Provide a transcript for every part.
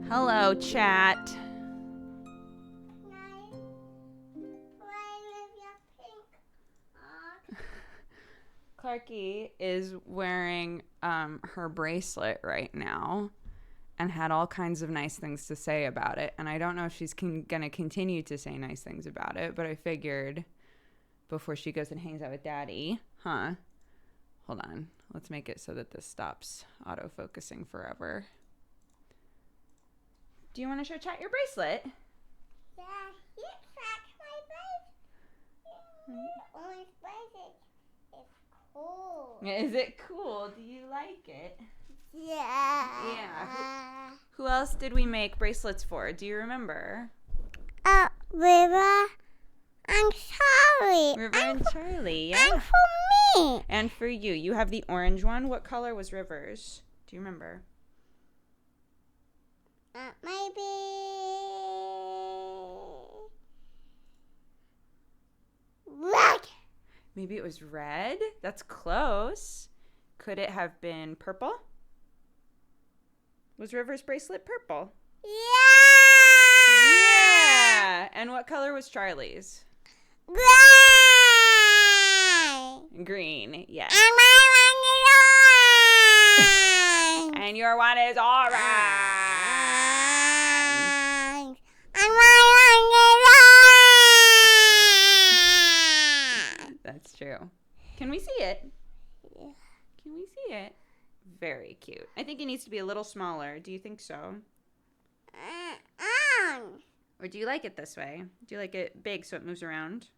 Hello, chat. Clarky is wearing her bracelet right now and had all kinds of nice things to say about it. And I don't know if she's going to continue to say nice things about it, but I figured before she goes and hangs out with Daddy, hold on. Let's make it so that this stops auto-focusing forever. Do you want to show chat your bracelet? Yeah, it's my bracelet. Orange bracelet. It's cool. Is it cool? Do you like it? Yeah. Yeah. Who else did we make bracelets for? Do you remember? River and Charlie. River and Charlie, yeah. And for me. And for you. You have the orange one. What color was River's? Do you remember? Maybe red. Maybe it was red? That's close. Could it have been purple? Was River's bracelet purple? Yeah. Yeah. And what color was Charlie's? Gray. Green, yes. And my one is orange. And your one is orange. And my one is orange. That's true. Can we see it? Yeah. Can we see it? Very cute. I think it needs to be a little smaller. Do you think so? Or do you like it this way? Do you like it big so it moves around?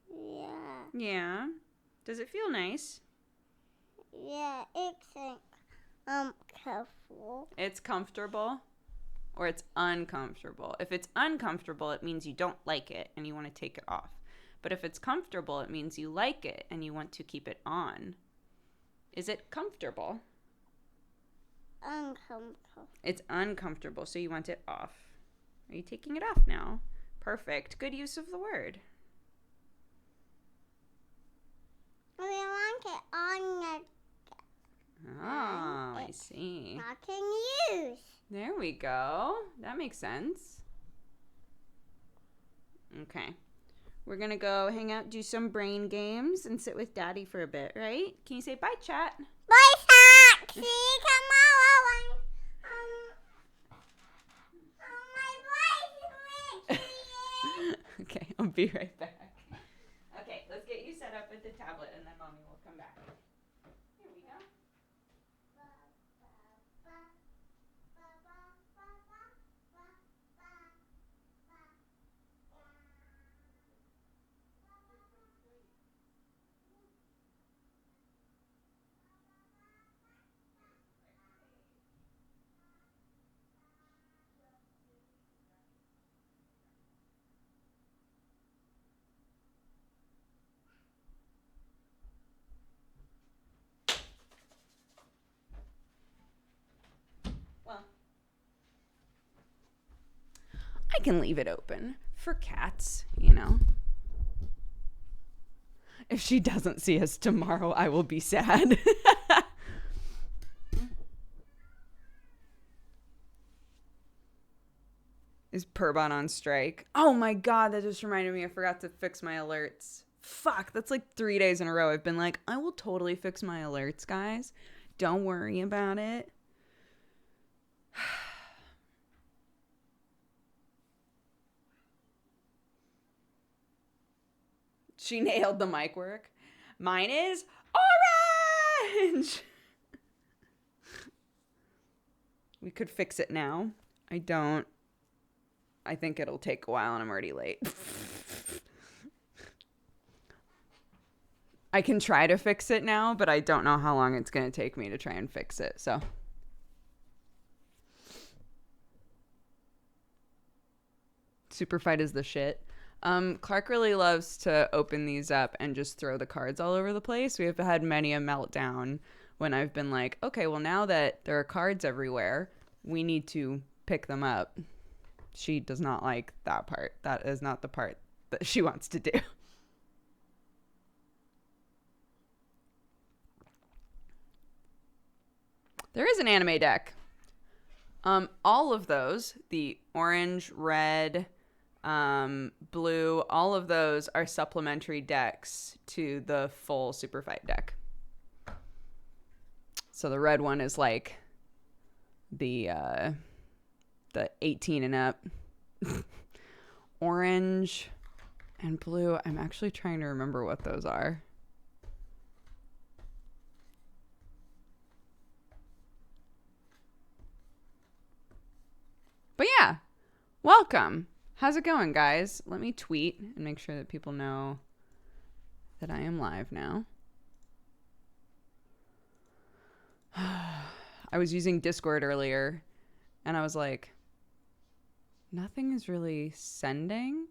Yeah. Yeah. Does it feel nice? Yeah, it's comfortable. It's comfortable or it's uncomfortable. If it's uncomfortable, it means you don't like it and you want to take it off. But if it's comfortable, it means you like it and you want to keep it on. Is it comfortable? Uncomfortable. It's uncomfortable, so you want it off. Are you taking it off now? Perfect. Good use of the word. We want it on Oh, I see. I can use. There we go. That makes sense. Okay. We're going to go hang out, do some brain games, and sit with Daddy for a bit, right? Can you say bye, chat? Bye, Shaq. See you tomorrow. My bracelet. Okay, I'll be right back. Okay, let's get you set up with the tablet, and then Mommy will come back. Here we go. I can leave it open for cats, you know. If she doesn't see us tomorrow, I will be sad. Is Purbon on strike? Oh my god, that just reminded me I forgot to fix my alerts. Fuck, that's like 3 days in a row. I've been like, I will totally fix my alerts, guys. Don't worry about it. She nailed the mic work. Mine is orange. We could fix it now. I don't. I think it'll take a while and I'm already late. I can try to fix it now, but I don't know how long it's going to take me to try and fix it. So. Super fight is the shit. Clark really loves to open these up and just throw the cards all over the place. We have had many a meltdown when I've been like, okay, well, now that there are cards everywhere, we need to pick them up. She does not like that part. That is not the part that she wants to do. There is an anime deck. All of those, the orange, red, blue, all of those are supplementary decks to the full Super Fight deck. So the red one is like the 18 and up. Orange and blue, I'm actually trying to remember what those are. But yeah, welcome. How's it going, guys? Let me tweet and make sure that people know that I am live now. I was using Discord earlier and I was like, nothing is really sending.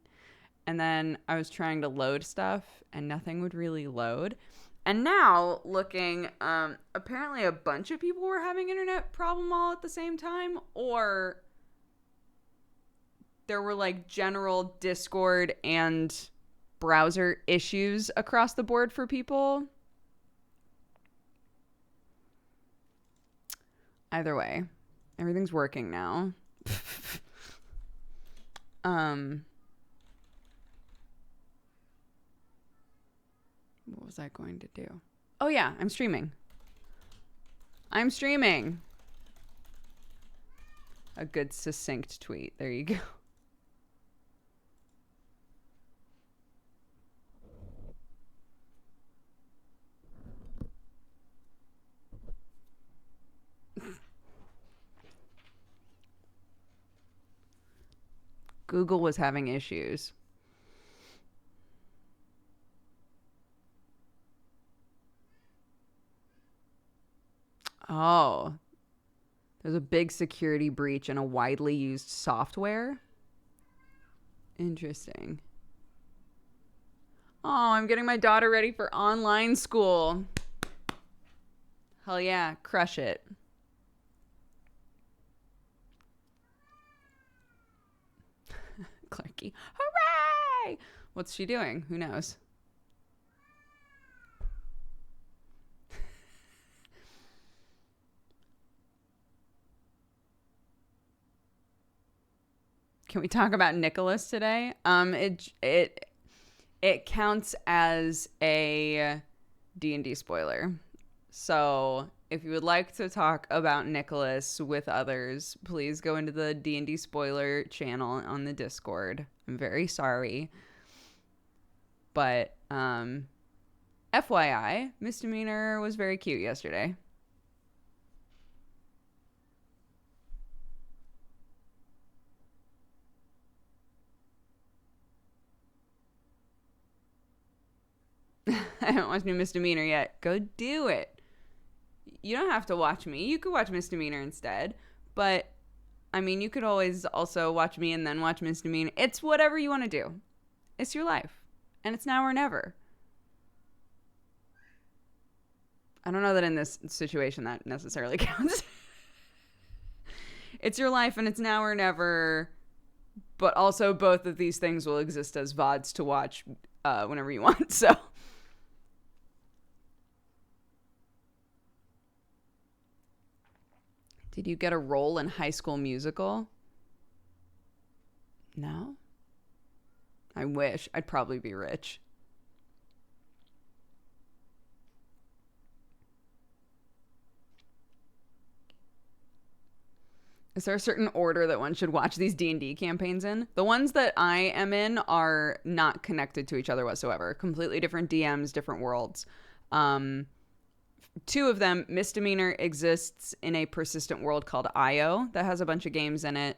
And then I was trying to load stuff and nothing would really load. And now looking, apparently a bunch of people were having internet problem all at the same time, or there were like general Discord and browser issues across the board for people. Either way, everything's working now. What was I going to do? Oh yeah, I'm streaming. I'm streaming. A good succinct tweet. There you go. Google was having issues. Oh, there's a big security breach in a widely used software. Interesting. Oh, I'm getting my daughter ready for online school. Hell yeah, crush it. Clarky, hooray! What's she doing? Who knows? Can we talk about Nicholas today? It counts as a D&D spoiler. So if you would like to talk about Nicholas with others, please go into the D&D spoiler channel on the Discord. I'm very sorry. But FYI, Misdemeanor was very cute yesterday. I haven't watched New Misdemeanor yet. Go do it. You don't have to watch me. You could watch Misdemeanor instead. But, I mean, you could always also watch me and then watch Misdemeanor. It's whatever you want to do. It's your life. And it's now or never. I don't know that in this situation that necessarily counts. It's your life and it's now or never. But also both of these things will exist as VODs to watch whenever you want. So... Did you get a role in High School Musical? No? I wish. I'd probably be rich. Is there a certain order that one should watch these D&D campaigns in? The ones that I am in are not connected to each other whatsoever. Completely different DMs, different worlds. Two of them, Misdemeanor exists in a persistent world called IO that has a bunch of games in it.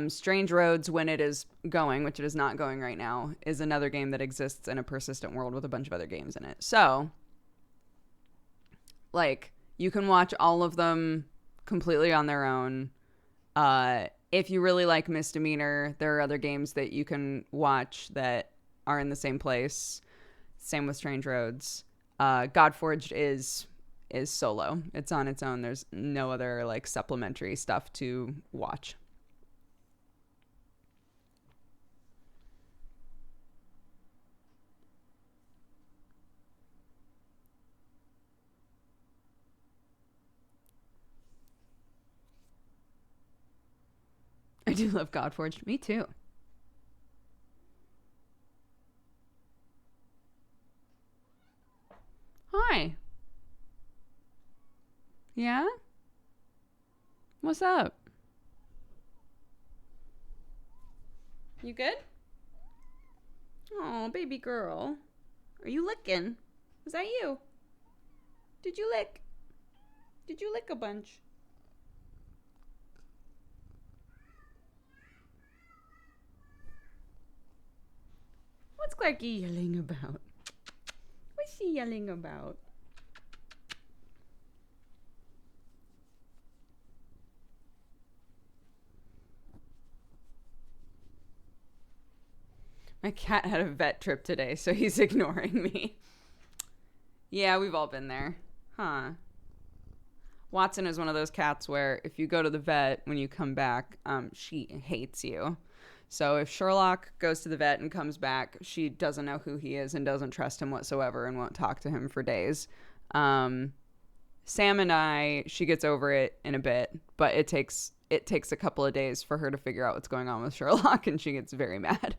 Strange Roads, when it is going, which it is not going right now, is another game that exists in a persistent world with a bunch of other games in it. So, like, you can watch all of them completely on their own. If you really like Misdemeanor, there are other games that you can watch that are in the same place. Same with Strange Roads. Godforged is solo. It's on its own. There's no other like supplementary stuff to watch. do love Godforged. Me too. Hi. Yeah? What's up? You good? Oh, baby girl. Are you licking? Was that you? Did you lick? Did you lick a bunch? What's Clarky yelling about? What's she yelling about? My cat had a vet trip today, so he's ignoring me. Yeah, we've all been there. Huh. Watson is one of those cats where if you go to the vet when you come back, she hates you. So if Sherlock goes to the vet and comes back, she doesn't know who he is and doesn't trust him whatsoever and won't talk to him for days. Sam and I, she gets over it in a bit, but it takes a couple of days for her to figure out what's going on with Sherlock, and she gets very mad.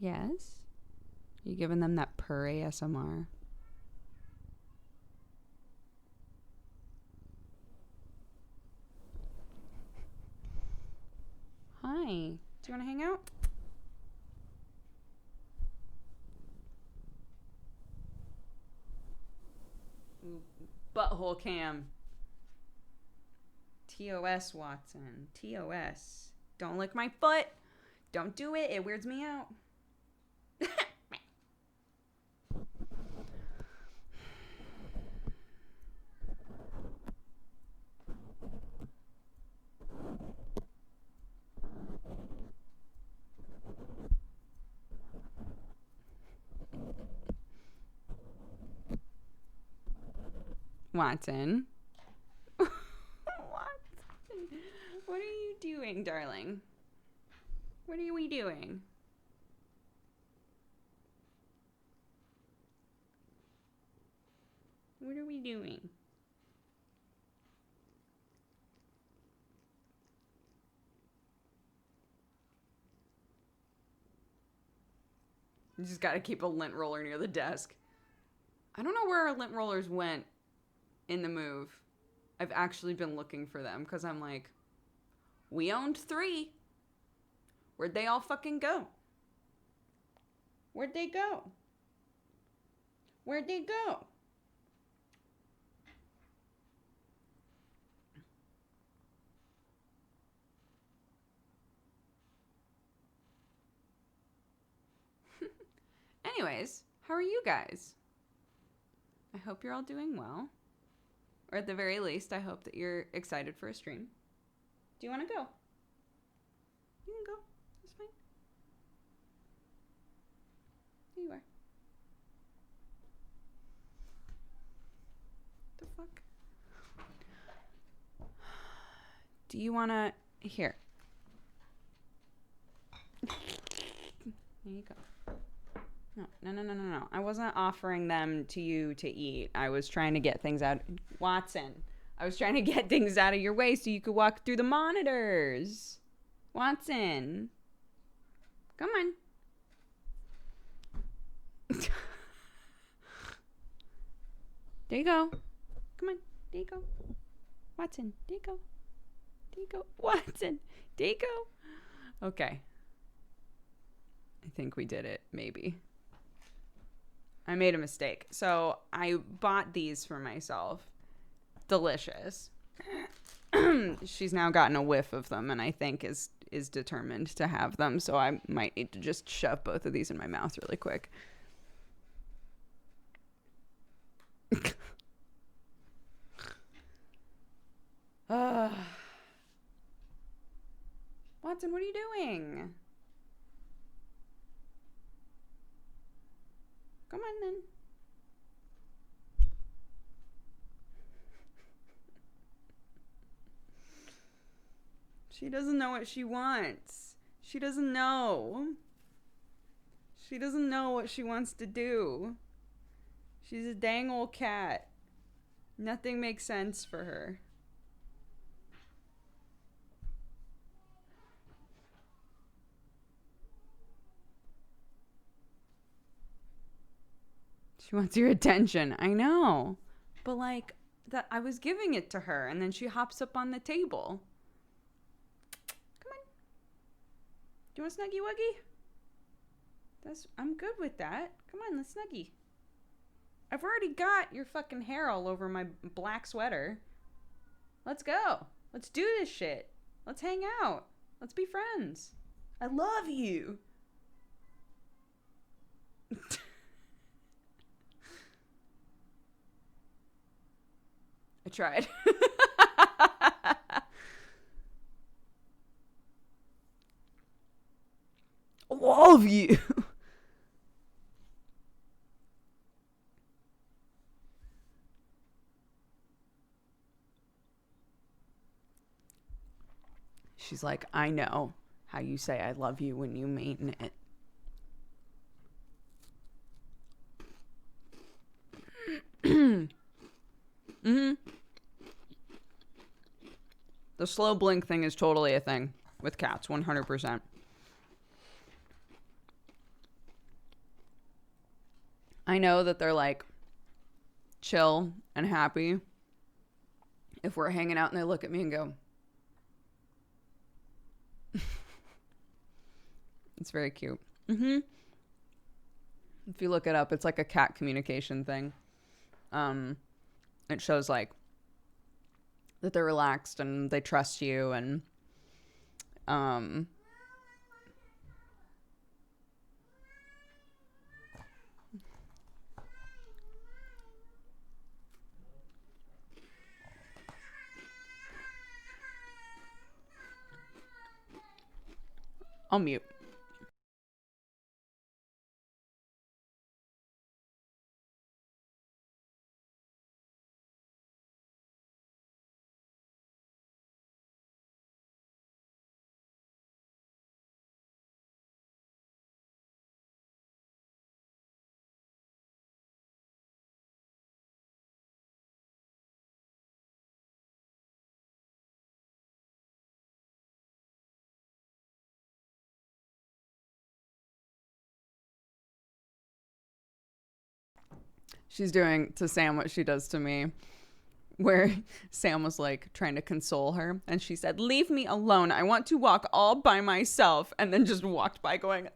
Yes? You giving them that purr ASMR? Hi. Do you want to hang out? Butthole cam. TOS, Watson. TOS. Don't lick my foot. Don't do it. It weirds me out. Watson. Watson. What are you doing, darling? What are we doing? What are we doing? You just gotta keep a lint roller near the desk. I don't know where our lint rollers went in the move. I've actually been looking for them because I'm like, we owned 3. Where'd they all fucking go? Where'd they go? Where'd they go? Anyways, how are you guys? I hope you're all doing well. Or at the very least, I hope that you're excited for a stream. Do you want to go? You can go. It's fine. There you are. The fuck? Do you want to... Here. There you go. No. I wasn't offering them to you to eat. I was trying to get things out. Watson, I was trying to get things out of your way so you could walk through the monitors. Watson. Come on. There you go. Come on. There you go. Watson. There you go. There you go. Watson. There you go. Okay. I think we did it, maybe. I made a mistake. So I bought these for myself. Delicious. She's now gotten a whiff of them and I think is determined to have them. So I might need to just shove both of these in my mouth really quick. Watson, what are you doing? Come on then. She doesn't know what she wants. She doesn't know. She doesn't know what she wants to do. She's a dang old cat. Nothing makes sense for her. She wants your attention. I know. But like that I was giving it to her and then she hops up on the table. Come on. Do you want a snuggy wuggy? I'm good with that. Come on, let's snuggy. I've already got your fucking hair all over my black sweater. Let's go. Let's do this shit. Let's hang out. Let's be friends. I love you. I tried. Love you. She's like, I know how you say I love you when you mean it. Mm-hmm. The slow blink thing is totally a thing with cats, 100%. I know that they're like chill and happy if we're hanging out and they look at me and go. It's very cute. Mm-hmm. If you look it up, it's like a cat communication thing. It shows like that they're relaxed and they trust you and I'll mute. She's doing to Sam what she does to me, where Sam was like trying to console her and she said, leave me alone, I want to walk all by myself, and then just walked by going.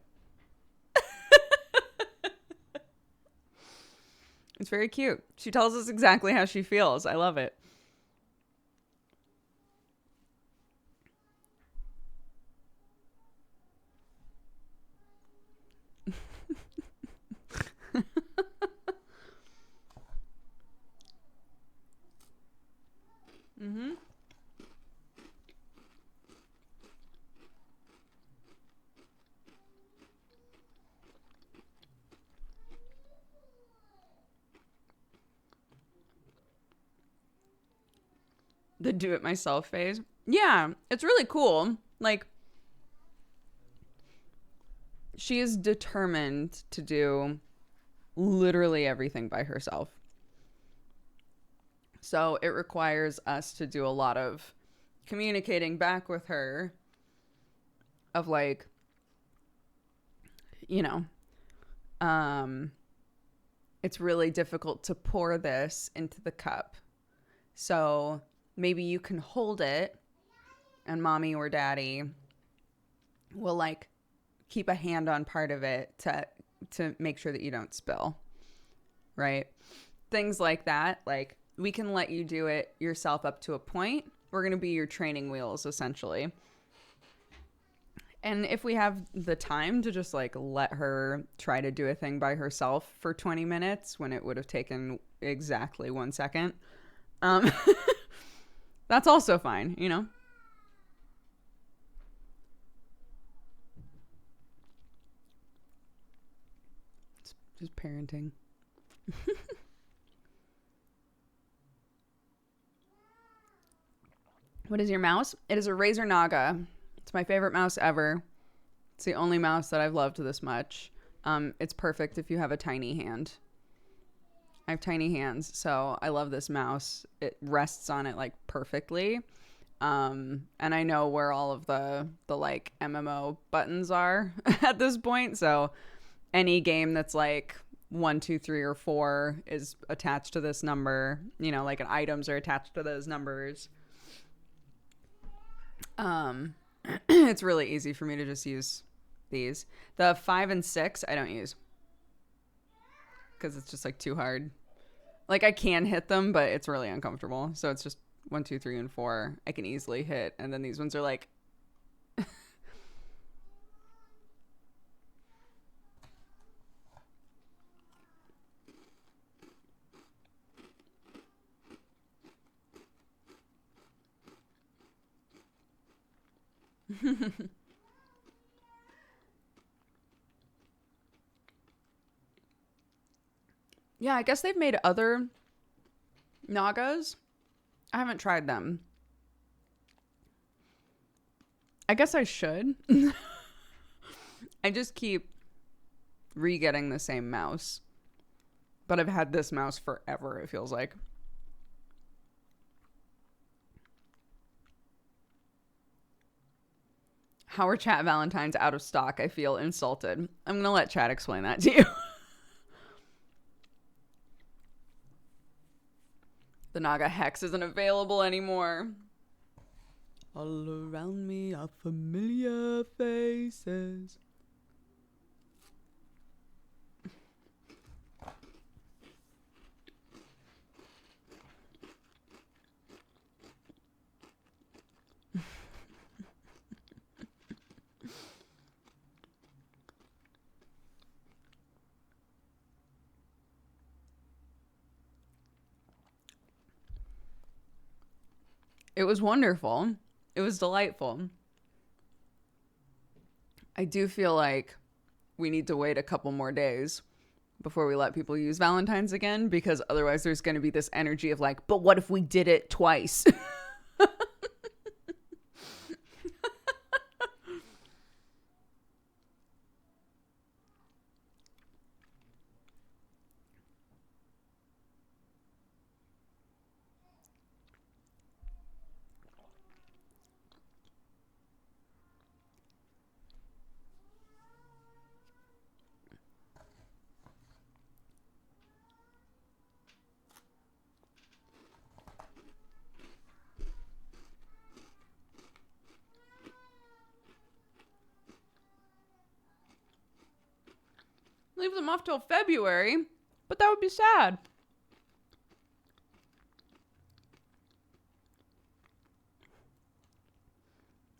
It's very cute. She tells us exactly how she feels. I love it. Mm-hmm. The do it myself phase. Yeah, it's really cool. Like, she is determined to do literally everything by herself. So it requires us to do a lot of communicating back with her of like, you know, it's really difficult to pour this into the cup. So maybe you can hold it and mommy or daddy will like keep a hand on part of it to make sure that you don't spill. Right? Things like that. Like, we can let you do it yourself up to a point. We're going to be your training wheels, essentially. And if we have the time to just like let her try to do a thing by herself for 20 minutes when it would have taken exactly 1 second, that's also fine, you know? It's just parenting. What is your mouse? It is a Razer Naga. It's my favorite mouse ever. It's the only mouse that I've loved this much. It's perfect if you have a tiny hand. I have tiny hands, so I love this mouse. It rests on it like perfectly. And I know where all of the like MMO buttons are at this point. So any game that's like 1, 2, 3, or 4 is attached to this number. You know, like items are attached to those numbers. It's really easy for me to just use these. The 5 and 6 I don't use because it's just like too hard. Like I can hit them, but it's really uncomfortable. So it's just 1, 2, 3, and 4 I can easily hit, and then these ones are like yeah, I guess they've made other Nagas. I haven't tried them. I guess I should. I just keep re-getting the same mouse. But I've had this mouse forever, it feels like. How are chat Valentines out of stock? I feel insulted. I'm going to let chat explain that to you. The Naga Hex isn't available anymore. All around me are familiar faces. It was wonderful. It was delightful. I do feel like we need to wait a couple more days before we let people use Valentine's again, because otherwise there's going to be this energy of like, but what if we did it twice? Leave them off till February, but that would be sad.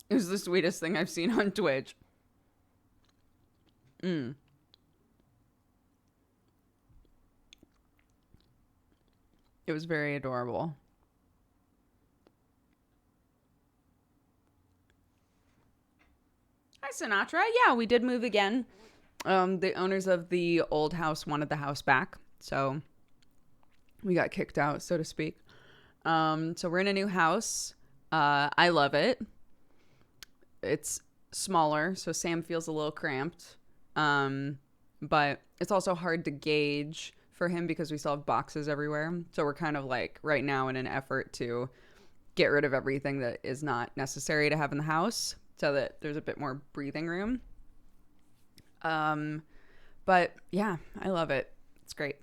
It was the sweetest thing I've seen on Twitch. It was very adorable. Hi, Sinatra. Yeah, we did move again. The owners of the old house wanted the house back, so we got kicked out, so to speak. So we're in a new house. I love it. It's smaller, so Sam feels a little cramped. But it's also hard to gauge for him because we still have boxes everywhere. So we're kind of like right now in an effort to get rid of everything that is not necessary to have in the house so that there's a bit more breathing room. But yeah, I love it. It's great.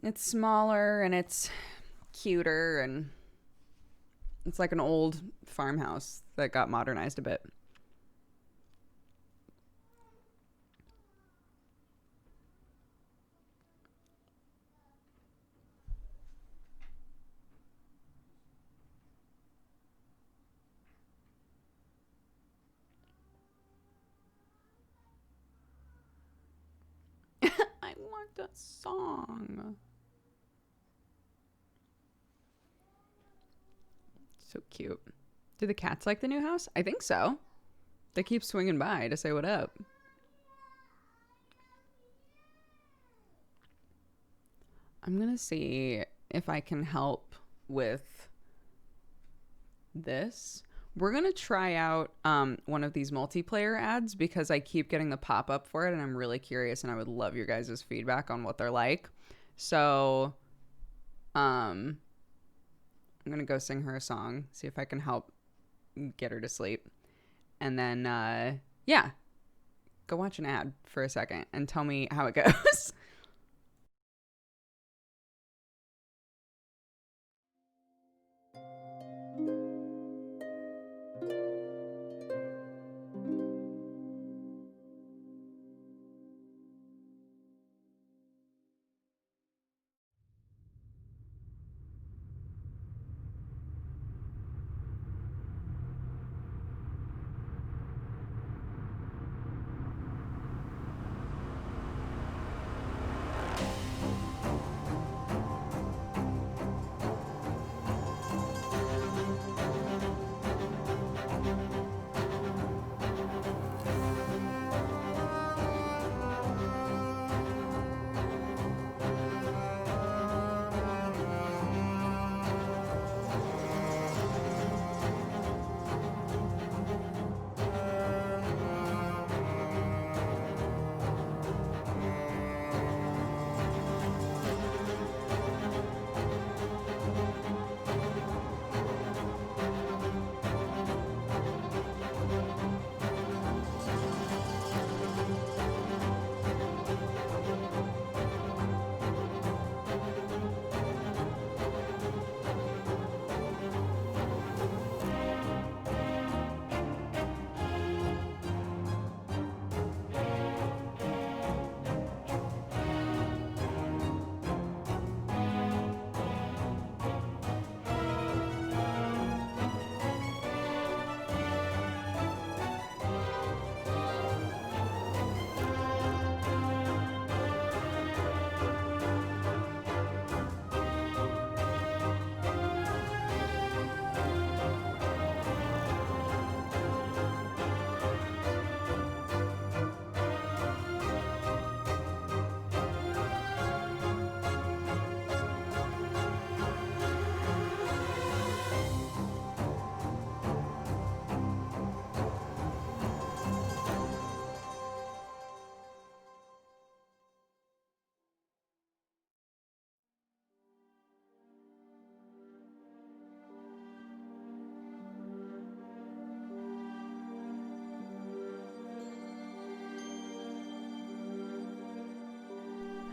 It's smaller and it's cuter and it's like an old farmhouse that got modernized a bit. I want that song. So cute. Do the cats like the new house? I think so. They keep swinging by to say what up. I'm going to see if I can help with this. We're going to try out one of these multiplayer ads because I keep getting the pop-up for it and I'm really curious and I would love your guys' feedback on what they're like. So I'm going to go sing her a song, see if I can help get her to sleep. And then, yeah, go watch an ad for a second and tell me how it goes.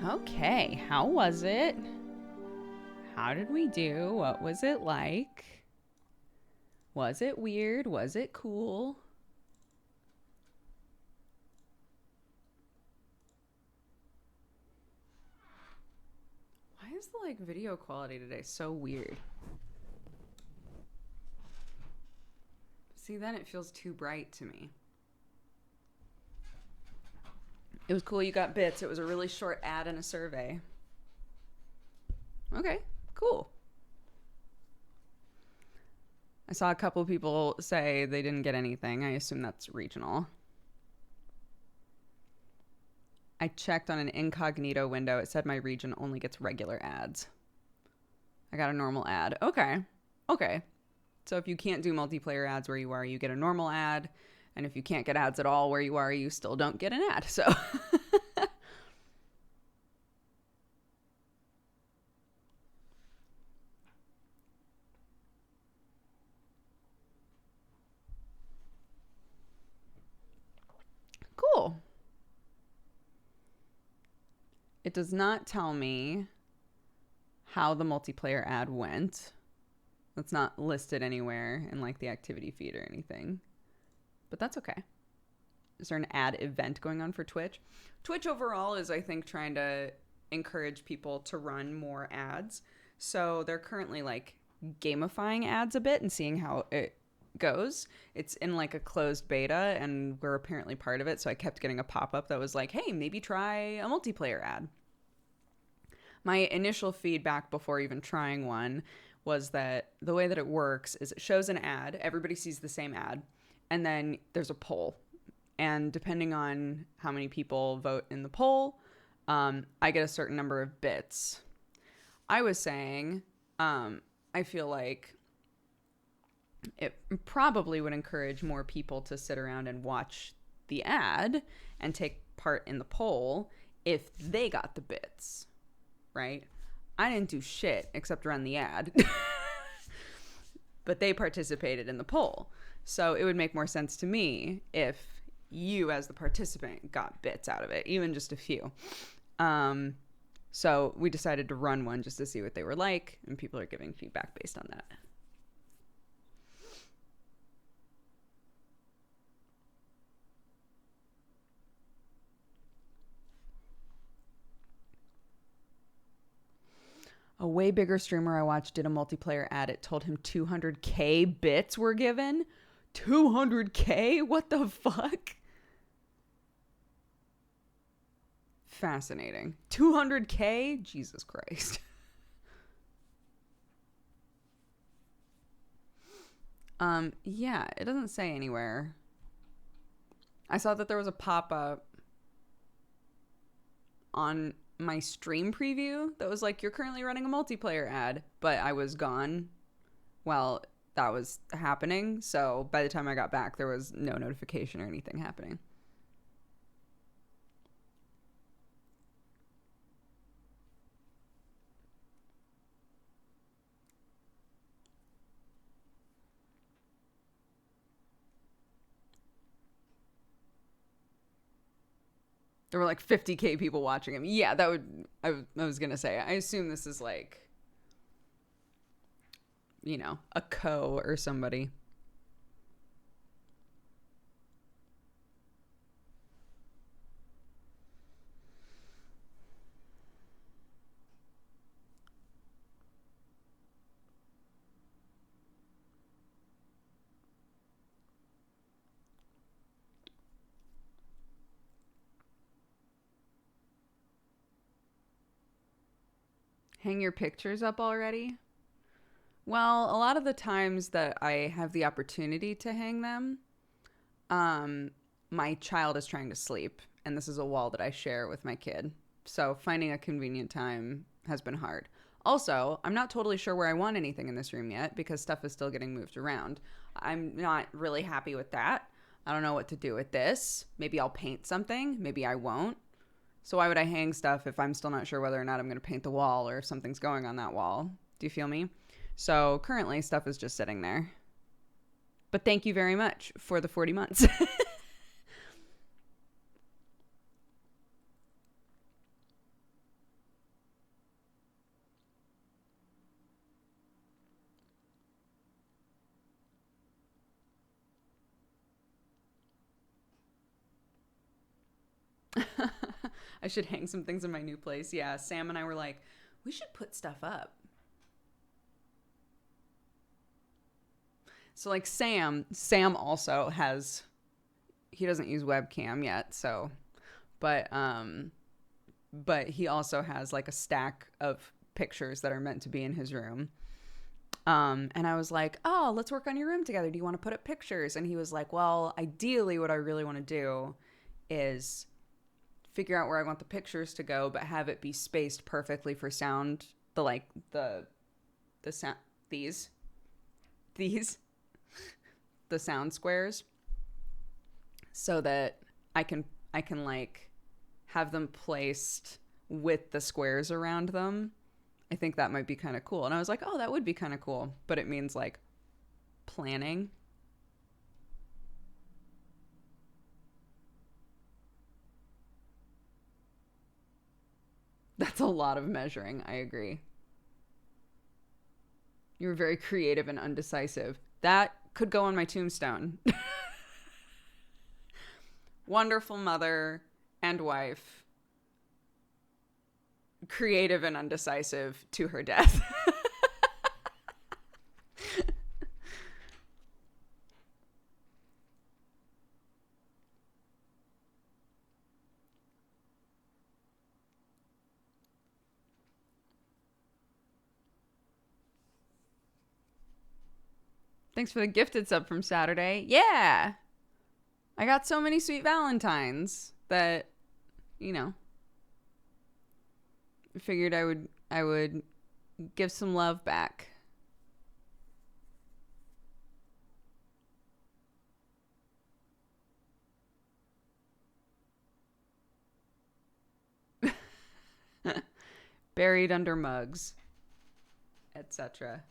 Okay, how was it? How did we do? What was it like? Was it weird? Was it cool? Why is the like video quality today so weird? See, then it feels too bright to me. It was cool you got bits. It was a really short ad and a survey. Okay, cool. I saw a couple people say they didn't get anything. I assume that's regional. I checked on an incognito window. It said my region only gets regular ads. I got a normal ad. Okay. Okay. So if you can't do multiplayer ads where you are, you get a normal ad. And if you can't get ads at all where you are, you still don't get an ad. So cool. It does not tell me how the multiplayer ad went. It's not listed anywhere in like the activity feed or anything. But that's okay. Is there an ad event going on for Twitch? Twitch overall is, I think, trying to encourage people to run more ads. So they're currently like gamifying ads a bit and seeing how it goes. It's in like a closed beta and we're apparently part of it. So I kept getting a pop-up that was like, hey, maybe try a multiplayer ad. My initial feedback before even trying one was that the way that it works is it shows an ad, everybody sees the same ad, and then there's a poll. And depending on how many people vote in the poll, I get a certain number of bits. I was saying, I feel like it probably would encourage more people to sit around and watch the ad and take part in the poll if they got the bits, right? I didn't do shit except run the ad, but they participated in the poll. So it would make more sense to me if you, as the participant, got bits out of it, even just a few. So we decided to run one just to see what they were like, and people are giving feedback based on that. A way bigger streamer I watched did a multiplayer ad. It told him 200K bits were given. 200K? What the fuck? Fascinating. 200K? Jesus Christ. Yeah, it doesn't say anywhere. I saw that there was a pop-up on my stream preview that was like, you're currently running a multiplayer ad, but I was gone while that was happening. So by the time I got back, there was no notification or anything happening. There were like 50K people watching him. Yeah, that would, I was going to say, I assume this is like, you know, a co or somebody. Hang your pictures up already? Well, a lot of the times that I have the opportunity to hang them, my child is trying to sleep, and this is a wall that I share with my kid. So finding a convenient time has been hard. Also, I'm not totally sure where I want anything in this room yet because stuff is still getting moved around. I'm not really happy with that. I don't know what to do with this. Maybe I'll paint something. Maybe I won't. So why would I hang stuff if I'm still not sure whether or not I'm going to paint the wall or if something's going on that wall? Do you feel me? So currently stuff is just sitting there. But thank you very much for the 40 months. I should hang some things in my new place. Yeah, Sam and I were like, we should put stuff up. So like Sam also has, he doesn't use webcam yet, so but he also has like a stack of pictures that are meant to be in his room. And I was like, oh, let's work on your room together. Do you want to put up pictures? And he was like, well, ideally what I really want to do is figure out where I want the pictures to go, but have it be spaced perfectly for sound. The sound, these, the sound squares, so that I can like have them placed with the squares around them. I think that might be kind of cool. And I was like, oh, that would be kind of cool. But it means like planning. That's a lot of measuring. I agree. You were very creative and undecisive. That could go on my tombstone. Wonderful mother and wife. Creative and undecisive to her death. Thanks for the gifted sub from Saturday. Yeah. I got so many sweet Valentines that, you know, figured I would give some love back. buried under mugs, etc.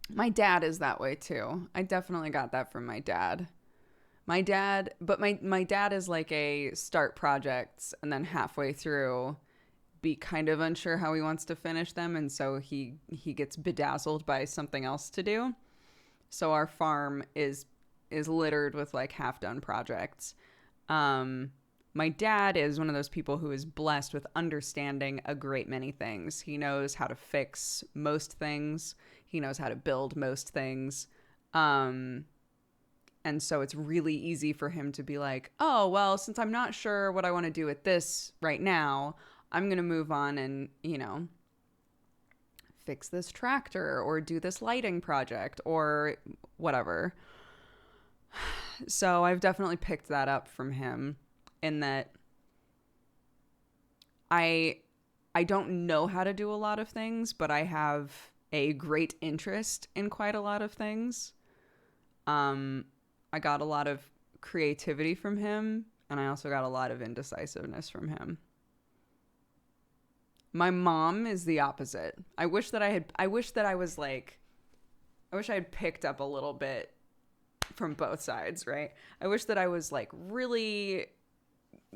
My dad is that way too. I definitely got that from my dad. My dad is like a start projects and then halfway through be kind of unsure how he wants to finish them, and so he gets bedazzled by something else to do. So our farm is littered with like half done projects. Um, my dad is one of those people who is blessed with understanding a great many things. He knows how to fix most things. He knows how to build most things. Um, and so it's really easy for him to be like, oh, well, since I'm not sure what I want to do with this right now, I'm going to move on and, fix this tractor or do this lighting project or whatever. So I've definitely picked that up from him in that I I don't know how to do a lot of things, but I have a great interest in quite a lot of things. I got a lot of creativity from him, and I also got a lot of indecisiveness from him. My mom is the opposite. I wish that I was like I wish I had picked up a little bit from both sides, right? I wish that I was like really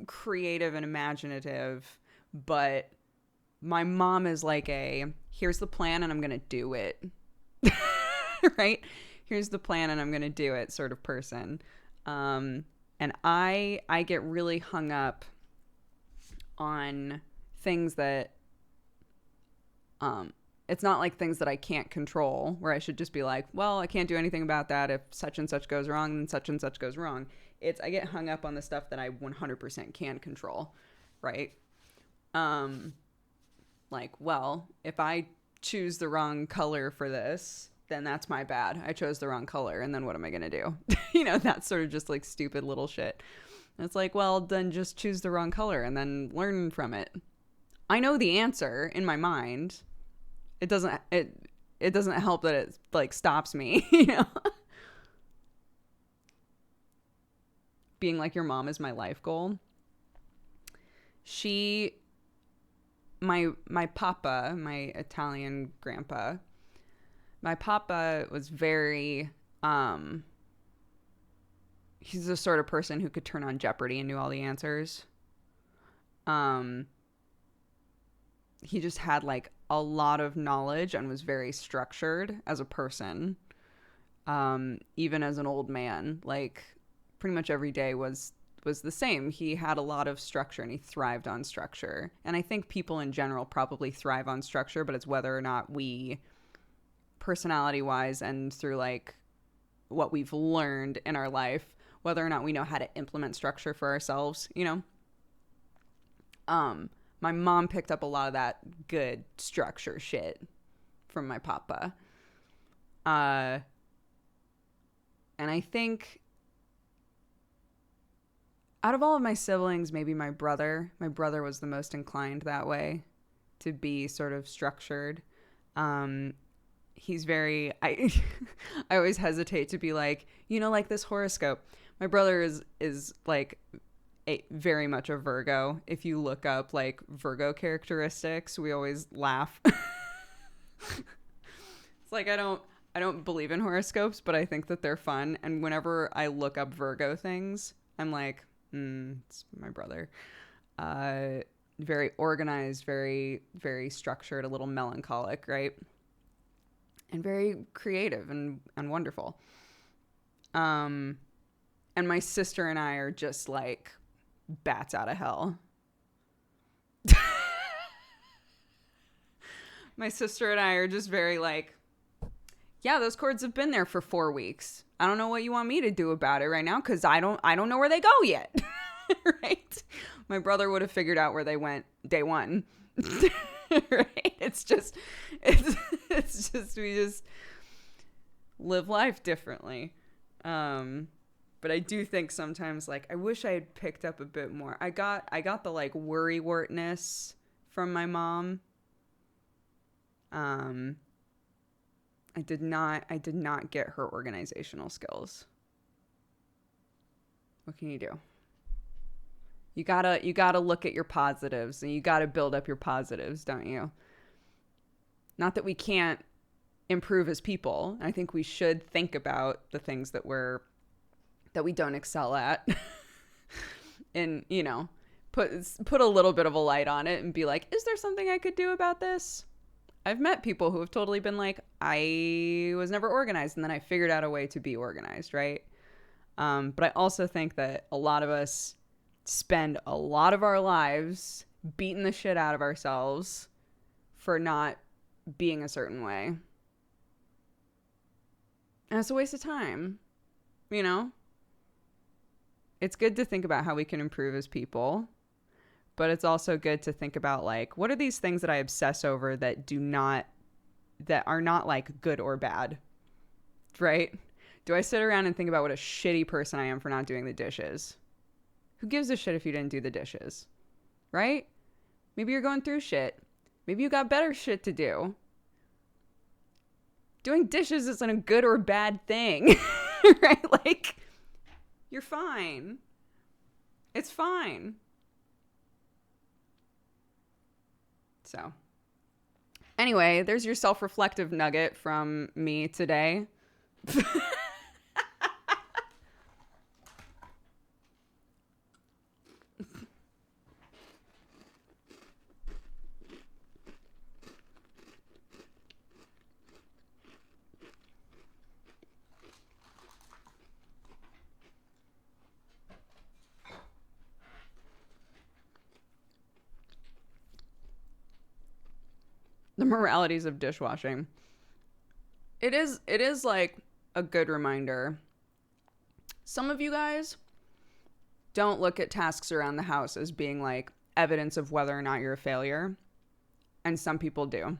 creative and imaginative, but my mom is like a here's the plan and I'm going to do it. Right? Here's the plan and I'm going to do it sort of person. And I get really hung up on things that it's not like things that I can't control where I should just be like, well, I can't do anything about that. If such and such goes wrong, then such and such goes wrong. I get hung up on the stuff that I 100% can control, right? Like, well, if I choose the wrong color for this, then that's my bad. I chose the wrong color, and then what am I going to do? That's sort of just like stupid little shit. And it's like, well, then just choose the wrong color and then learn from it. I know the answer in my mind. It doesn't help that it like stops me, Being like your mom is my life goal. My papa, my Italian grandpa, my papa was very he's the sort of person who could turn on Jeopardy and knew all the answers. He just had like a lot of knowledge and was very structured as a person. Even as an old man, like pretty much every day was the same. He had a lot of structure and he thrived on structure. And I think people in general probably thrive on structure, but it's whether or not we, personality wise and through like what we've learned in our life, whether or not we know how to implement structure for ourselves, My mom picked up a lot of that good structure shit from my papa. And I think out of all of my siblings, maybe my brother was the most inclined that way to be sort of structured. He's very, I always hesitate to be like, like this horoscope. My brother is like very much a Virgo. If you look up like Virgo characteristics, we always laugh. It's like I don't believe in horoscopes, but I think that they're fun. And whenever I look up Virgo things, I'm like, it's my brother. Very organized, very, very structured, a little melancholic, right? And very creative and wonderful. And my sister and I are just like bats out of hell. My sister and I are just very like, yeah, those cords have been there for 4 weeks. I don't know what you want me to do about it right now because I don't know where they go yet. Right? My brother would have figured out where they went day one. Right? It's just we just live life differently. But I do think sometimes like I wish I had picked up a bit more. I got the like worrywartness from my mom. I did not get her organizational skills. What can you do? You gotta look at your positives, and you gotta build up your positives, don't you? Not that we can't improve as people. I think we should think about the things that we don't excel at, and put a little bit of a light on it and be like, is there something I could do about this? I've met people who have totally been like, I was never organized, and then I figured out a way to be organized, right? But I also think that a lot of us spend a lot of our lives beating the shit out of ourselves for not being a certain way. And it's a waste of time, you know? It's good to think about how we can improve as people, but it's also good to think about, like, what are these things that I obsess over that are not like good or bad, right? Do I sit around and think about what a shitty person I am for not doing the dishes? Who gives a shit if you didn't do the dishes, right? Maybe you're going through shit. Maybe you got better shit to do. Doing dishes isn't a good or bad thing, right? Like, you're fine. It's fine. So, anyway, there's your self-reflective nugget from me today. The moralities of dishwashing. It is like a good reminder. Some of you guys don't look at tasks around the house as being like evidence of whether or not you're a failure. And some people do.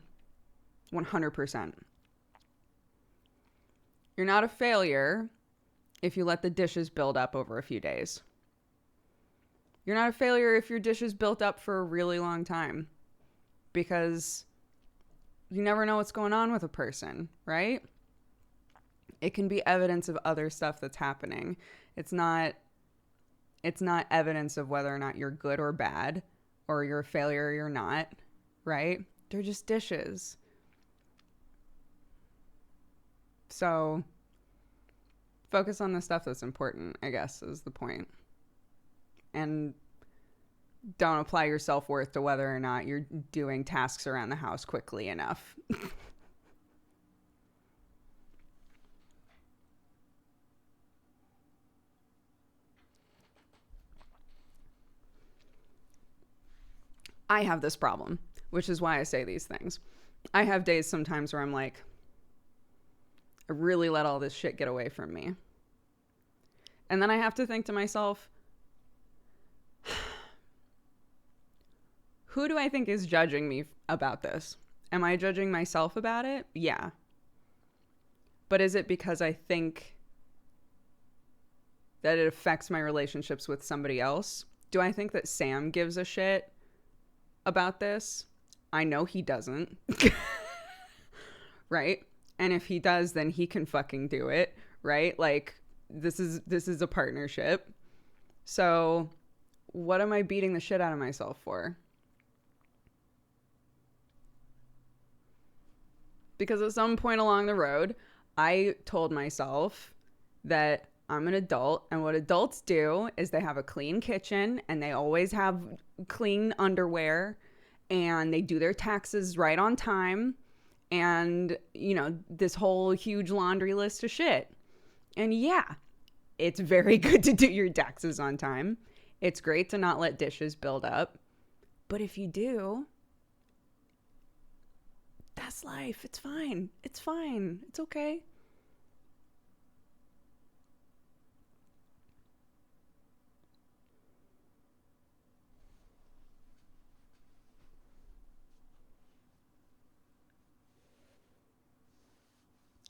100%. You're not a failure if you let the dishes build up over a few days. You're not a failure if your dishes built up for a really long time. Because you never know what's going on with a person, right? It can be evidence of other stuff that's happening. It's not evidence of whether or not you're good or bad, or you're a failure or you're not, right? They're just dishes. So focus on the stuff that's important, I guess, is the point. And don't apply your self-worth to whether or not you're doing tasks around the house quickly enough. I have this problem, which is why I say these things. I have days sometimes where I'm like, I really let all this shit get away from me. And then I have to think to myself, who do I think is judging me about this? Am I judging myself about it? Yeah. But is it because I think that it affects my relationships with somebody else? Do I think that Sam gives a shit about this? I know he doesn't. Right? And if he does, then he can fucking do it, right? Like, this is a partnership. So what am I beating the shit out of myself for? Because at some point along the road, I told myself that I'm an adult, and what adults do is they have a clean kitchen, and they always have clean underwear, and they do their taxes right on time, and, this whole huge laundry list of shit. And yeah, it's very good to do your taxes on time. It's great to not let dishes build up. But if you do, that's life. It's fine. It's fine. It's okay.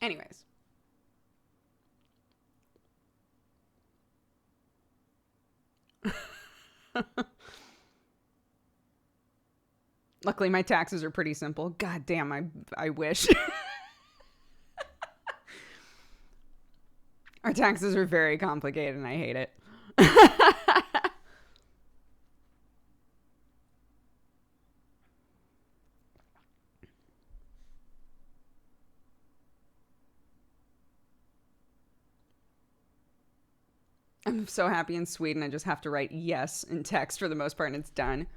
Anyways. Luckily, my taxes are pretty simple. God damn, I wish. Our taxes are very complicated, and I hate it. I'm so happy in Sweden. I just have to write yes in text for the most part, and it's done.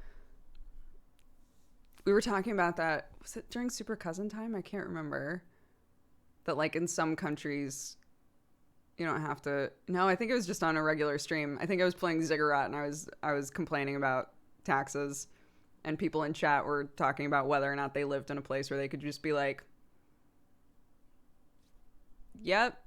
We were talking about that. Was it during Super Cousin time? I can't remember. That, like, in some countries, you don't have to. No, I think it was just on a regular stream. I think I was playing Ziggurat, and I was complaining about taxes, and people in chat were talking about whether or not they lived in a place where they could just be like, "Yep."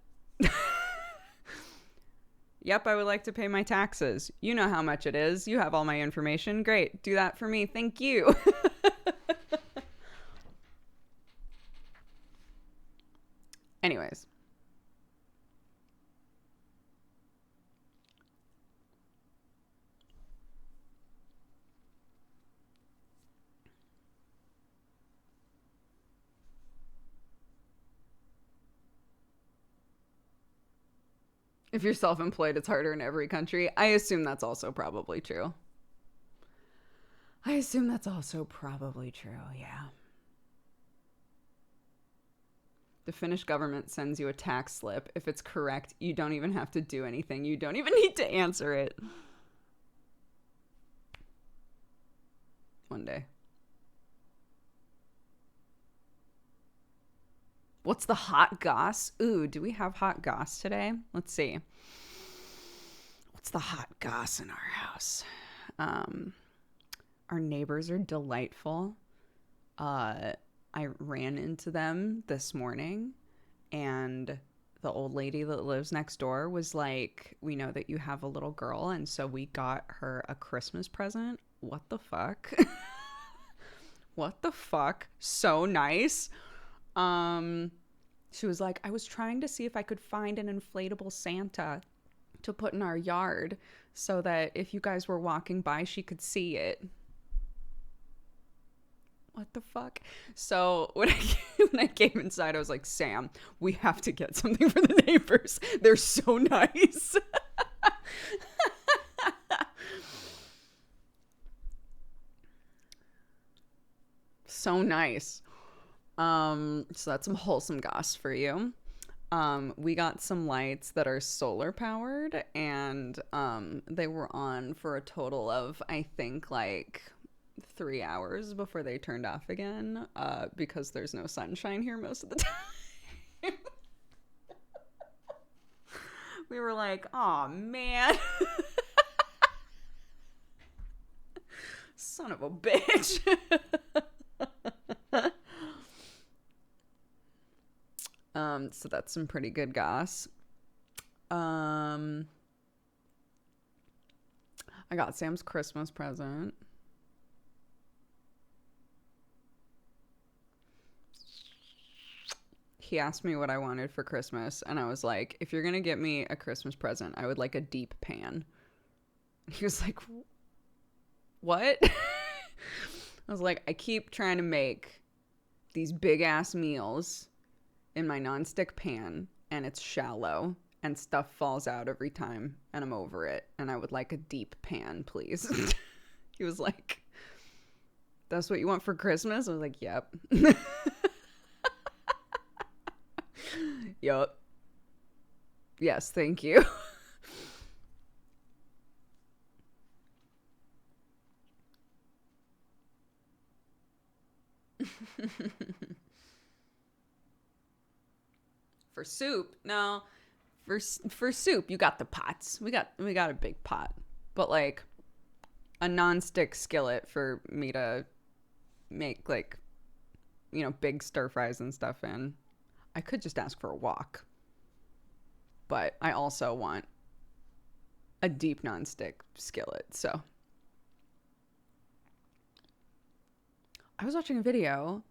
Yep, I would like to pay my taxes. You know how much it is. You have all my information. Great. Do that for me. Thank you. Anyways. If you're self-employed, it's harder in every country. I assume that's also probably true. Yeah. The Finnish government sends you a tax slip. If it's correct, you don't even have to do anything. You don't even need to answer it. One day. What's the hot goss? Ooh, do we have hot goss today? Let's see. What's the hot goss in our house? Our neighbors are delightful. I ran into them this morning, and the old lady that lives next door was like, "We know that you have a little girl, and so we got her a Christmas present." What the fuck? What the fuck? So nice. She was like, "I was trying to see if I could find an inflatable Santa to put in our yard so that if you guys were walking by, she could see it." What the fuck? So when I came inside, I was like, "Sam, we have to get something for the neighbors. They're so nice." So nice. So that's some wholesome goss for you. We got some lights that are solar powered, and they were on for a total of, I think, like 3 hours before they turned off again, because there's no sunshine here most of the time. We were like, "Aw, man." Son of a bitch. So that's some pretty good goss. I got Sam's Christmas present. He asked me what I wanted for Christmas, and I was like, "If you're gonna get me a Christmas present, I would like a deep pan." He was like, "What?" I was like, "I keep trying to make these big ass meals in my nonstick pan, and it's shallow, and stuff falls out every time, and I'm over it, and I would like a deep pan, please." He was like, "That's what you want for Christmas?" I was like, "Yep." Yup. Yes, thank you. For soup, no. For soup, you got the pots. We got a big pot, but like a non-stick skillet for me to make, like, big stir fries and stuff in. I could just ask for a wok, but I also want a deep non-stick skillet. So I was watching a video.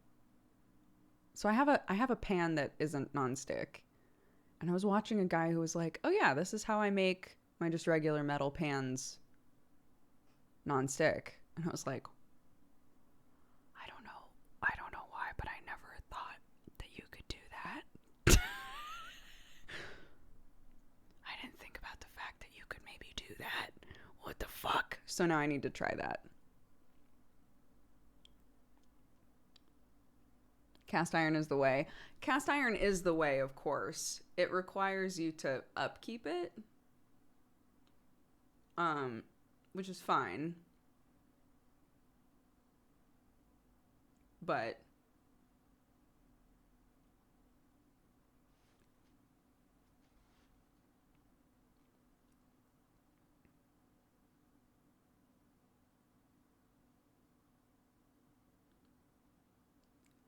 So I have a pan that isn't non-stick, and I was watching a guy who was like, "Oh yeah, this is how I make my just regular metal pans non-stick." And I was like, I don't know why, but I never thought that you could do that. I didn't think about the fact that you could maybe do that. So now I need to try that. Cast iron is the way. Cast iron is the way, of course. It requires you to upkeep it. Which is fine. But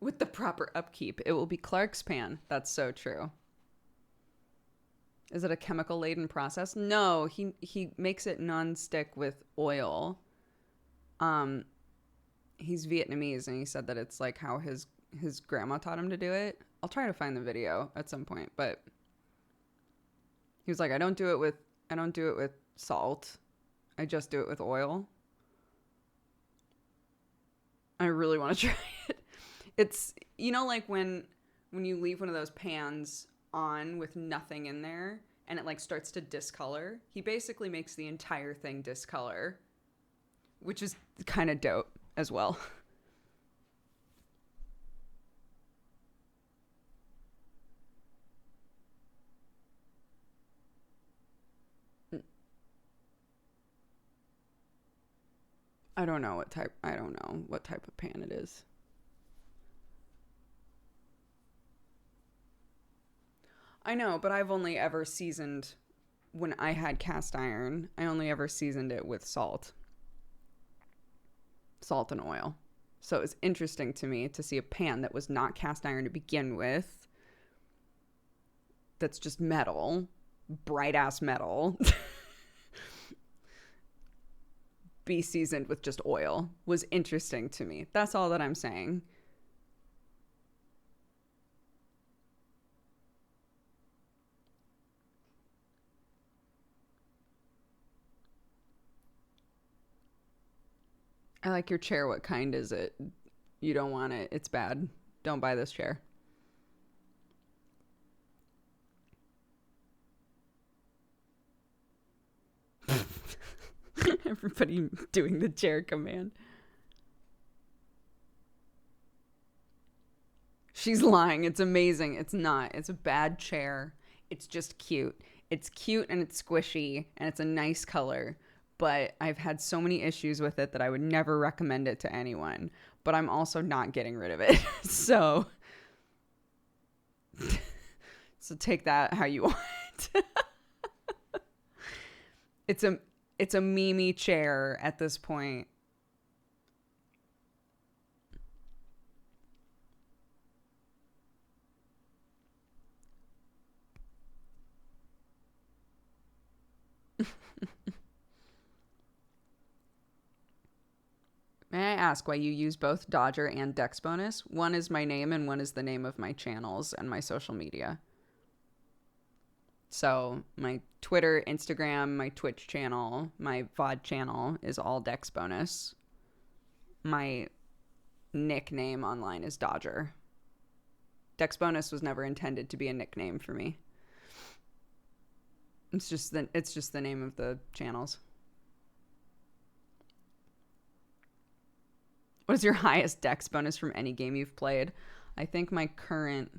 with the proper upkeep, it will be Clark's pan. That's so true. Is it a chemical laden process? No, he makes it non-stick with oil. He's Vietnamese, and he said that it's like how his grandma taught him to do it. I'll try to find the video at some point, but he was like, I don't do it with salt. I just do it with oil. I really want to try it. It's, you know, like when you leave one of those pans on with nothing in there and it like starts to discolor. He basically makes the entire thing discolor, which is kind of dope as well. I don't know what type of pan it is. I know, but I've only ever seasoned, when I had cast iron, I only ever seasoned it with salt and oil. So it was interesting to me to see a pan that was not cast iron to begin with, that's just metal, bright ass metal, be seasoned with just oil. Was interesting to me. That's all that I'm saying. I like your chair. What kind is it? You don't want it. It's bad. Don't buy this chair. Everybody doing the chair command. She's lying. It's amazing. It's not. It's a bad chair. It's just cute. It's cute and it's squishy and it's a nice color. But I've had so many issues with it that I would never recommend it to anyone. But I'm also not getting rid of it. So take that how you want. It's a Mimi chair at this point. May I ask why you use both Dodger and Dexbonus? One is my name and one is the name of my channels and my social media. So my Twitter, Instagram, my Twitch channel, my VOD channel is all Dexbonus. My nickname online is Dodger. Dexbonus was never intended to be a nickname for me. It's just the name of the channels. What is your highest dex bonus from any game you've played? I think my current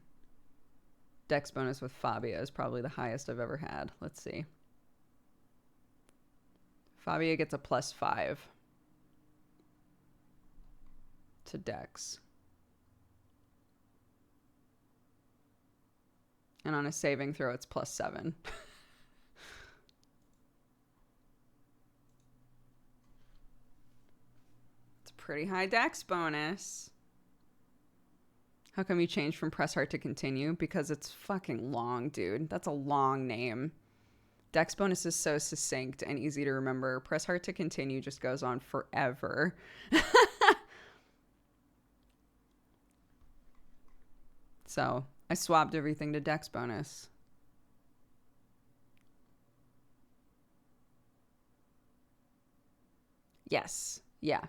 dex bonus with Fabia is probably the highest I've ever had. Let's see. Fabia gets a +5 to dex. And on a saving throw, it's +7. Pretty high dex bonus. How come you changed from press heart to continue? Because it's fucking long, dude. That's a long name. Dex bonus is so succinct and easy to remember. Press heart to continue just goes on forever. So I swapped everything to dex bonus. Yes. Yeah.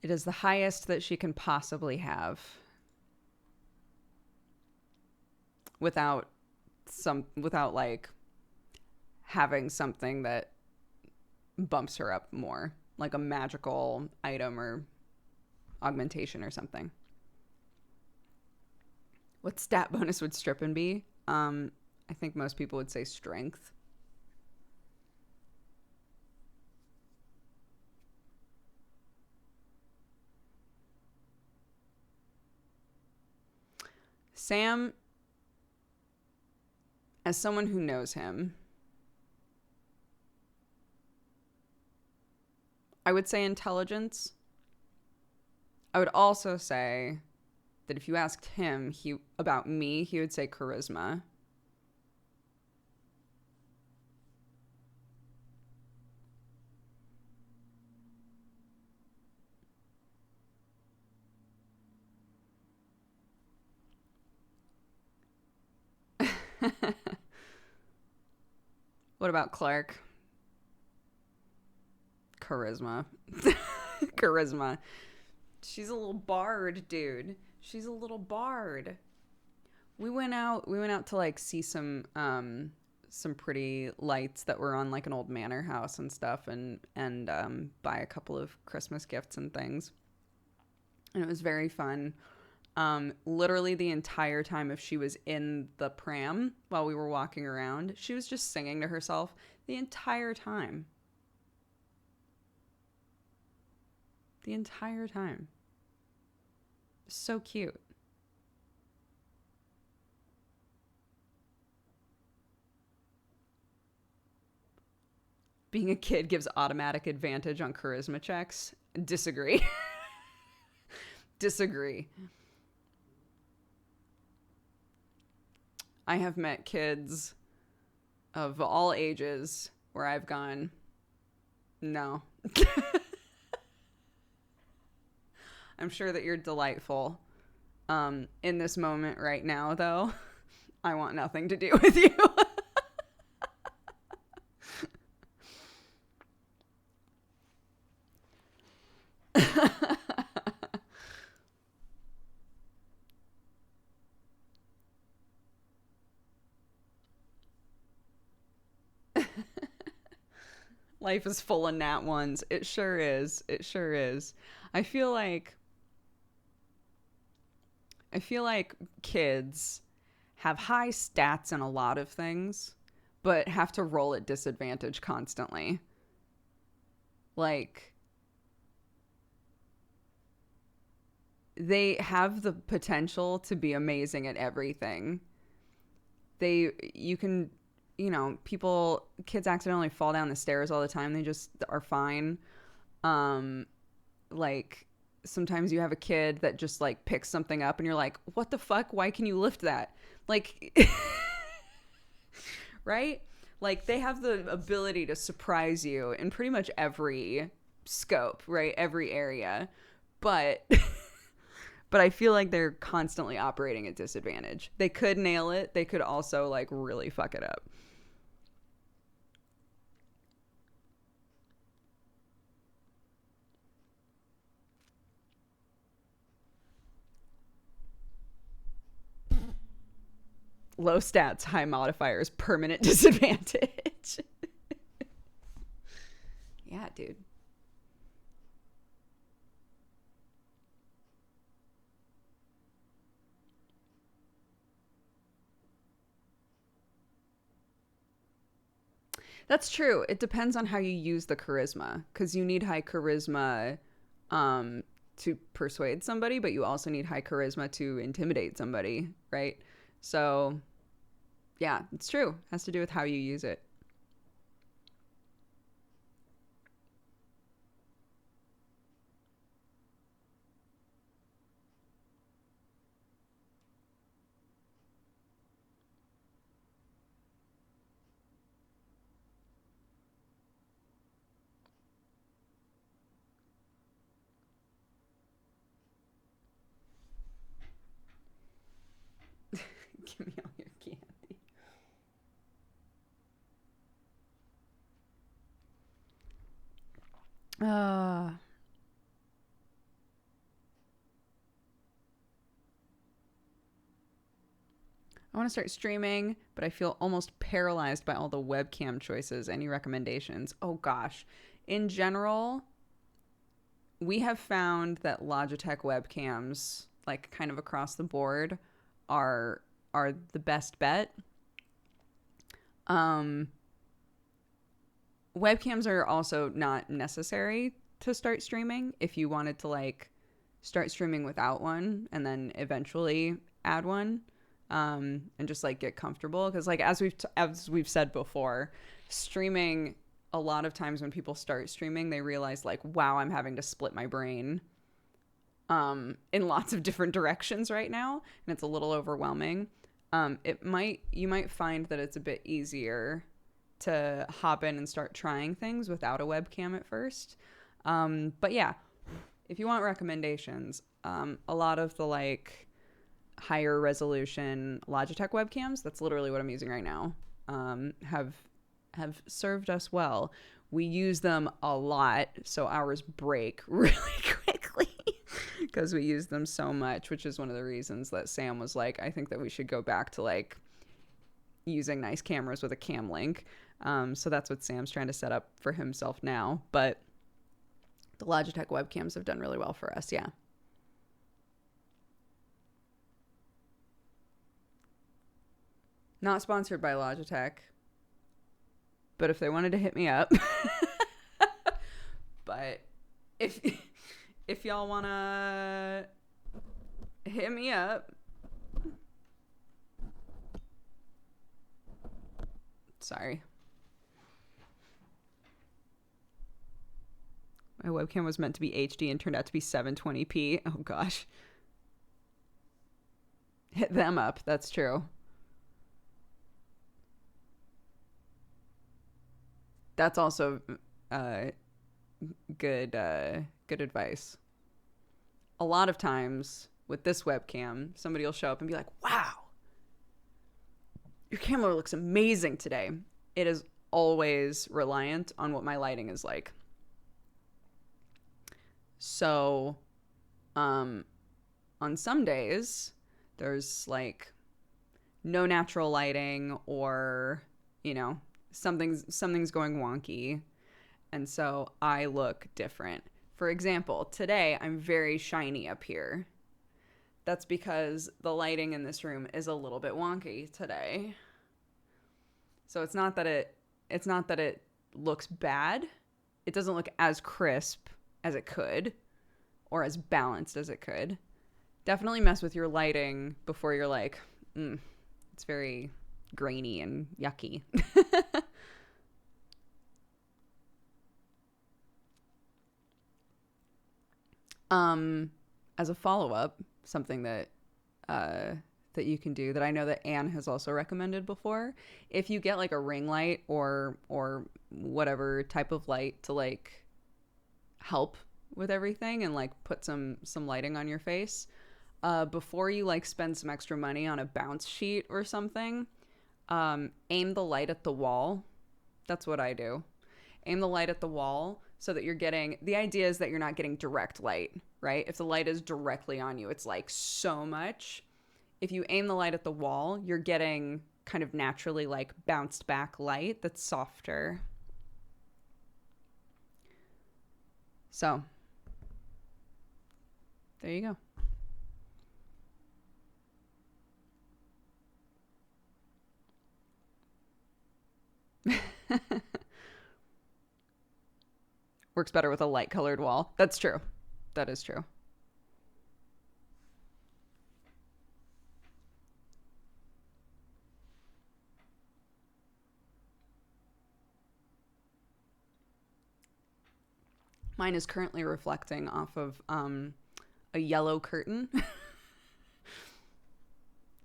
It is the highest that she can possibly have without like having something that bumps her up more, like a magical item or augmentation or something. What stat bonus would Strippin be? I think most people would say strength. Sam, as someone who knows him, I would say intelligence. I would also say that if you asked him about me, he would say charisma. What about Clark? Charisma. Charisma. She's a little bard, dude. She's a little bard. We went out to like see some pretty lights that were on like an old manor house and stuff, and buy a couple of Christmas gifts and things. And it was very fun. Literally the entire time if she was in the pram while we were walking around, she was just singing to herself the entire time. The entire time. So cute. Being a kid gives automatic advantage on charisma checks. Disagree. Disagree. I have met kids of all ages where I've gone, no. I'm sure that you're delightful. In this moment right now, though, I want nothing to do with you. Life is full of nat ones. It sure is. It sure is. I feel like kids have high stats in a lot of things, but have to roll at disadvantage constantly. Like, they have the potential to be amazing at everything. You can, kids accidentally fall down the stairs all the time. They just are fine. Like, sometimes you have a kid that just like picks something up and you're like, what the fuck? Why can you lift that? Like, right? Like, they have the ability to surprise you in pretty much every scope, right? Every area. But but I feel like they're constantly operating at disadvantage. They could nail it. They could also like really fuck it up. Low stats, high modifiers, permanent disadvantage. Yeah, dude. That's true. It depends on how you use the charisma, because you need high charisma to persuade somebody, but you also need high charisma to intimidate somebody, right? So, yeah, it's true. It has to do with how you use it. Give me all your candy. Uh, I want to start streaming, but I feel almost paralyzed by all the webcam choices. Any recommendations? Oh gosh. In general, we have found that Logitech webcams, like kind of across the board, are the best bet. Um, Webcams are also not necessary to start streaming if you wanted to like start streaming without one and then eventually add one, and just like get comfortable, because like as we've said before, streaming, a lot of times when people start streaming they realize like, wow, I'm having to split my brain in lots of different directions right now, and it's a little overwhelming. You might find that it's a bit easier to hop in and start trying things without a webcam at first. But yeah, if you want recommendations, a lot of the like higher resolution Logitech webcams, that's literally what I'm using right now, have served us well. We use them a lot, so ours break really quickly because we use them so much, which is one of the reasons that Sam was like, I think that we should go back to like using nice cameras with a cam link. So that's what Sam's trying to set up for himself now. But the Logitech webcams have done really well for us, yeah. Not sponsored by Logitech, but if they wanted to hit me up. But if y'all want to hit me up, sorry. My webcam was meant to be HD and turned out to be 720p. Oh gosh. Hit them up, that's true. That's also good advice. A lot of times with this webcam, somebody will show up and be like, wow, your camera looks amazing today. It is always reliant on what my lighting is like. So on some days there's like no natural lighting, or something's going wonky, and so I look different. For example, today I'm very shiny up here. That's because the lighting in this room is a little bit wonky today. So it's not that it looks bad. It doesn't look as crisp as it could, or as balanced as it could. Definitely mess with your lighting before you're like, it's very grainy and yucky. As a follow-up, something that you can do, that I know that Anne has also recommended before, if you get like a ring light or whatever type of light to like help with everything and like put some lighting on your face, before you like spend some extra money on a bounce sheet or something, aim the light at the wall. That's what I do. Aim the light at the wall so that the idea is that you're not getting direct light, right? If the light is directly on you, it's like so much. If you aim the light at the wall, you're getting kind of naturally like bounced back light that's softer. So there you go. Works better with a light colored wall. That's true. That is true. Mine is currently reflecting off of a yellow curtain.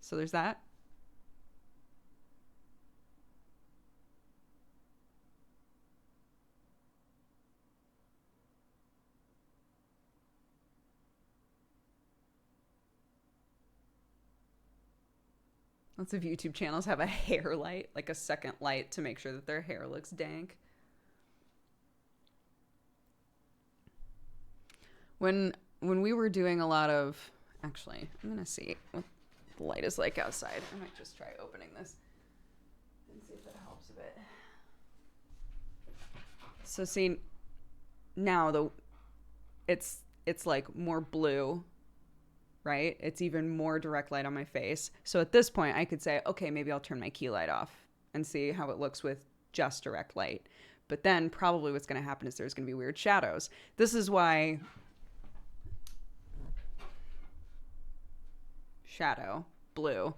So there's that. Lots of YouTube channels have a hair light, like a second light to make sure that their hair looks dank. When we were doing a lot of, actually, I'm gonna see. The light is like outside. I might just try opening this and see if it helps a bit. So see, now it's like more blue, right? It's even more direct light on my face. So at this point I could say, okay, maybe I'll turn my key light off and see how it looks with just direct light. But then probably what's going to happen is there's going to be weird shadows. This is why shadow, blue,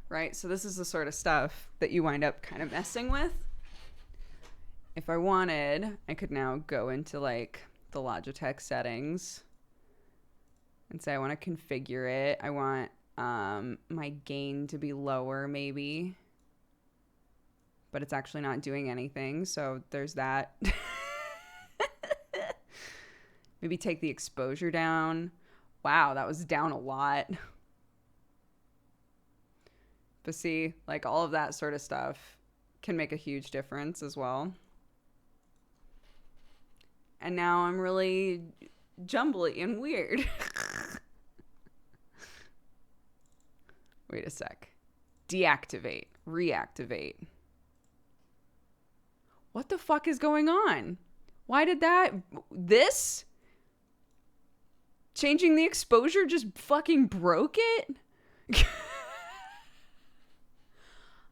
right? So this is the sort of stuff that you wind up kind of messing with. If I wanted, I could now go into like the Logitech settings and say I want to configure it. I want my gain to be lower maybe, but it's actually not doing anything. So there's that. Maybe take the exposure down. Wow, that was down a lot. But see, like all of that sort of stuff can make a huge difference as well. And now I'm really jumbly and weird. Wait a sec. Deactivate. Reactivate. What the fuck is going on? Why did this? Changing the exposure just fucking broke it?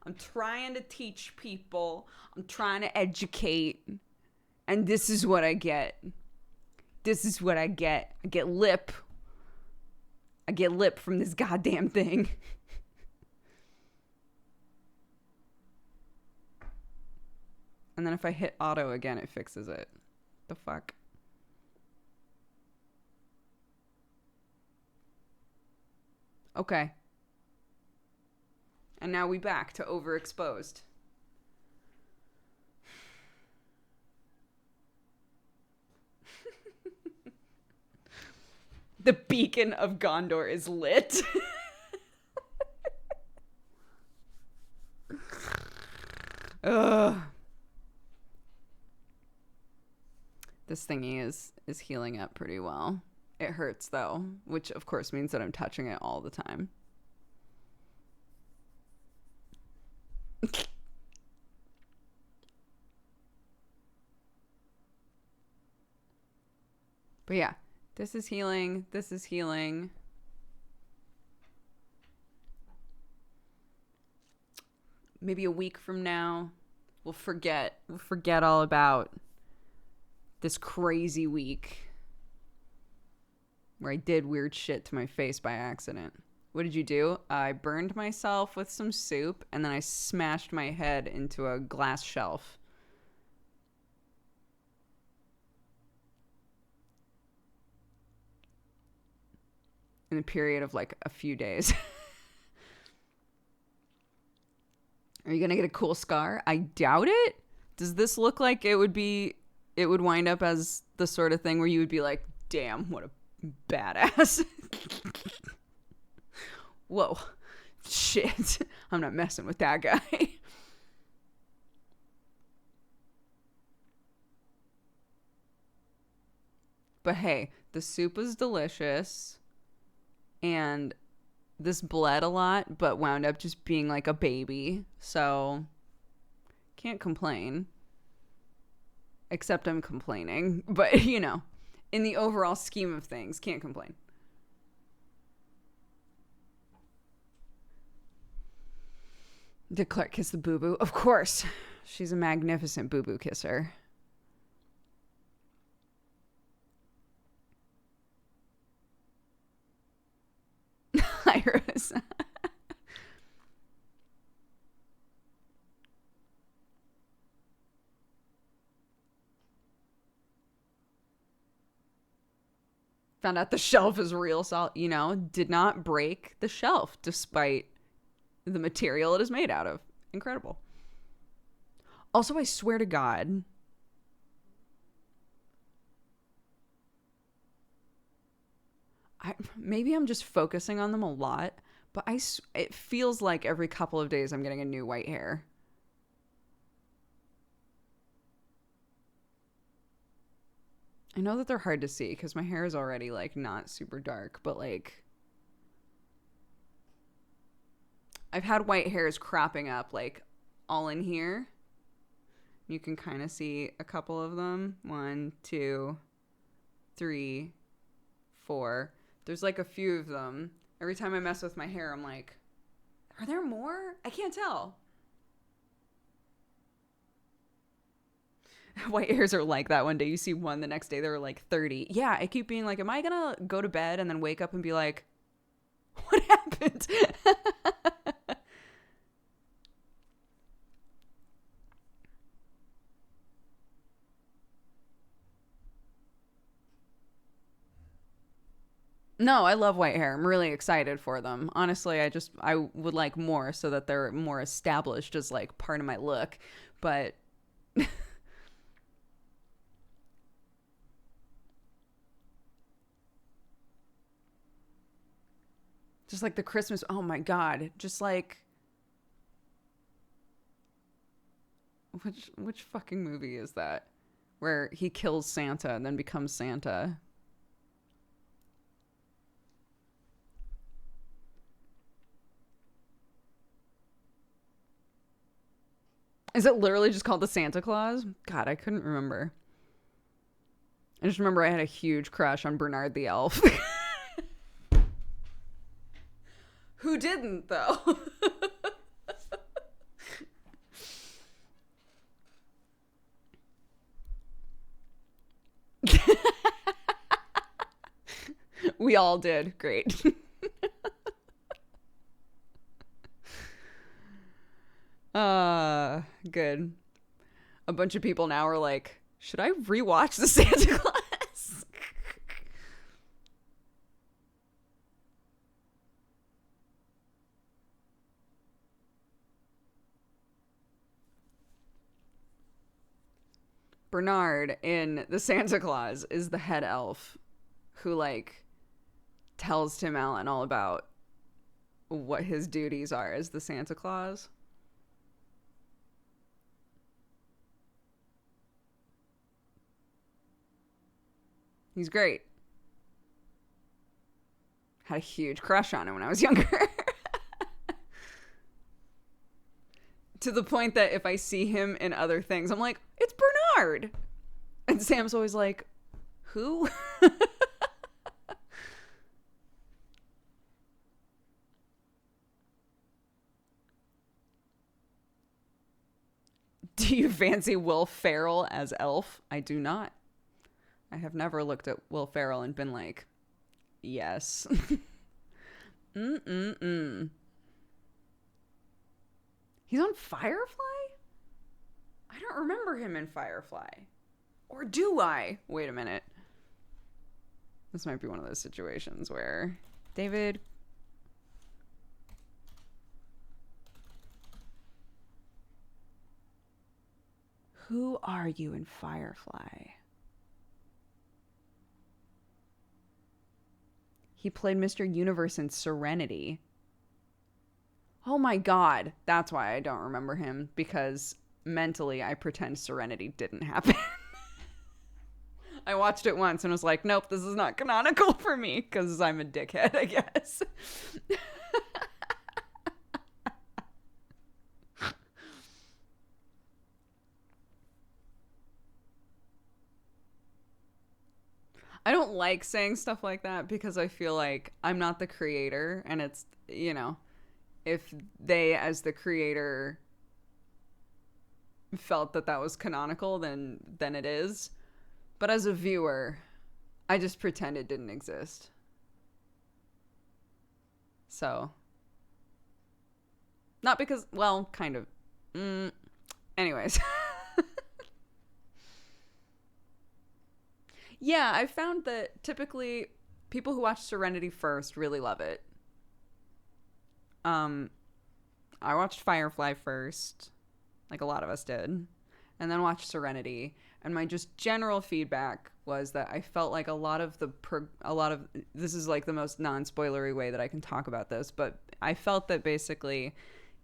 I'm trying to teach people. I'm trying to educate. And this is what I get. This is what I get. I get lip. I get lip from this goddamn thing. And then if I hit auto again, it fixes it. The fuck? Okay. And now we back to overexposed. The beacon of Gondor is lit. Ugh. This thingy is healing up pretty well. It hurts though, which of course means that I'm touching it all the time. But yeah, this is healing. This is healing. Maybe a week from now, we'll forget all about this crazy week where I did weird shit to my face by accident. What did you do? I burned myself with some soup and then I smashed my head into a glass shelf. In a period of like a few days. Are you gonna get a cool scar? I doubt it. Does this look like it would wind up as the sort of thing where you would be like, damn, what a badass. Whoa. Shit. I'm not messing with that guy. But hey, the soup was delicious. And this bled a lot, but wound up just being like a baby. So, can't complain. Except I'm complaining. But, you know, in the overall scheme of things, can't complain. Did Clark kiss the boo-boo? Of course. She's a magnificent boo-boo kisser. Iris. Found out the shelf is real salt, you know, did not break the shelf despite the material it is made out of. Incredible. Also, I swear to God, maybe I'm just focusing on them a lot, but it feels like every couple of days I'm getting a new white hair. I know that they're hard to see because my hair is already like not super dark, but like I've had white hairs cropping up like all in here. You can kind of see a couple of them. 1, 2, 3, 4. There's like a few of them. Every time I mess with my hair, I'm like, are there more? I can't tell. White hairs are like that. One day you see one, the next day there are like 30. Yeah, I keep being like, am I gonna go to bed and then wake up and be like, what happened? No, I love white hair. I'm really excited for them. Honestly, I would like more so that they're more established as like part of my look. But just like the Christmas, oh my God, just like which fucking movie is that? Where he kills Santa and then becomes Santa. Is it literally just called the Santa Claus? God, I couldn't remember. I just remember I had a huge crush on Bernard the Elf. Who didn't, though? We all did. Great. Good. A bunch of people now are like, should I rewatch the Santa Claus? Bernard in the Santa Claus is the head elf who like tells Tim Allen all about what his duties are as the Santa Claus. He's great. Had a huge crush on him when I was younger. To the point that if I see him in other things, I'm like, it's Bernard. And Sam's always like, who? Do you fancy Will Ferrell as Elf? I do not. I have never looked at Will Ferrell and been like, yes. Mm-mm-mm. He's on Firefly? I don't remember him in Firefly. Or do I? Wait a minute. This might be one of those situations where David... Who are you in Firefly? He played Mr. Universe in Serenity. Oh my God. That's why I don't remember him, because mentally I pretend Serenity didn't happen. I watched it once and was like, nope, this is not canonical for me, because I'm a dickhead, I guess. I don't like saying stuff like that because I feel like I'm not the creator, and it's, you know, if they as the creator felt that that was canonical, then it is. But as a viewer, I just pretend it didn't exist. So, not because, well, kind of. Anyways. Yeah, I found that typically people who watch Serenity first really love it. Um, I watched Firefly first, like a lot of us did, and then watched Serenity. And my just general feedback was that I felt like this is like the most non-spoilery way that I can talk about this, but I felt that basically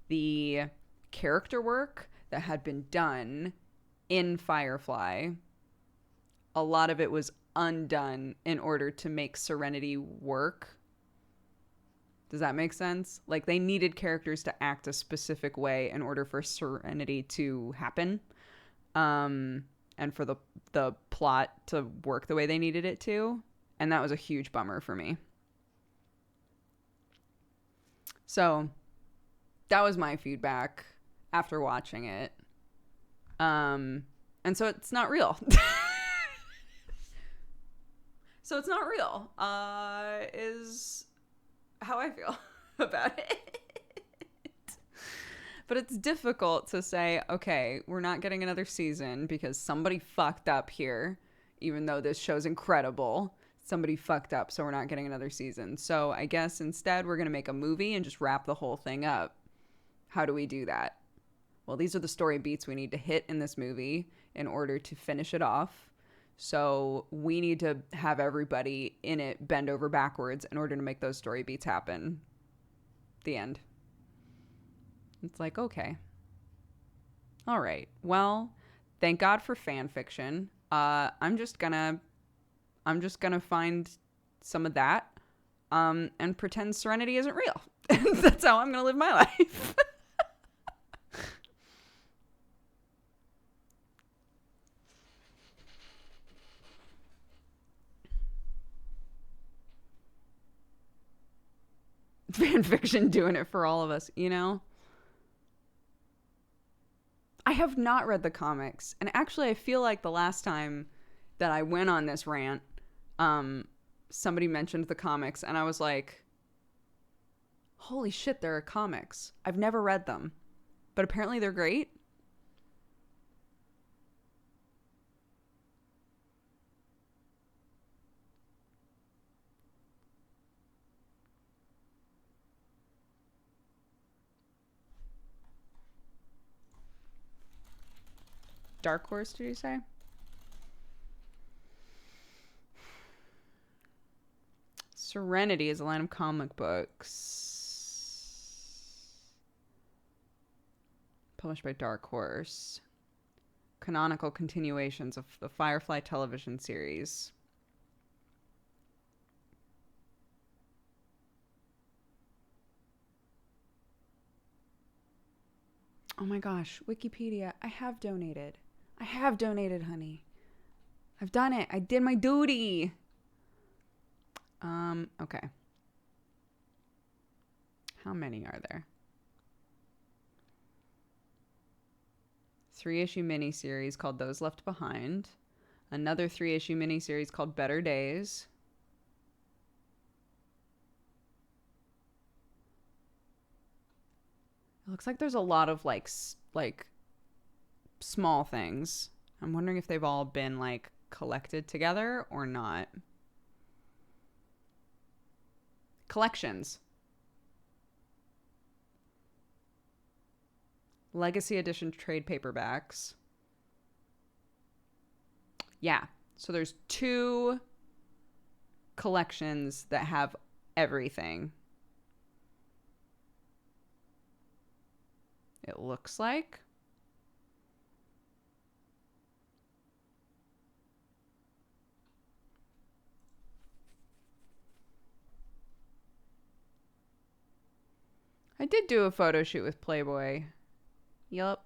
the character work that had been done in Firefly, a lot of it was undone in order to make Serenity work. Does that make sense? Like, they needed characters to act a specific way in order for Serenity to happen, and for the plot to work the way they needed it to. And that was a huge bummer for me. So that was my feedback after watching it. And so it's not real. So it's not real, is how I feel about it. But it's difficult to say, okay, we're not getting another season because somebody fucked up here, even though this show's incredible. Somebody fucked up, so we're not getting another season. So I guess instead we're going to make a movie and just wrap the whole thing up. How do we do that? Well, these are the story beats we need to hit in this movie in order to finish it off. So we need to have everybody in it bend over backwards in order to make those story beats happen. The end. It's like, okay. All right. Well, thank God for fan fiction. I'm just gonna find some of that and pretend Serenity isn't real. That's how I'm gonna live my life. Fan fiction doing it for all of us, you know? I have not read the comics. And actually, I feel like the last time that I went on this rant, somebody mentioned the comics, and I was like, holy shit, there are comics. I've never read them. But apparently they're great. Dark Horse, did you say? Serenity is a line of comic books published by Dark Horse. Canonical continuations of the Firefly television series. Oh my gosh, Wikipedia. I have donated, honey. I've done it. I did my duty. Okay. How many are there? 3-issue miniseries called Those Left Behind. Another 3-issue miniseries called Better Days. It looks like there's a lot of like small things. I'm wondering if they've all been like collected together or not. Collections. Legacy edition trade paperbacks. Yeah. So there's 2 collections that have everything. It looks like. I did do a photo shoot with Playboy. Yup.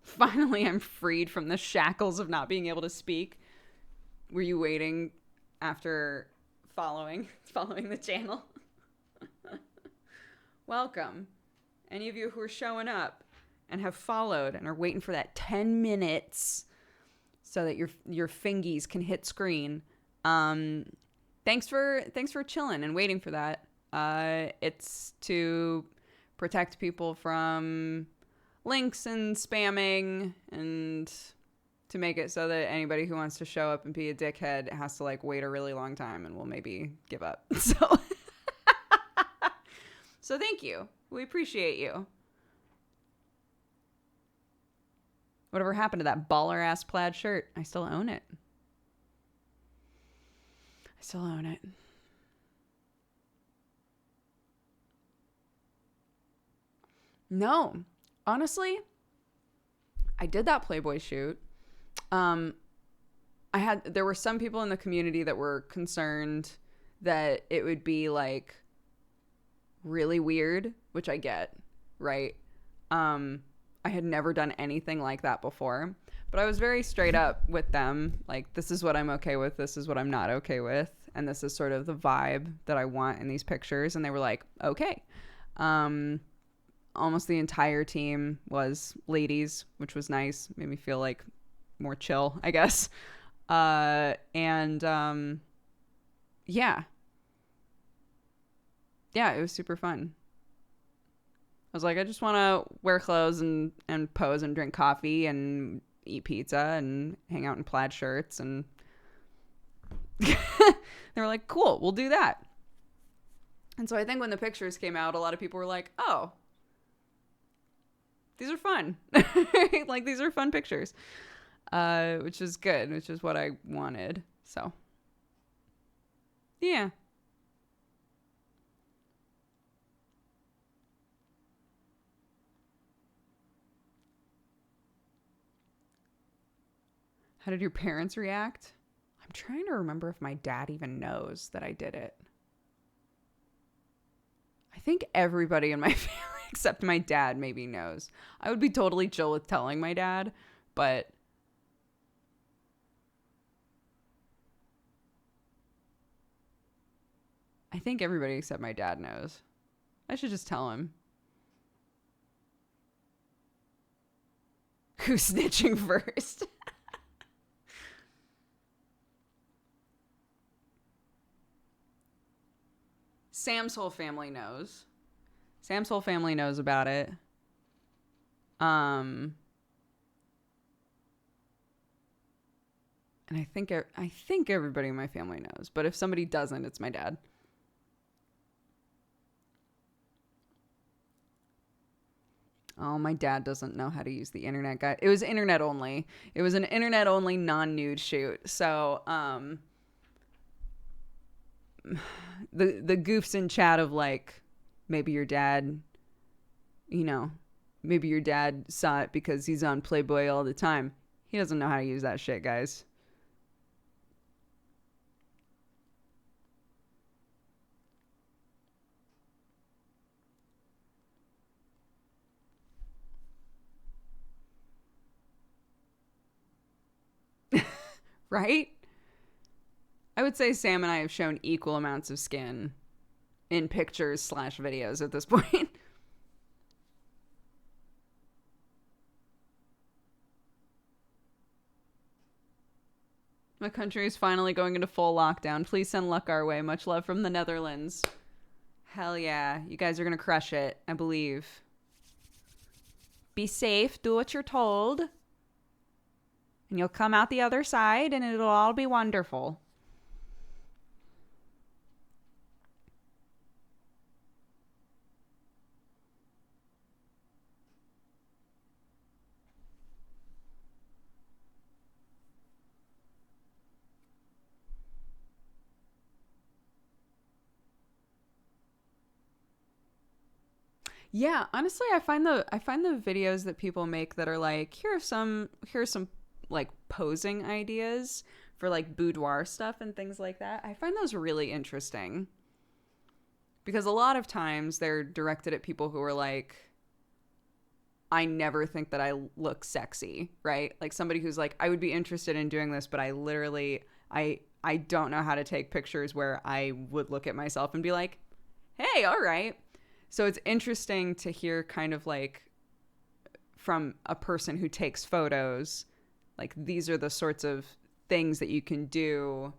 Finally, I'm freed from the shackles of not being able to speak. Were you waiting after following the channel? Welcome. Any of you who are showing up and have followed and are waiting for that 10 minutes so that your fingies can hit screen. Thanks for chilling and waiting for that. It's to protect people from links and spamming, and to make it so that anybody who wants to show up and be a dickhead has to like wait a really long time and will maybe give up. So thank you. We appreciate you. Whatever happened to that baller ass plaid shirt? I still own it. No. Honestly, I did that Playboy shoot. Um, there were some people in the community that were concerned that it would be like really weird, which I get, right? I had never done anything like that before, but I was very straight up with them. Like, this is what I'm okay with. This is what I'm not okay with. And this is sort of the vibe that I want in these pictures. And they were like, okay. Almost the entire team was ladies, which was nice. Made me feel like more chill, I guess. Yeah. Yeah, it was super fun. I was like, I just want to wear clothes and pose and drink coffee and eat pizza and hang out in plaid shirts. And they were like, cool, we'll do that. And so I think when the pictures came out, a lot of people were like, oh, these are fun. Like, these are fun pictures, which is good, which is what I wanted. So, yeah. How did your parents react? I'm trying to remember if my dad even knows that I did it. I think everybody in my family except my dad maybe knows. I would be totally chill with telling my dad, but I think everybody except my dad knows. I should just tell him. Who's snitching first? Sam's whole family knows. Sam's whole family knows about it. And I think everybody in my family knows, but if somebody doesn't, it's my dad. Oh, my dad doesn't know how to use the internet, guy. It was internet only. It was an internet only non-nude shoot. So, the goofs in chat of like, maybe your dad, maybe your dad saw it because he's on Playboy all the time. He doesn't know how to use that shit, guys. Right? I would say Sam and I have shown equal amounts of skin in pictures / videos at this point. My country is finally going into full lockdown. Please send luck our way. Much love from the Netherlands. Hell yeah. You guys are going to crush it, I believe. Be safe. Do what you're told. And you'll come out the other side and it'll all be wonderful. Yeah, honestly, I find the videos that people make that are like, here's some like posing ideas for like boudoir stuff and things like that. I find those really interesting because a lot of times they're directed at people who are like, I never think that I look sexy, right? Like somebody who's like, I would be interested in doing this, but I literally I don't know how to take pictures where I would look at myself and be like, hey, all right. So it's interesting to hear kind of like from a person who takes photos, like these are the sorts of things that you can do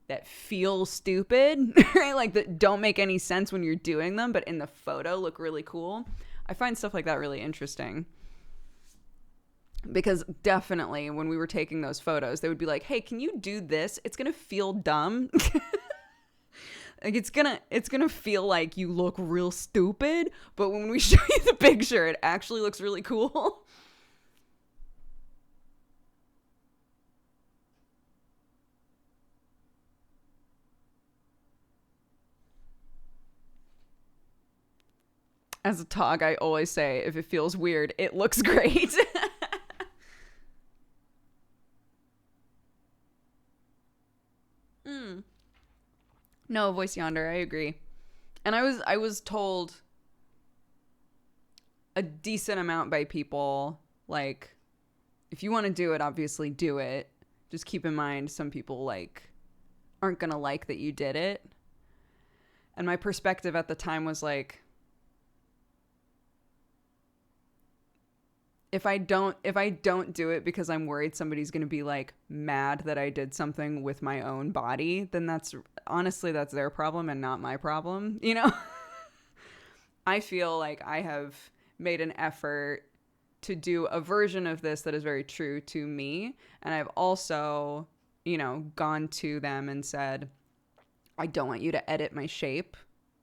that feel stupid, right? Like that don't make any sense when you're doing them, but in the photo look really cool. I find stuff like that really interesting. Because definitely when we were taking those photos, they would be like, hey, can you do this? It's going to feel dumb. Like it's gonna feel like you look real stupid, but when we show you the picture, it actually looks really cool. As a tog, I always say, if it feels weird, it looks great. mm. No, voice yonder, I agree. And I was told a decent amount by people, like, if you want to do it, obviously do it. Just keep in mind some people like aren't gonna like that you did it. And my perspective at the time was like, if I don't do it because I'm worried somebody's going to be like mad that I did something with my own body, then that's honestly that's their problem and not my problem, you know? I feel like I have made an effort to do a version of this that is very true to me, and I've also, gone to them and said, I don't want you to edit my shape.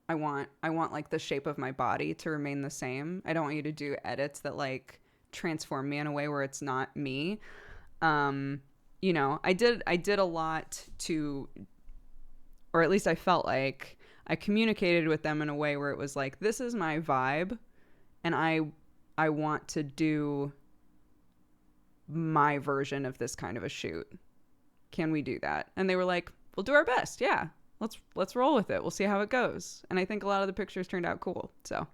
I want like the shape of my body to remain the same. I don't want you to do edits that like transform me in a way where it's not me. I did a lot to, or at least I felt like I communicated with them in a way where it was like, this is my vibe and I want to do my version of this kind of a shoot. Can we do that? And they were like, we'll do our best. Yeah. Let's roll with it. We'll see how it goes. And I think a lot of the pictures turned out cool. So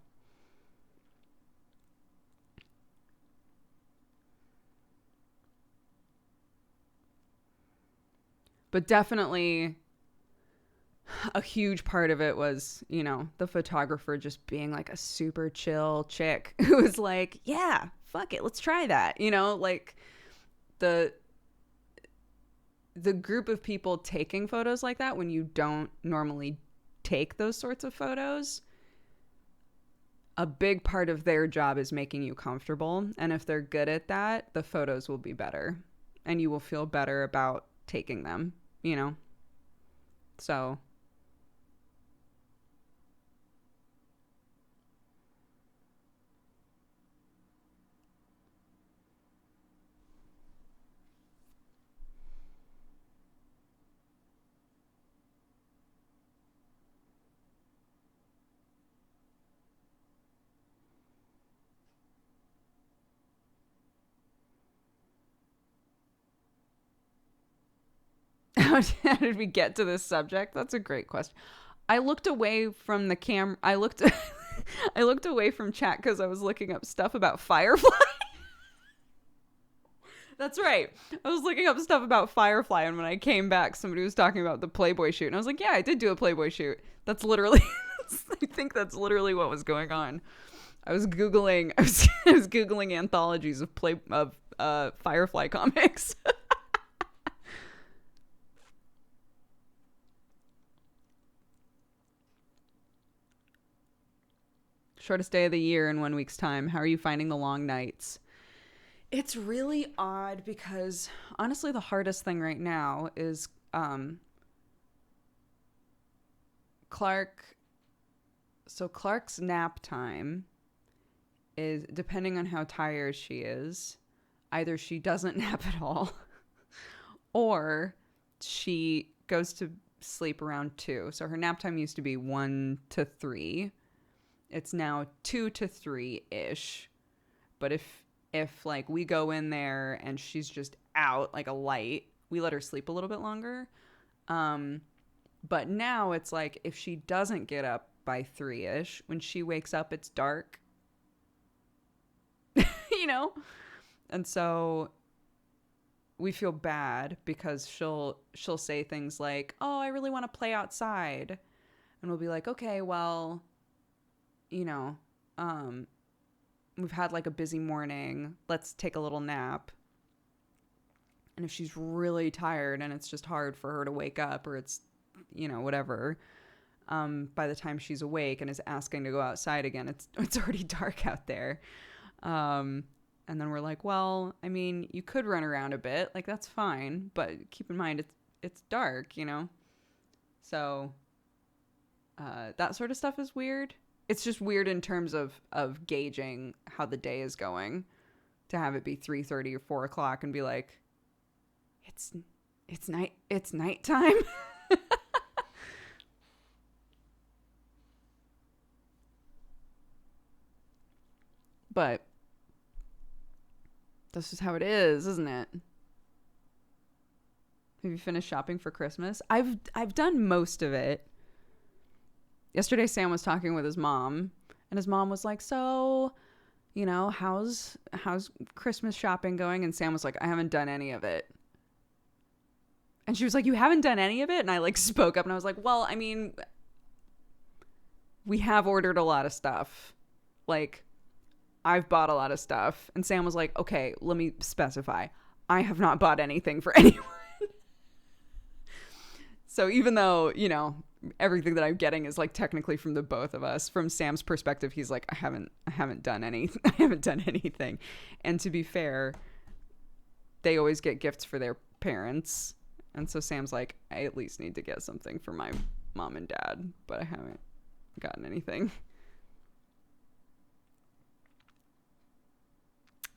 but definitely a huge part of it was, the photographer just being like a super chill chick who was like, yeah, fuck it, let's try that. Like the group of people taking photos like that when you don't normally take those sorts of photos, a big part of their job is making you comfortable. And if they're good at that, the photos will be better and you will feel better about taking them, So how did we get to this subject? That's a great question. I looked away from the camera. I looked away from chat because I was looking up stuff about Firefly. That's right. I was looking up stuff about Firefly, and when I came back, somebody was talking about the Playboy shoot, and I was like, "Yeah, I did do a Playboy shoot." That's literally. I think that's literally what was going on. I was googling. I was googling anthologies of Firefly comics. Shortest day of the year in 1 week's time. How are you finding the long nights? It's really odd because honestly, the hardest thing right now is Clark. So Clark's nap time is, depending on how tired she is, either she doesn't nap at all or she goes to sleep around 2. So her nap time used to be 1 to 3. It's now 2 to 3-ish. But if like we go in there and she's just out like a light, we let her sleep a little bit longer. But now it's like if she doesn't get up by 3-ish, when she wakes up, it's dark. And so we feel bad because she'll say things like, "Oh, I really want to play outside." And we'll be like, "Okay, well, we've had like a busy morning. Let's take a little nap." And if she's really tired and it's just hard for her to wake up, or it's, whatever, by the time she's awake and is asking to go outside again, it's already dark out there. And then we're like, well, I mean, you could run around a bit, like that's fine, but keep in mind it's dark, So that sort of stuff is weird. It's just weird in terms of gauging how the day is going, to have it be 3:30 or 4 o'clock and be like, it's nighttime. But that's just how it is, isn't it? Have you finished shopping for Christmas? I've done most of it. Yesterday Sam was talking with his mom, and his mom was like, "So, how's Christmas shopping going?" And Sam was like, "I haven't done any of it." And she was like, "You haven't done any of it?" And I like spoke up and I was like, "Well, I mean, we have ordered a lot of stuff. Like, I've bought a lot of stuff." And Sam was like, "Okay, let me specify. I have not bought anything for anyone." So even though, everything that I'm getting is like technically from the both of us, from Sam's perspective, he's like, I haven't done anything. And to be fair, they always get gifts for their parents. And so Sam's like, I at least need to get something for my mom and dad, but I haven't gotten anything.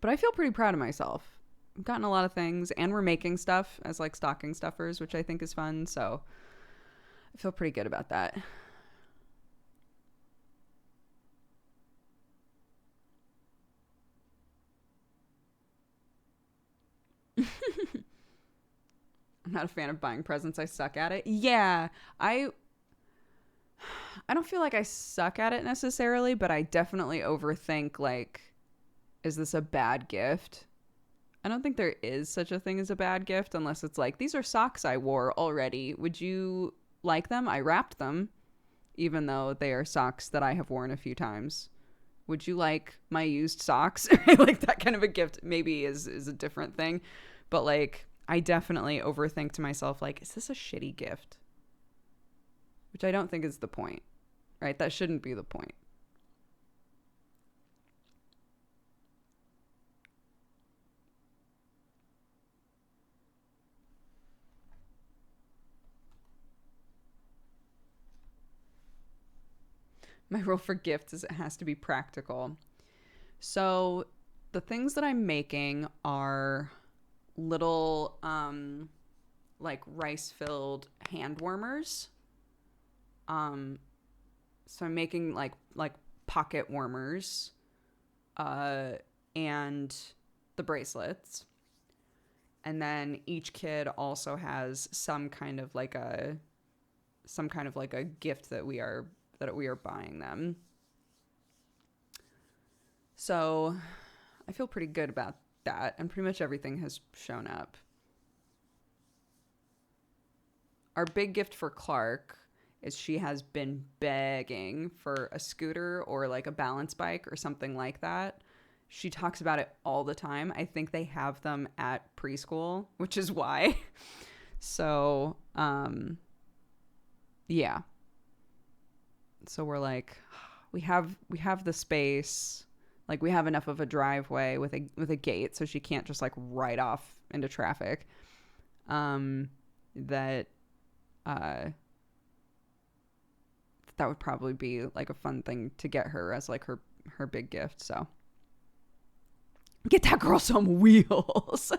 But I feel pretty proud of myself. I've gotten a lot of things, and we're making stuff as like stocking stuffers, which I think is fun. So I feel pretty good about that. I'm not a fan of buying presents. I suck at it. Yeah, I don't feel like I suck at it necessarily, but I definitely overthink, like, is this a bad gift? I don't think there is such a thing as a bad gift unless it's like, these are socks I wore already. Would you like them? I wrapped them, even though they are socks that I have worn a few times. Would you like my used socks? Like, that kind of a gift maybe is a different thing. But like, I definitely overthink to myself, like, is this a shitty gift? Which I don't think is the point, right? That shouldn't be the point. My rule for gifts is it has to be practical. So the things that I'm making are little like rice filled hand warmers. So I'm making like pocket warmers and the bracelets. And then each kid also has some kind of like a gift that we are buying them. So I feel pretty good about that, and pretty much everything has shown up. Our big gift for Clark is she has been begging for a scooter or like a balance bike or something like that. She talks about it all the time. I think they have them at preschool, which is why. So, yeah. So we're like, we have the space, like we have enough of a driveway with a gate, so she can't just like ride off into traffic. That would probably be like a fun thing to get her as like her big gift. So get that girl some wheels.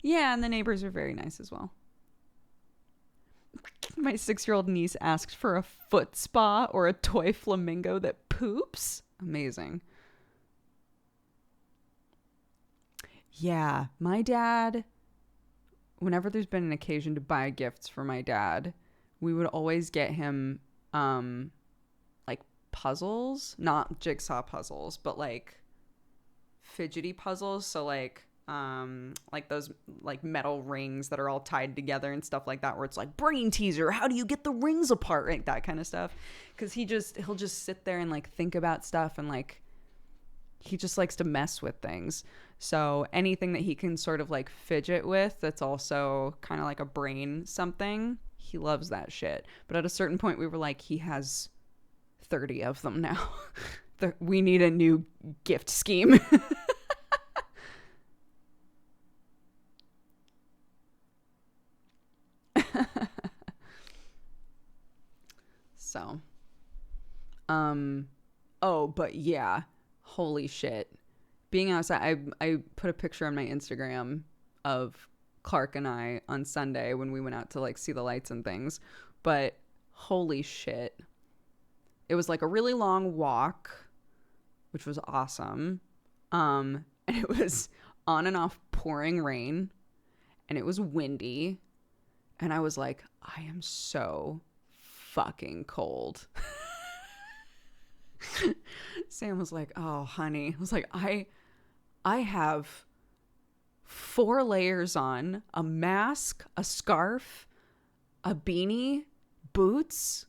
Yeah, and the neighbors are very nice as well. My 6-year-old niece asked for a foot spa or a toy flamingo that poops. Amazing. Yeah, my dad, whenever there's been an occasion to buy gifts for my dad, we would always get him like puzzles, not jigsaw puzzles, but like fidgety puzzles. So like those like metal rings that are all tied together and stuff like that, where it's like brain teaser, how do you get the rings apart, like that kind of stuff. Because he'll just sit there and like think about stuff, and like he just likes to mess with things. So anything that he can sort of like fidget with that's also kind of like a brain something, he loves that shit. But at a certain point we were like, he has 30 of them now. We need a new gift scheme. So, oh, but yeah, holy shit. Being outside, I put a picture on my Instagram of Clark and I on Sunday when we went out to like see the lights and things. But holy shit. It was like a really long walk. which was awesome. And it was on and off pouring rain, and it was windy, and I was like, I am so fucking cold. Sam was like, oh honey, I was like, I have 4 layers on, a mask, a scarf, a beanie, boots.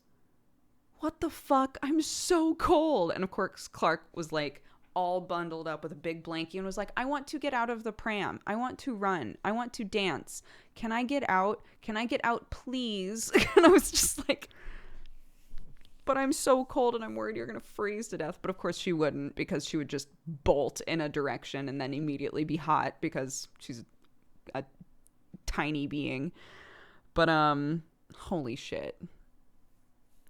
What the fuck? I'm so cold. And of course Clark was like all bundled up with a big blanket and was like, I want to get out of the pram. I want to run. I want to dance. Can I get out? Can I get out, please? And I was just like, but I'm so cold and I'm worried you're going to freeze to death. But of course she wouldn't, because she would just bolt in a direction and then immediately be hot because she's a tiny being. But, holy shit.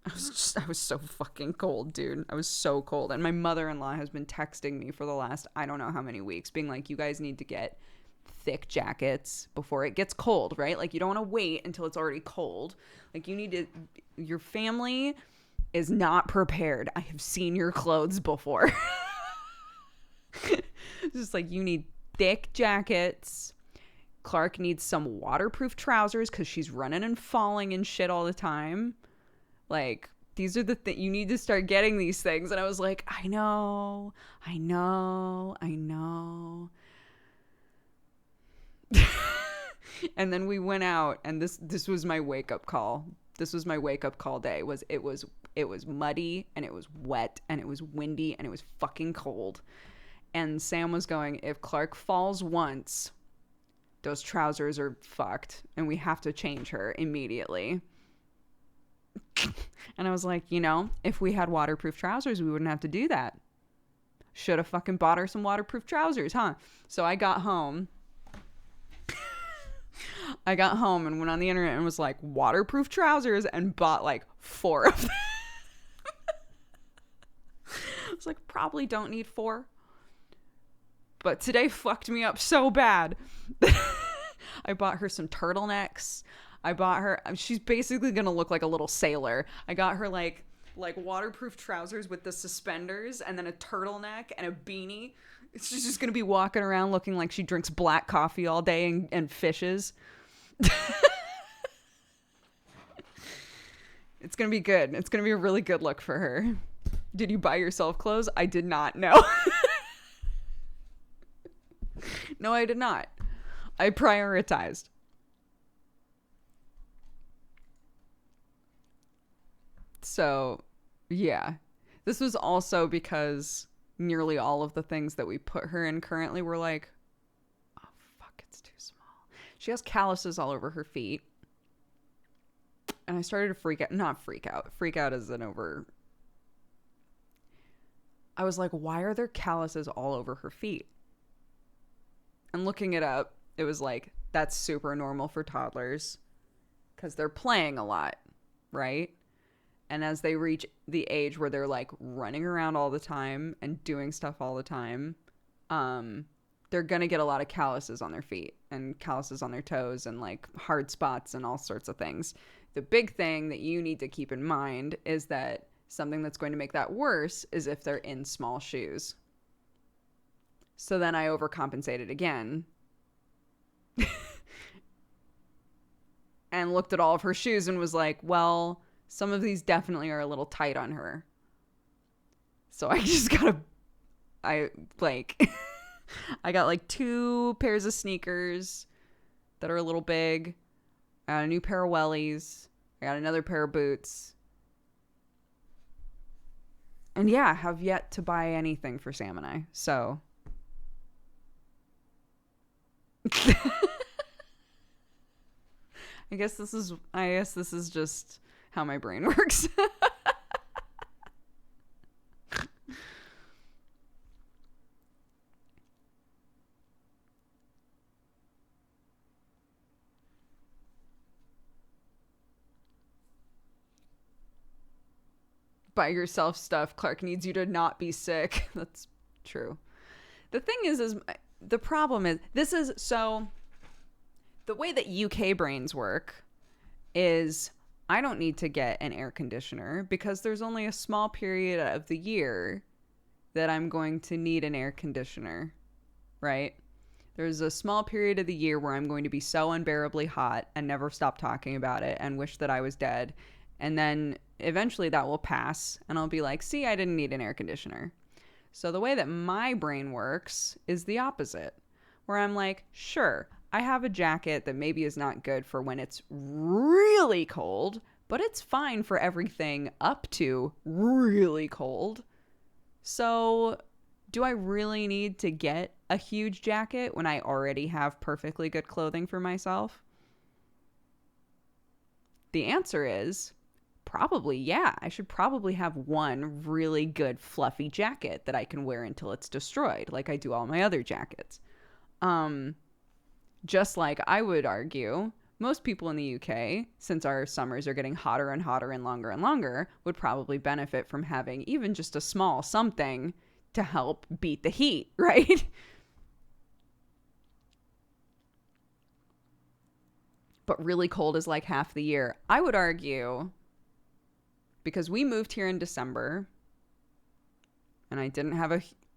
I was so fucking cold, dude. I was so cold. And my mother-in-law has been texting me for the last, I don't know how many weeks, being like, you guys need to get thick jackets before it gets cold, right? Like, you don't want to wait until it's already cold. Like, you need to, your family is not prepared. I have seen your clothes before. It's just like, you need thick jackets. Clark needs some waterproof trousers because she's running and falling and shit all the time. Like, these are the things, you need to start getting these things. And I was like, I know. And then we went out, and this was my wake-up call. This was my wake-up call day. It was muddy, and it was wet, and it was windy, and it was fucking cold. And Sam was going, if Clark falls once, those trousers are fucked, and we have to change her immediately. And I was like, if we had waterproof trousers, we wouldn't have to do that. Should have fucking bought her some waterproof trousers, huh? So I got home. And went on the internet and was like, waterproof trousers, and bought like 4 of them. I was like, probably don't need 4. But today fucked me up so bad. I bought her some turtlenecks. I bought her, she's basically going to look like a little sailor. I got her like waterproof trousers with the suspenders, and then a turtleneck and a beanie. She's just going to be walking around looking like she drinks black coffee all day and fishes. It's going to be good. It's going to be a really good look for her. Did you buy yourself clothes? I did not. No. No, I did not. I prioritized. So, yeah. This was also because nearly all of the things that we put her in currently were like, oh, fuck, it's too small. She has calluses all over her feet. And I started to freak out. Not freak out. Freak out is an over... I was like, why are there calluses all over her feet? And looking it up, it was like, that's super normal for toddlers because they're playing a lot, right? And as they reach the age where they're like running around all the time and doing stuff all the time, they're going to get a lot of calluses on their feet and calluses on their toes and like hard spots and all sorts of things. The big thing that you need to keep in mind is that something that's going to make that worse is if they're in small shoes. So then I overcompensated again and looked at all of her shoes and was like, well, some of these definitely are a little tight on her. So I just I got like 2 pairs of sneakers that are a little big. I got a new pair of wellies. I got another pair of boots. And yeah, I have yet to buy anything for Sam and I. So... I guess this is just how my brain works. Buy yourself stuff. Clark needs you to not be sick. That's true. The thing is the problem is, the way that UK brains work is I don't need to get an air conditioner because there's only a small period of the year that I'm going to need an air conditioner, right? There's a small period of the year where I'm going to be so unbearably hot and never stop talking about it and wish that I was dead. And then eventually that will pass and I'll be like, see, I didn't need an air conditioner. So the way that my brain works is the opposite, where I'm like, sure, I have a jacket that maybe is not good for when it's really cold, but it's fine for everything up to really cold. So do I really need to get a huge jacket when I already have perfectly good clothing for myself? The answer is probably, yeah. I should probably have one really good fluffy jacket that I can wear until it's destroyed, like I do all my other jackets. Just like I would argue, most people in the UK, since our summers are getting hotter and longer, would probably benefit from having even just a small something to help beat the heat, right? But really cold is like half the year. I would argue, because we moved here in December, and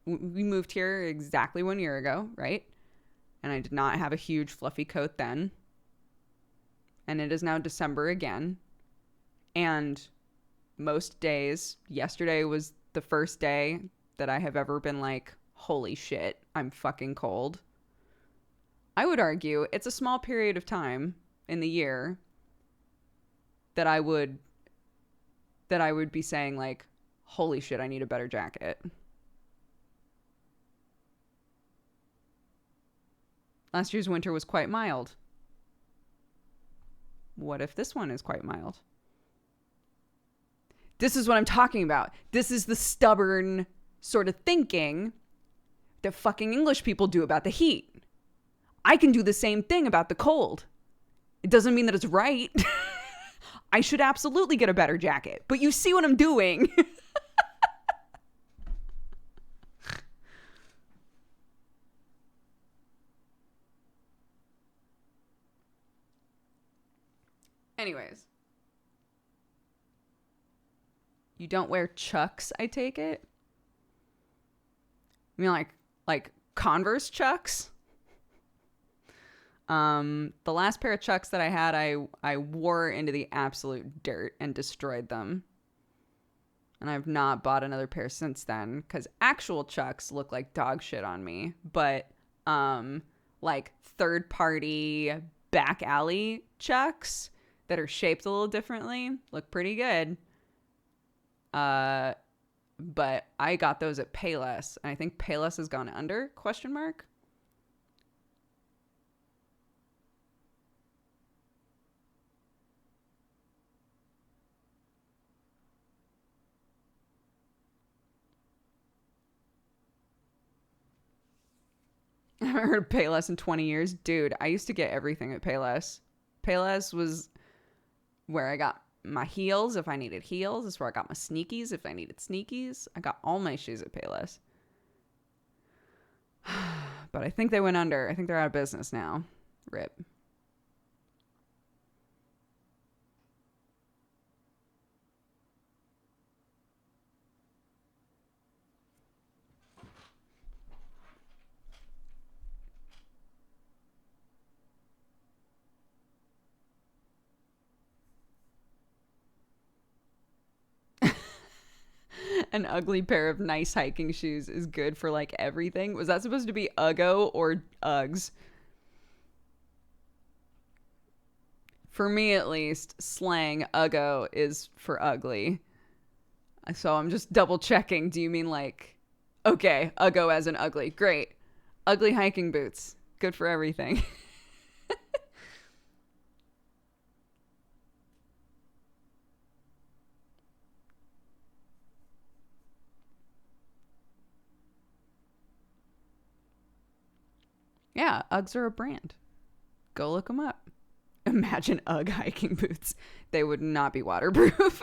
we moved here exactly 1 year ago, right? And I did not have a huge fluffy coat then. And it is now December again. And most days, yesterday was the first day that I have ever been like, holy shit, I'm fucking cold. I would argue it's a small period of time in the year that I would be saying like, holy shit, I need a better jacket. Last year's winter was quite mild. What if this one is quite mild? This is what I'm talking about. This is the stubborn sort of thinking that fucking English people do about the heat. I can do the same thing about the cold. It doesn't mean that it's right. I should absolutely get a better jacket. But you see what I'm doing. Anyways. You don't wear Chucks, I take it? I mean like Converse Chucks? The last pair of Chucks that I had, I wore into the absolute dirt and destroyed them. And I've not bought another pair since then, because actual Chucks look like dog shit on me. But like third party back alley Chucks that are shaped a little differently look pretty good. But I got those at Payless, and I think Payless has gone under, ? I haven't heard of Payless in 20 years. Dude, I used to get everything at Payless. Payless was where I got my heels if I needed heels. It's where I got my sneakies if I needed sneakies. I got all my shoes at Payless. But I think they went under. I think they're out of business now. RIP. An ugly pair of nice hiking shoes is good for like everything. Was that supposed to be Uggo or Uggs? For me, at least, slang Uggo is for ugly. So I'm just double checking. Do you mean like, okay, Uggo as in ugly? Great. Ugly hiking boots. Good for everything. Yeah, Uggs are a brand. Go look them up. Imagine Ugg hiking boots. They would not be waterproof.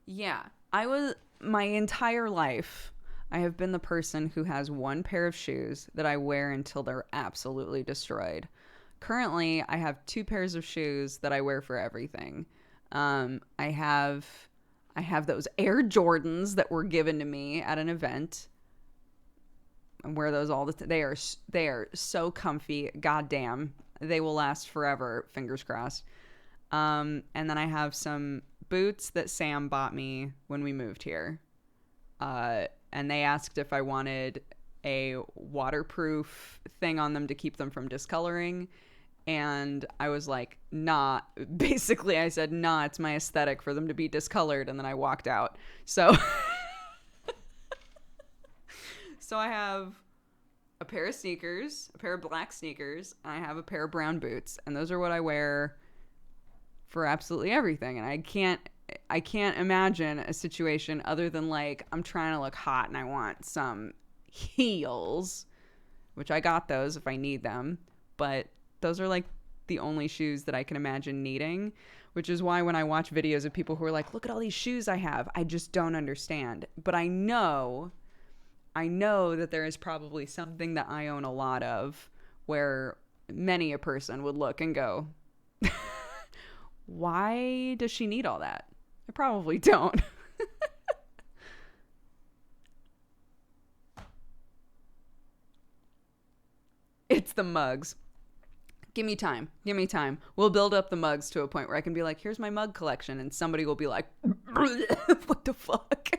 Yeah, my entire life, I have been the person who has one pair of shoes that I wear until they're absolutely destroyed. Currently, I have 2 pairs of shoes that I wear for everything. I have those Air Jordans that were given to me at an event. I wear those all the time. They are so comfy. Goddamn, they will last forever. Fingers crossed. And then I have some boots that Sam bought me when we moved here. And they asked if I wanted a waterproof thing on them to keep them from discoloring. And I was like, nah. Basically, I said, nah, it's my aesthetic for them to be discolored. And then I walked out. So, so I have a pair of sneakers, a pair of black sneakers, and I have a pair of brown boots. And those are what I wear for absolutely everything. And I can't imagine a situation other than like I'm trying to look hot and I want some heels, which I got those if I need them, but those are like the only shoes that I can imagine needing, which is why when I watch videos of people who are like, look at all these shoes I have, I just don't understand. But I know that there is probably something that I own a lot of where many a person would look and go, why does she need all that? I probably don't. It's the mugs. Give me time. Give me time. We'll build up the mugs to a point where I can be like, here's my mug collection. And somebody will be like, what the fuck?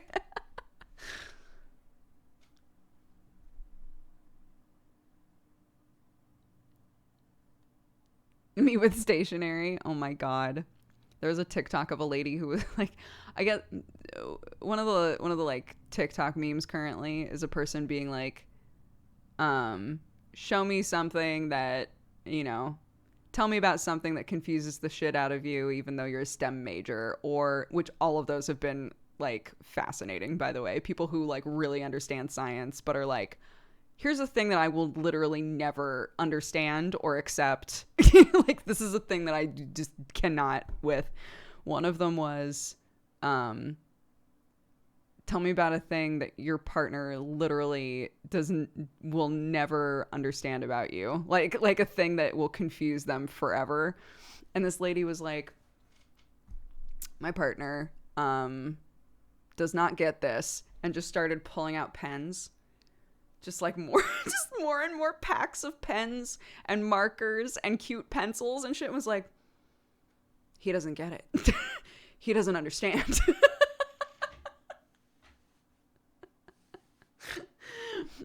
Me with stationery. Oh my God. There was a TikTok of a lady who was like, I get one of the like TikTok memes currently is a person being like, show me something that, tell me about something that confuses the shit out of you, even though you're a STEM major, or which all of those have been like fascinating, by the way. People who like really understand science, but are like, here's a thing that I will literally never understand or accept. Like, this is a thing that I just cannot with. One of them was, tell me about a thing that your partner literally will never understand about you. Like a thing that will confuse them forever. And this lady was like, my partner, does not get this, and just started pulling out pens. Just like just more and more packs of pens and markers and cute pencils and shit. Was like, he doesn't get it. He doesn't understand.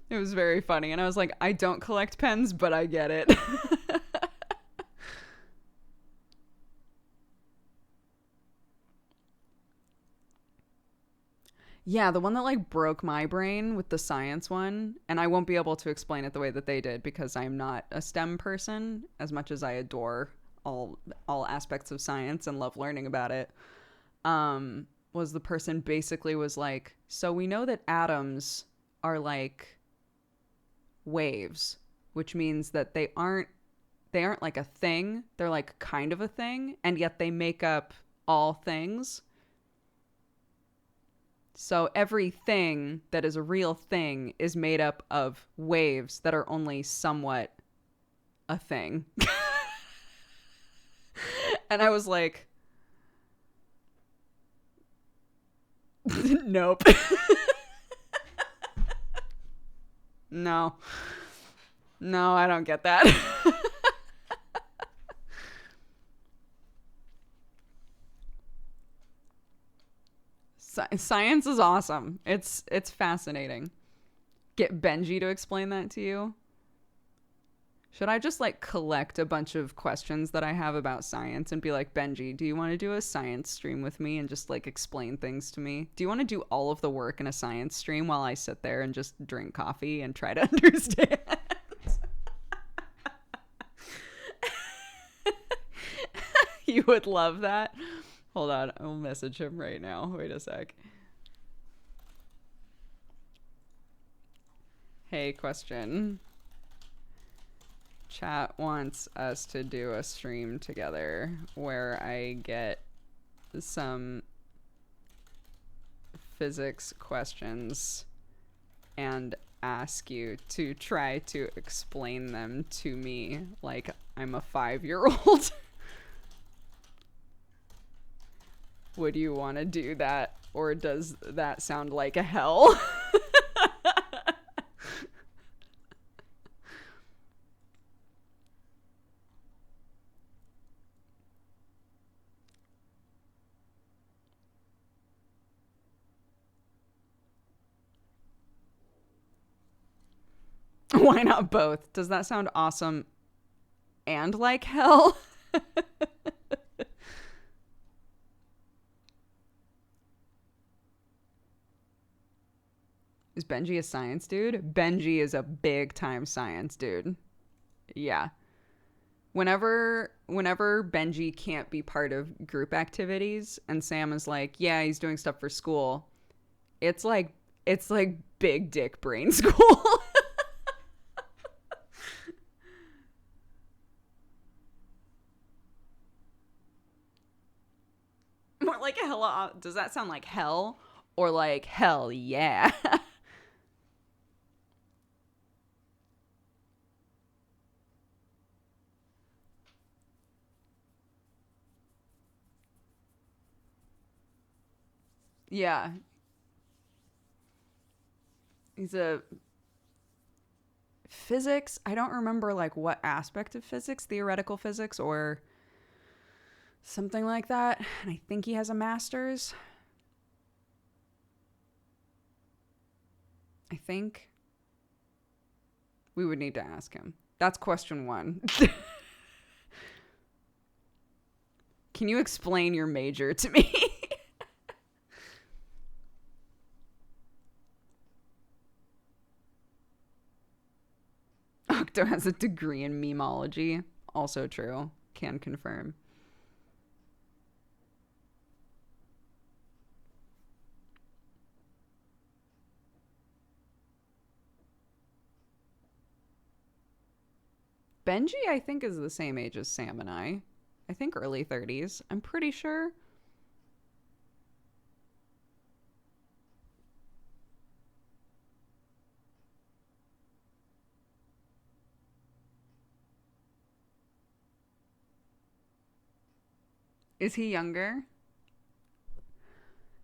It was very funny. And I was like, I don't collect pens, but I get it. Yeah, the one that like broke my brain with the science one, and I won't be able to explain it the way that they did because I'm not a STEM person as much as I adore all aspects of science and love learning about it. Was the person basically was like, so we know that atoms are like waves, which means that they aren't like a thing, they're like kind of a thing, and yet they make up all things. So everything that is a real thing is made up of waves that are only somewhat a thing. And I was like, nope. No. No, I don't get that. Science is awesome. It's fascinating. Get Benji to explain that to you. Should I just like collect a bunch of questions that I have about science and be like, Benji, do you want to do a science stream with me and just like explain things to me? Do you want to do all of the work in a science stream while I sit there and just drink coffee and try to understand? You would love that. Hold on, I'll message him right now. Wait a sec. Hey, question. Chat wants us to do a stream together where I get some physics questions and ask you to try to explain them to me like I'm a 5-year-old. Would you want to do that? Or does that sound like a hell? Why not both? Does that sound awesome and like hell? Is Benji a science dude? Benji is a big time science dude. Yeah. Whenever Benji can't be part of group activities and Sam is like, "Yeah, he's doing stuff for school." It's like big dick brain school. More like a hell. Does that sound like hell or like hell yeah? Yeah. He's a physics. I don't remember like what aspect of physics, theoretical physics or something like that. And I think he has a master's. I think we would need to ask him. That's question 1. Can you explain your major to me? Octo has a degree in memology. Also true. Can confirm. Benji, I think, is the same age as Sam and I. I think early 30s. I'm pretty sure. Is he younger?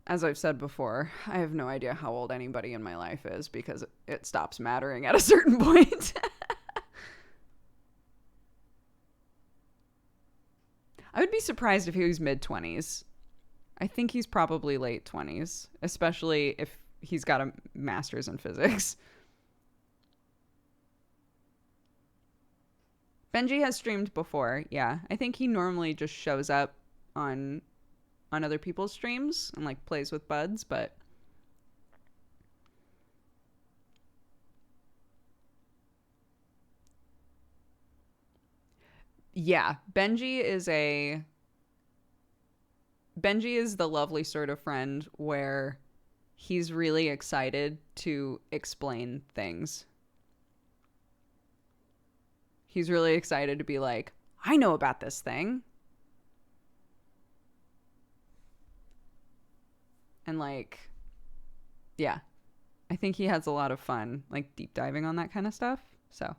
As I've said before, I have no idea how old anybody in my life is because it stops mattering at a certain point. I would be surprised if he was mid-20s. I think he's probably late 20s, especially if he's got a master's in physics. Benji has streamed before, yeah. I think he normally just shows up on other people's streams and like plays with buds, but yeah, Benji is the lovely sort of friend where he's really excited to explain things. He's really excited to be like, I know about this thing. And like, yeah, I think he has a lot of fun, like deep diving on that kind of stuff. So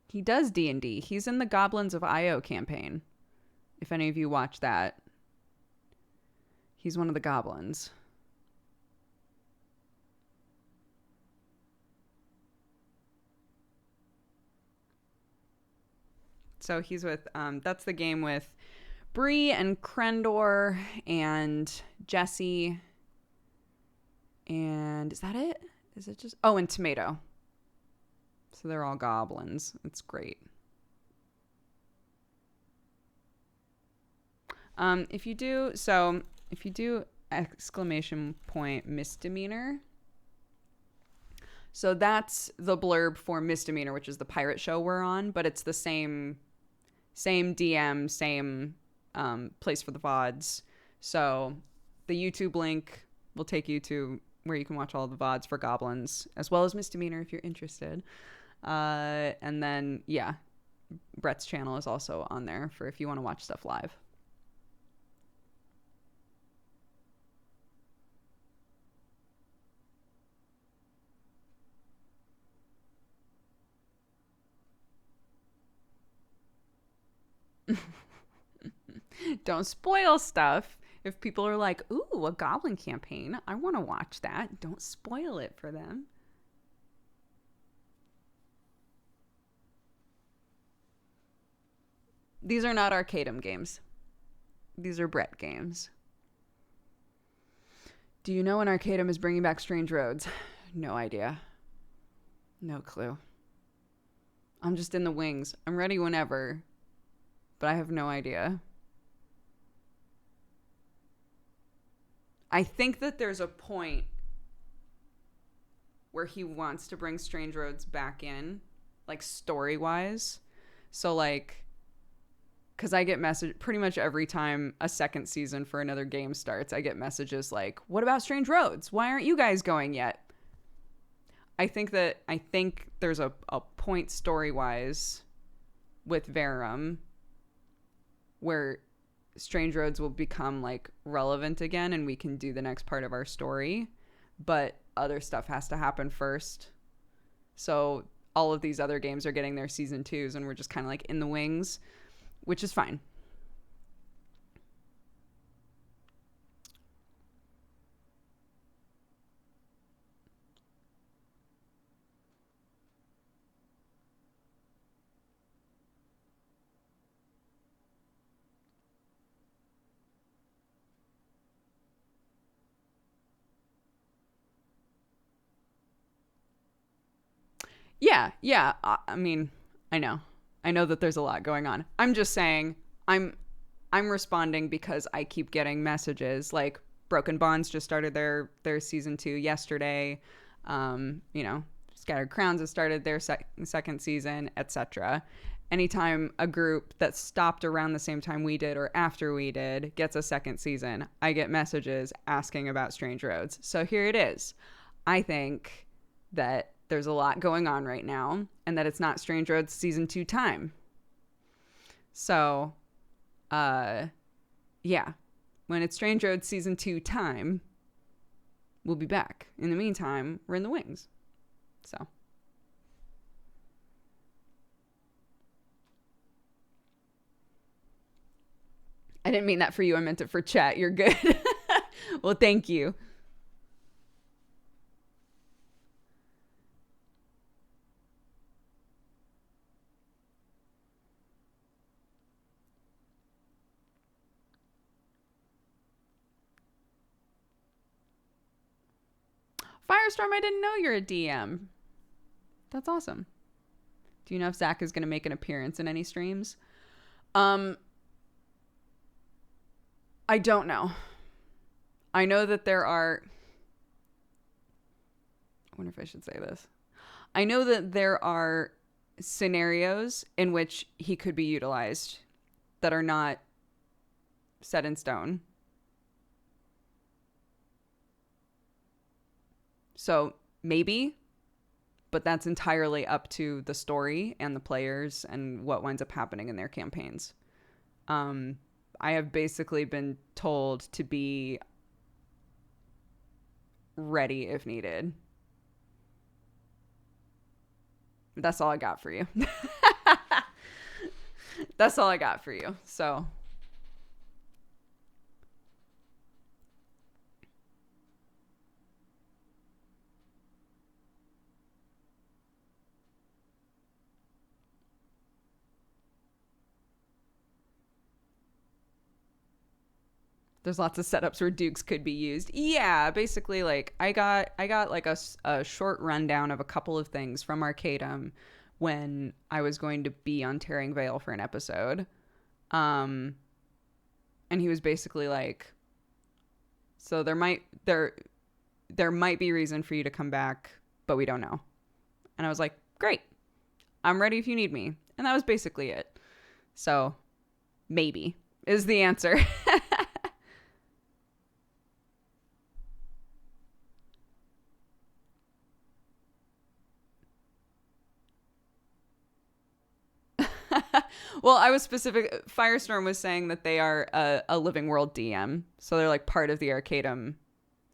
he does D&D. He's in the Goblins of Io campaign. If any of you watch that, he's one of the goblins. So he's with, that's the game with Bree and Krendor and Jesse. And is that it? Is it just, oh, and Tomato. So they're all goblins. It's great. If you do exclamation point misdemeanor. So that's the blurb for Misdemeanor, which is the pirate show we're on, but it's the same DM, same place for the VODs. So the YouTube link will take you to where you can watch all the VODs for Goblins, as well as Misdemeanor if you're interested. And then, yeah, Brett's channel is also on there for if you want to watch stuff live. Don't spoil stuff. If people are like, ooh, a goblin campaign, I want to watch that. Don't spoil it for them. These are not Arcadum games. These are Brett games. Do you know when Arcadum is bringing back Strange Roads? No idea. No clue. I'm just in the wings. I'm ready whenever, but I have no idea. I think that there's a point where he wants to bring Strange Roads back in, like story-wise. So like, because I get pretty much every time a second season for another game starts, I get messages like, what about Strange Roads? Why aren't you guys going yet? I think there's a point story-wise with Verum where Strange Roads will become like relevant again and we can do the next part of our story, but other stuff has to happen first. So all of these other games are getting their season 2s and we're just kind of like in the wings, which is fine. Yeah. I mean, I know that there's a lot going on. I'm just saying, I'm responding because I keep getting messages like Broken Bonds just started their season 2 yesterday. Scattered Crowns has started their second season, etc. Anytime a group that stopped around the same time we did or after we did gets a second season, I get messages asking about Strange Roads. So here it is. I think that there's a lot going on right now and that it's not Strange Roads season 2 time. So, yeah, when it's Strange Roads season 2 time, we'll be back. In the meantime, we're in the wings. So. I didn't mean that for you. I meant it for chat. You're good. Well, thank you. Firestorm, I didn't know you're a DM. That's awesome. Do you know if Zach is going to make an appearance in any streams? I don't know. I know that there are... I wonder if I should say this. I know that there are scenarios in which he could be utilized that are not set in stone. So maybe, but that's entirely up to the story and the players and what winds up happening in their campaigns. I have basically been told to be ready if needed. That's all I got for you. That's all I got for you. So... there's lots of setups where dukes could be used. Yeah, basically, like I got like a short rundown of a couple of things from Arcadum when I was going to be on Tearing Veil for an episode, and he was basically like, so there might be reason for you to come back, but we don't know. And I was like, great, I'm ready if you need me, and that was basically it. So maybe is the answer. Well, I was specific. Firestorm was saying that they are a Living World DM. So they're like part of the Arcadum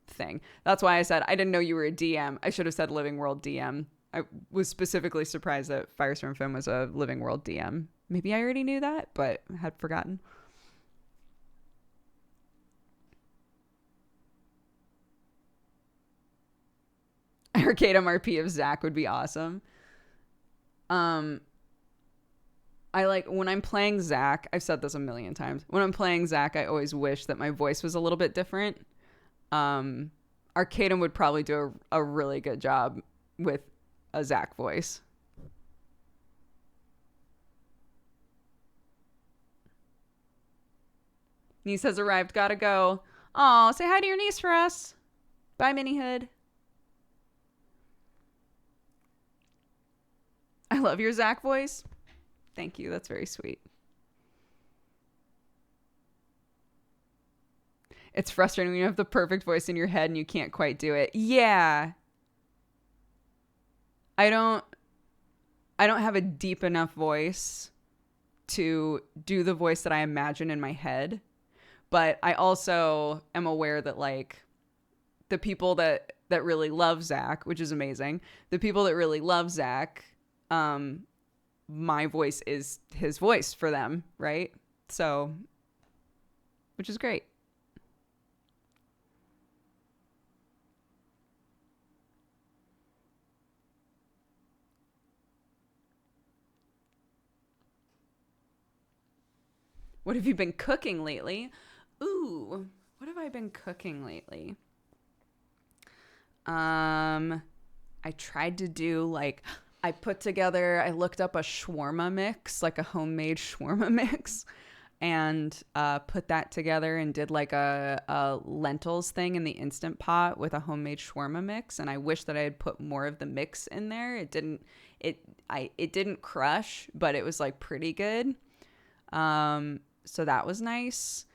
thing. That's why I said I didn't know you were a DM. I should have said Living World DM. I was specifically surprised that Firestorm Film was a Living World DM Maybe I already knew that, but had forgotten. Arcade MRP of Zach would be awesome. Um, I like when I'm playing Zach. I've said this a million times. When I'm playing Zach, I always wish that my voice was a little bit different. Arcadum would probably do a really good job with a Zach voice. Niece has arrived. Gotta go. Oh, say hi to your niece for us. Bye, Mini Hood. I love your Zach voice. Thank you. That's very sweet. It's frustrating when you have the perfect voice in your head and you can't quite do it. Yeah. I don't have a deep enough voice to do the voice that I imagine in my head. But I also am aware that like the people that really love Zach, which is amazing, the people that really love Zach, my voice is his voice for them, right? So, which is great. What have you been cooking lately? Ooh, what have I been cooking lately? I tried to do like I looked up a shawarma mix, like a homemade shawarma mix, and put that together and did like a lentils thing in the Instant Pot with a homemade shawarma mix. And I wish that I had put more of the mix in there. It didn't crush, but it was like pretty good. So that was nice.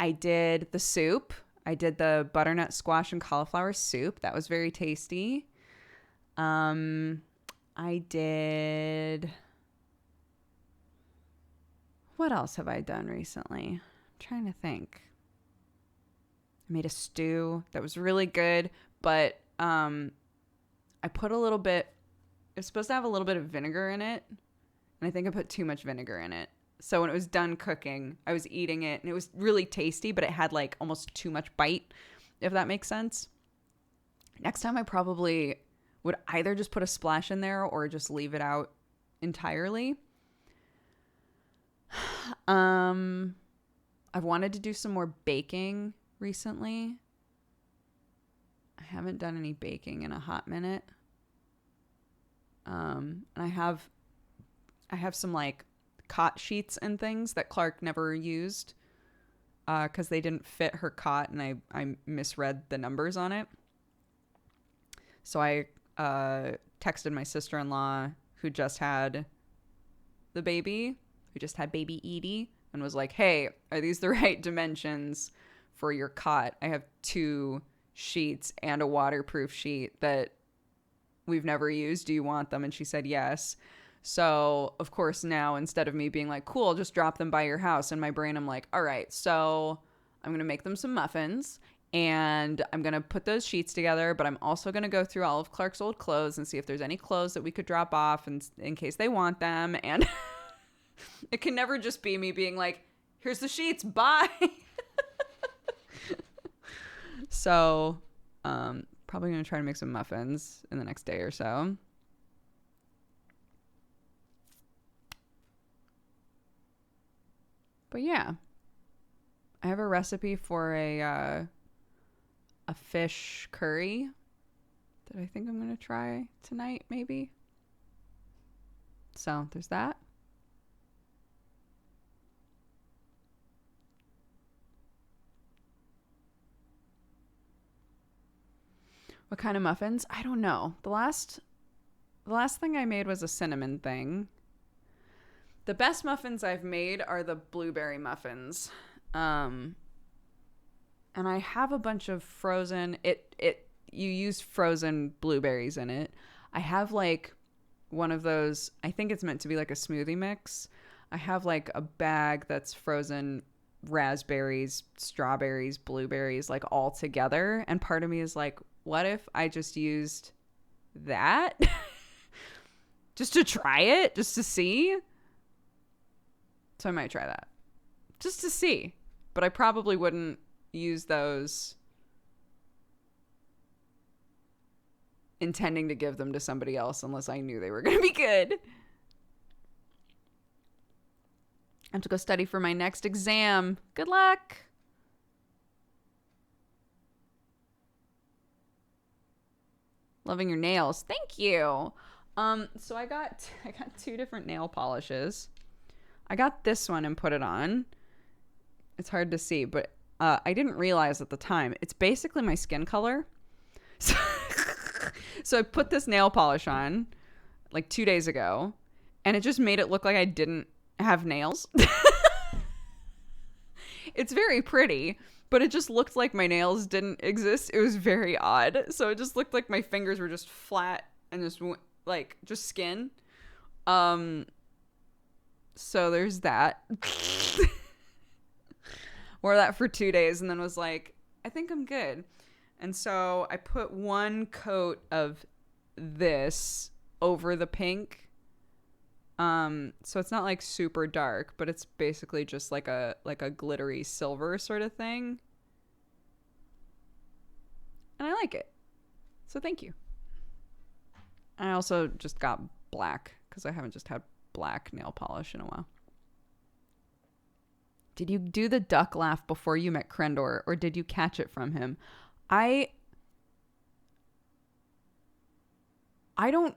I did the soup. I did the butternut squash and cauliflower soup. That was very tasty. I did. What else have I done recently? I'm trying to think. I made a stew that was really good, but I put a little bit. It's supposed to have a little bit of vinegar in it, and I think I put too much vinegar in it. So when it was done cooking, I was eating it, and it was really tasty, but it had like almost too much bite, if that makes sense. Next time I probably would either just put a splash in there or just leave it out entirely. I've wanted to do some more baking recently. I haven't done any baking in a hot minute. And I have some like cot sheets and things that Clark never used because they didn't fit her cot, and I misread the numbers on it. So I texted my sister-in-law who just had the baby, who just had baby Edie, and was like, hey, are these the right dimensions for your cot? I have 2 sheets and a waterproof sheet that we've never used. Do you want them? And she said yes. So, of course, now instead of me being like, cool, just drop them by your house, in my brain, I'm like, all right, so I'm going to make them some muffins, and I'm going to put those sheets together, but I'm also going to go through all of Clark's old clothes and see if there's any clothes that we could drop off in case they want them. And it can never just be me being like, here's the sheets, bye. So, probably going to try to make some muffins in the next day or so. But yeah, I have a recipe for a fish curry that I think I'm going to try tonight, maybe. So there's that. What kind of muffins? I don't know. The last thing I made was a cinnamon thing. The best muffins I've made are the blueberry muffins. And I have a bunch of frozen, you use frozen blueberries in it. I have like one of those, I think it's meant to be like a smoothie mix. I have like a bag that's frozen raspberries, strawberries, blueberries, like all together. And part of me is like, what if I just used that just to try it, just to see? So I might try that just to see. But I probably wouldn't use those intending to give them to somebody else unless I knew they were going to be good. I have to go study for my next exam. Good luck. Loving your nails. Thank you. So I got 2 different nail polishes. I got this one and put it on. It's hard to see, but I didn't realize at the time. It's basically my skin color. So I put this nail polish on like 2 days ago, and it just made it look like I didn't have nails. It's very pretty, but it just looked like my nails didn't exist. It was very odd. So it just looked like my fingers were just flat and just skin. So there's that. Wore that for 2 days and then was like, I think I'm good. And so I put 1 coat of this over the pink. So it's not like super dark, but it's basically just like a glittery silver sort of thing. And I like it. So thank you. I also just got black because I haven't just had black nail polish in a while. Did you do the duck laugh before you met Krendor, or did you catch it from him? I don't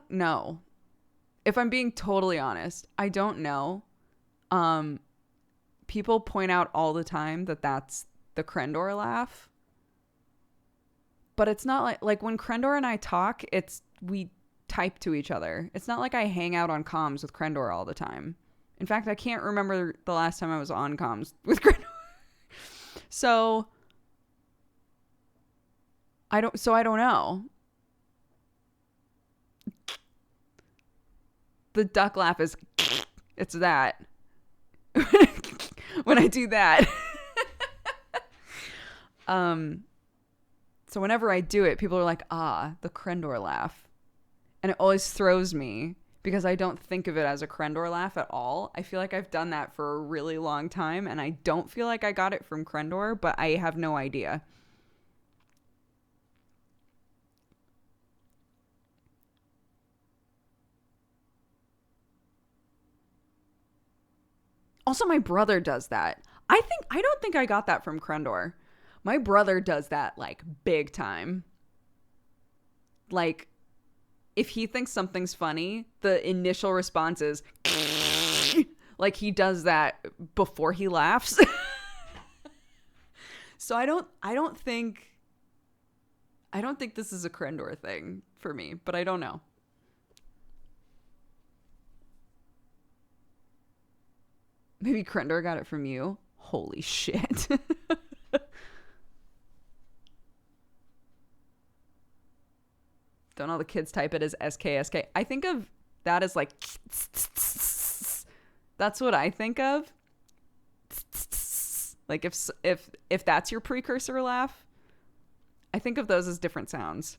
know. If I'm being totally honest, I don't know. People point out all the time that that's the Krendor laugh. But it's not like when Krendor and I talk, we type to each other. It's not like I hang out on comms with Krendor all the time. In fact, I can't remember the last time I was on comms with Krendor. So I don't know. The duck laugh is it's that. When I do that. So whenever I do it, people are like, the Krendor laugh. And it always throws me because I don't think of it as a Krendor laugh at all. I feel like I've done that for a really long time, and I don't feel like I got it from Krendor, but I have no idea. Also, my brother does that. I don't think I got that from Krendor. My brother does that like big time. Like, if he thinks something's funny, the initial response is like he does that before he laughs. So I don't think this is a Krendor thing for me, but I don't know. Maybe Krendor got it from you. Holy shit. Don't all the kids type it as SKSK? I think of that as like that's what I think of. Like if that's your precursor laugh, I think of those as different sounds.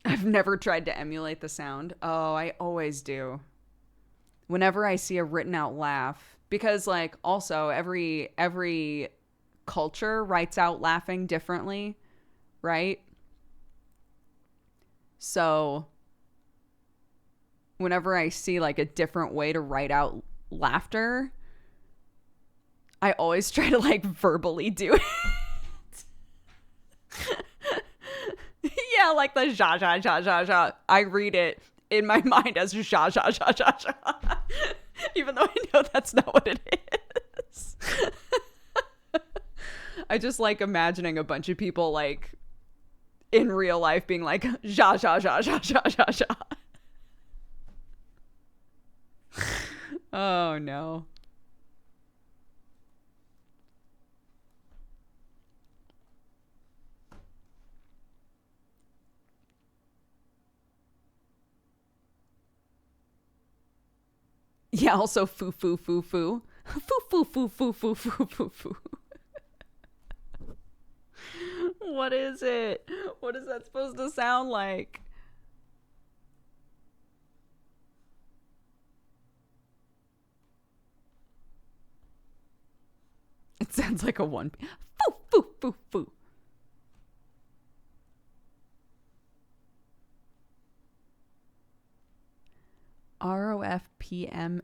I've never tried to emulate the sound. Oh, I always do. Whenever I see a written out laugh, because like also every culture writes out laughing differently, right? So whenever I see like a different way to write out laughter, I always try to like verbally do it. Yeah, like the ja ja ja ja ja. I read it in my mind as ja ja ja ja ja, even though I know that's not what it is. I just like imagining a bunch of people like in real life being like ja ja ja ja ja ja ja. Oh no. Yeah, also foo foo foo foo. Foo foo foo foo foo foo foo foo. What is it? What is that supposed to sound like? It sounds like a one. Foo foo foo foo. ROFPMSL.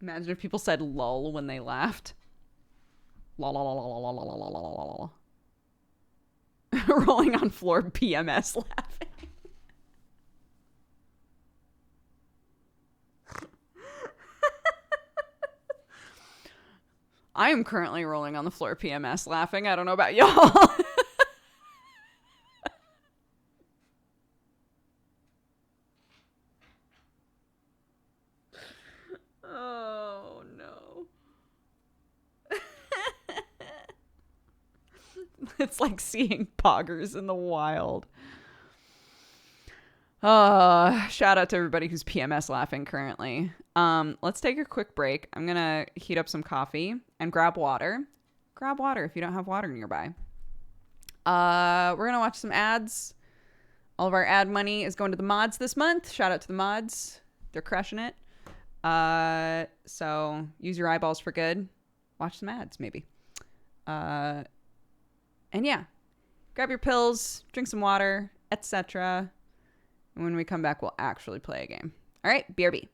Imagine if people said lol when they laughed. Lol, lol, lol, lol, lol, lol, lol, lol. Rolling on floor, PMS laughing. I am currently rolling on the floor, PMS laughing. I don't know about y'all. Oh no. It's like seeing poggers in the wild. Shout out to everybody who's PMS laughing currently. Let's take a quick break. I'm gonna heat up some coffee and grab water. Grab water if you don't have water nearby. We're gonna watch some ads. All of our ad money is going to the mods this month. Shout out to the mods. They're crushing it. So use your eyeballs for good. Watch some ads, maybe. And yeah, grab your pills, drink some water, etc. And when we come back, we'll actually play a game. All right, BRB.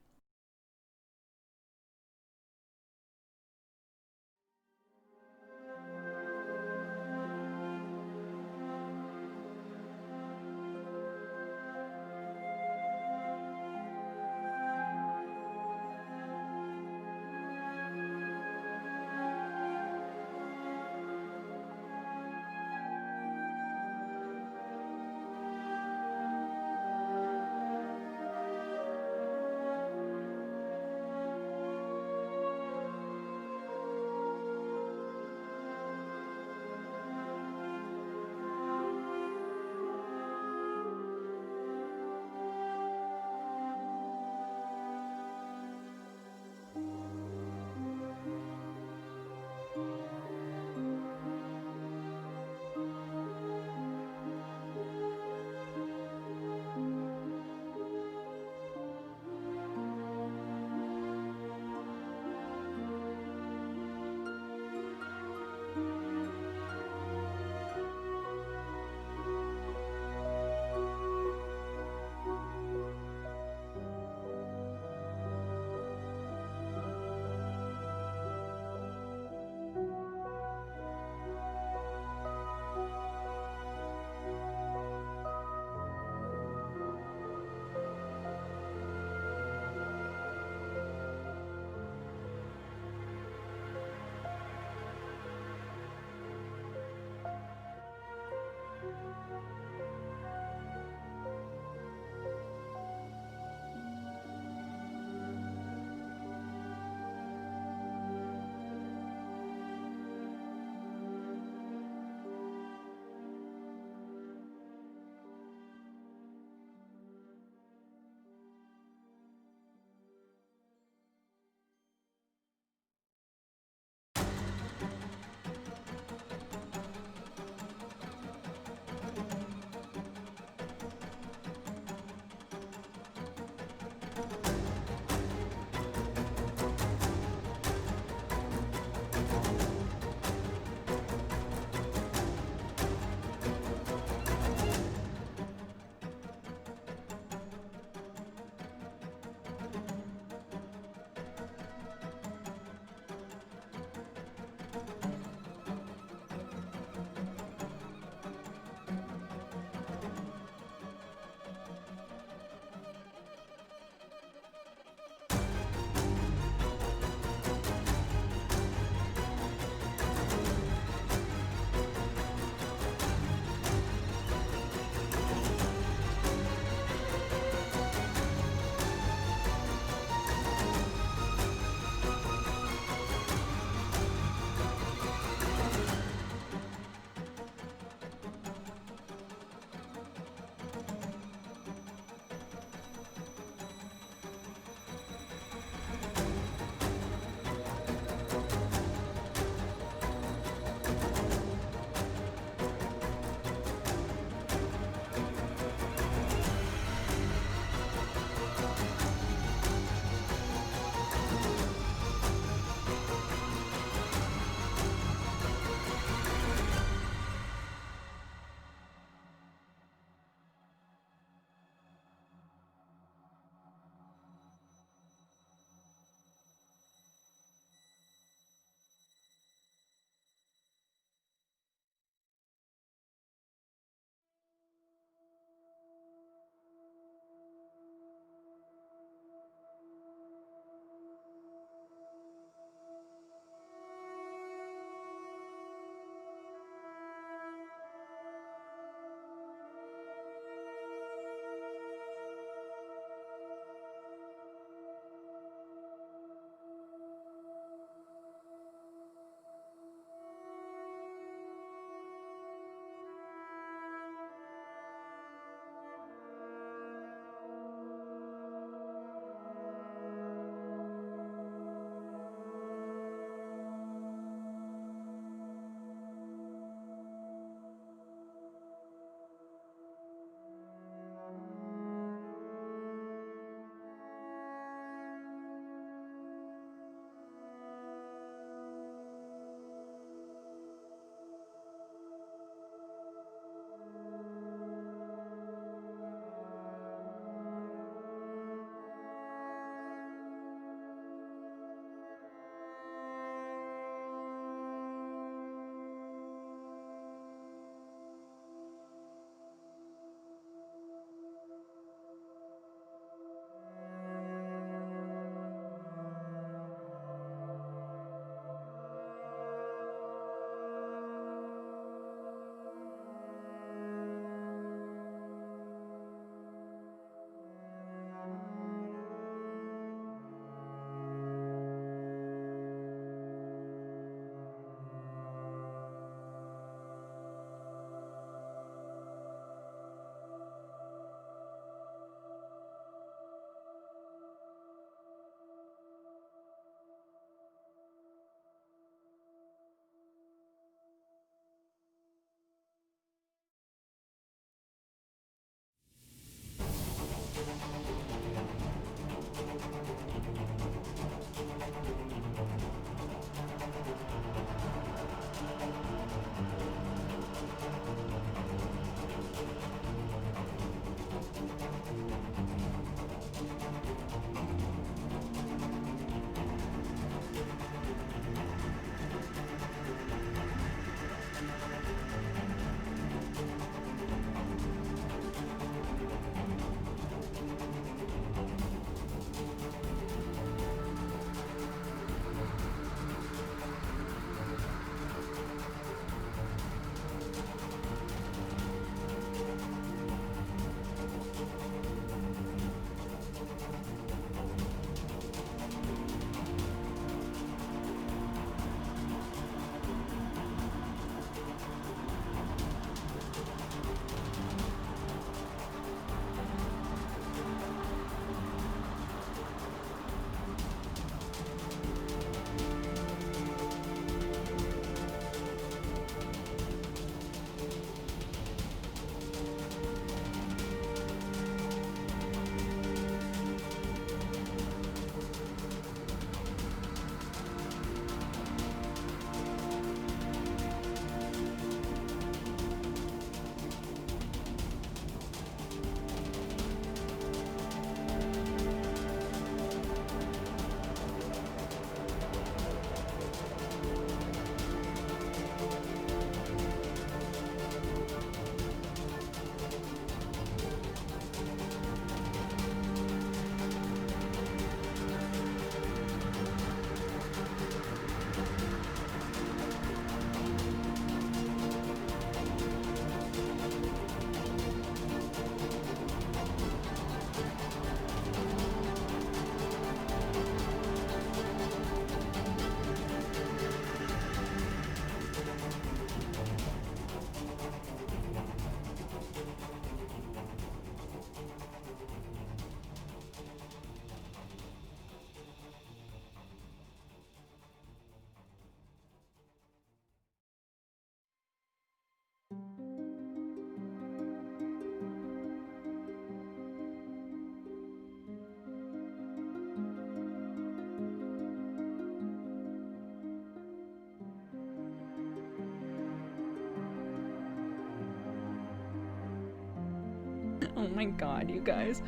Oh my god, you guys.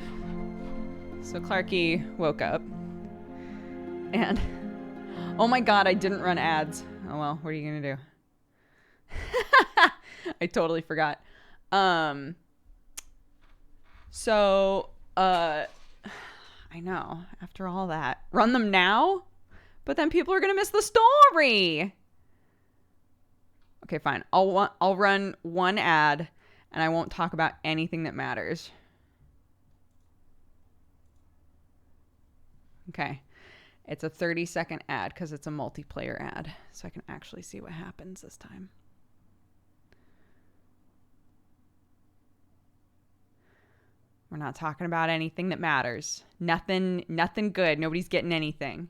So Clarky woke up. And oh my god, I didn't run ads. Oh well, what are you gonna do? I totally forgot. So I know, after all that. Run them now? But then people are gonna miss the story. Okay, fine. I'll run one ad and I won't talk about anything that matters. Okay. It's a 30-second ad because it's a multiplayer ad. So I can actually see what happens this time. We're not talking about anything that matters. Nothing good. Nobody's getting anything.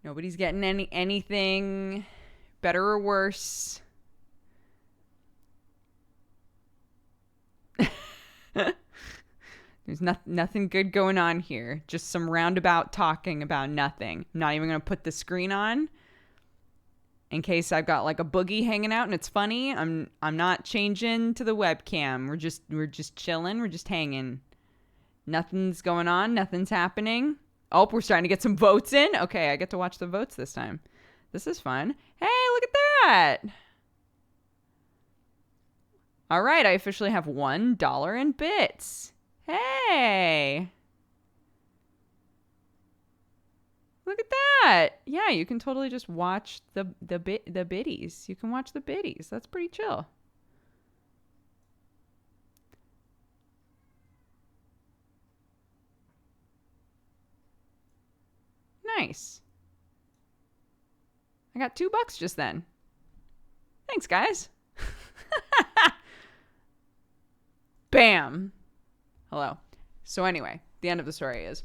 Nobody's getting anything better or worse. There's nothing good going on here. Just some roundabout talking about nothing. I'm not even going to put the screen on in case I've got like a boogie hanging out and it's funny. I'm not changing to the webcam. We're just chilling. We're just hanging. Nothing's going on. Nothing's happening. Oh, we're starting to get some votes in. Okay, I get to watch the votes this time. This is fun. Hey, look at that. All right, I officially have $1 in bits. Hey. Look at that. Yeah, you can totally just watch the biddies. You can watch the biddies. That's pretty chill. Nice. I got $2 just then. Thanks, guys. Bam. Hello. So anyway, the end of the story is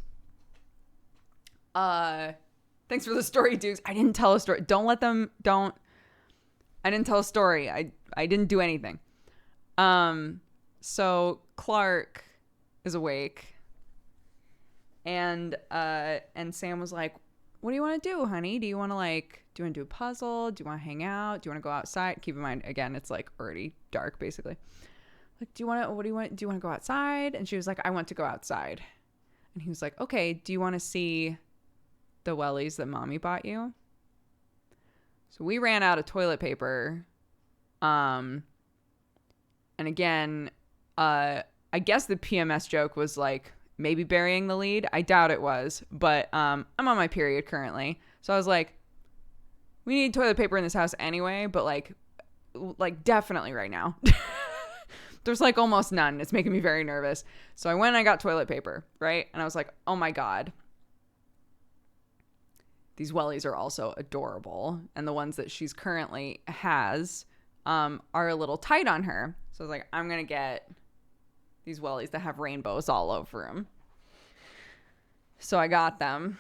thanks for the story, Dukes. I didn't tell a story. I didn't tell a story. I didn't do anything. So Clark is awake and Sam was like, what do you want to do, honey? Do you want to do a puzzle? Do you want to hang out? Do you want to go outside? Keep in mind, again, it's like already dark basically. Like, do you want to go outside? And she was like, I want to go outside. And he was like, okay, do you want to see the wellies that mommy bought you? So we ran out of toilet paper. And again, I guess the PMS joke was like maybe burying the lead. I doubt it was, but I'm on my period currently. So I was like, we need toilet paper in this house anyway, but like definitely right now. There's like almost none. It's making me very nervous. So I went and I got toilet paper, right? And I was like, oh my God. These wellies are also adorable. And the ones that she's currently has are a little tight on her. So I was like, I'm going to get these wellies that have rainbows all over them. So I got them.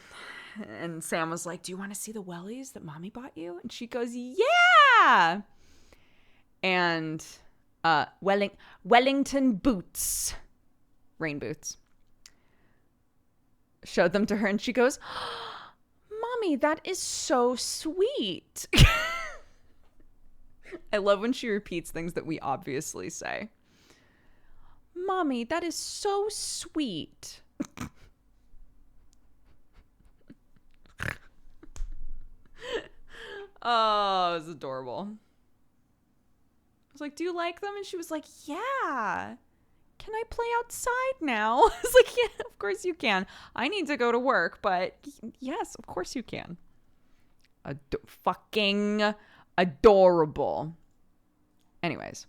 And Sam was like, do you want to see the wellies that mommy bought you? And she goes, yeah. And Wellington boots, rain boots. Showed them to her and she goes, Mommy, that is so sweet. I love when she repeats things that we obviously say. Mommy, that is so sweet. Oh, it was adorable. I was like, do you like them? And she was like, yeah. Can I play outside now? I was like, yeah, of course you can. I need to go to work, but yes, of course you can. Fucking adorable. Anyways.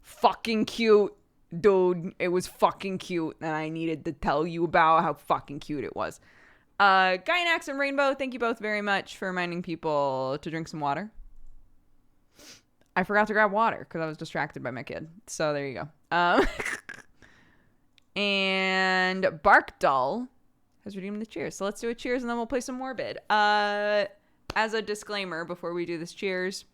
Fucking cute. Dude, it was fucking cute. And I needed to tell you about how fucking cute it was. Gynax and Rainbow, thank you both very much for reminding people to drink some water. I forgot to grab water because I was distracted by my kid. So there you go. And Barkdull has redeemed the cheers. So let's do a cheers and then we'll play some Morbid. As a disclaimer before we do this cheers,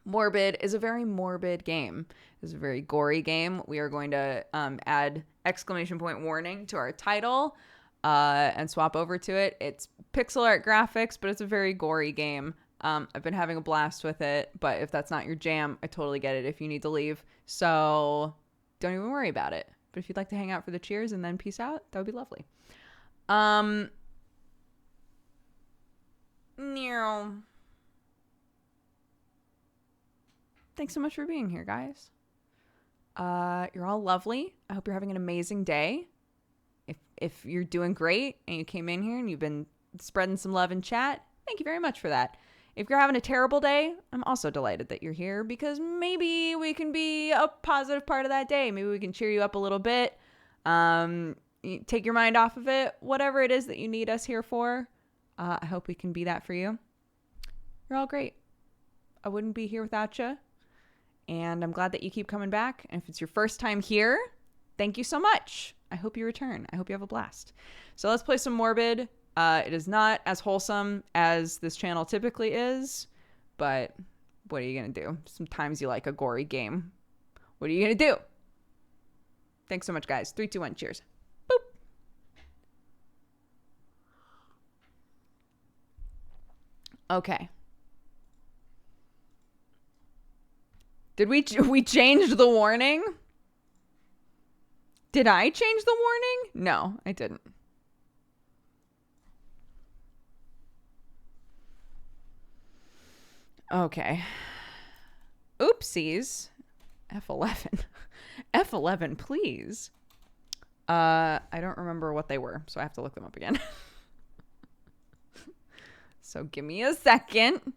Morbid is a very morbid game. It's a very gory game. We are going to add exclamation point warning to our title and swap over to it. It's pixel art graphics, but it's a very gory game. I've been having a blast with it, but if that's not your jam, I totally get it if you need to leave. So don't even worry about it. But if you'd like to hang out for the cheers and then peace out, that would be lovely. Thanks so much for being here, guys. You're all lovely. I hope you're having an amazing day. If you're doing great and you came in here and you've been spreading some love in chat, thank you very much for that. If you're having a terrible day, I'm also delighted that you're here because maybe we can be a positive part of that day. Maybe we can cheer you up a little bit. Take your mind off of it. Whatever it is that you need us here for, I hope we can be that for you. You're all great. I wouldn't be here without you. And I'm glad that you keep coming back. And if it's your first time here, thank you so much. I hope you return. I hope you have a blast. So let's play some Morbid. It is not as wholesome as this channel typically is, but what are you going to do? Sometimes you like a gory game. What are you going to do? Thanks so much, guys. 3, 2, 1, cheers. Boop. Okay. Did we change the warning? Did I change the warning? No, I didn't. Okay. Oopsies. F11. F11, please. I don't remember what they were, so I have to look them up again. So give me a second.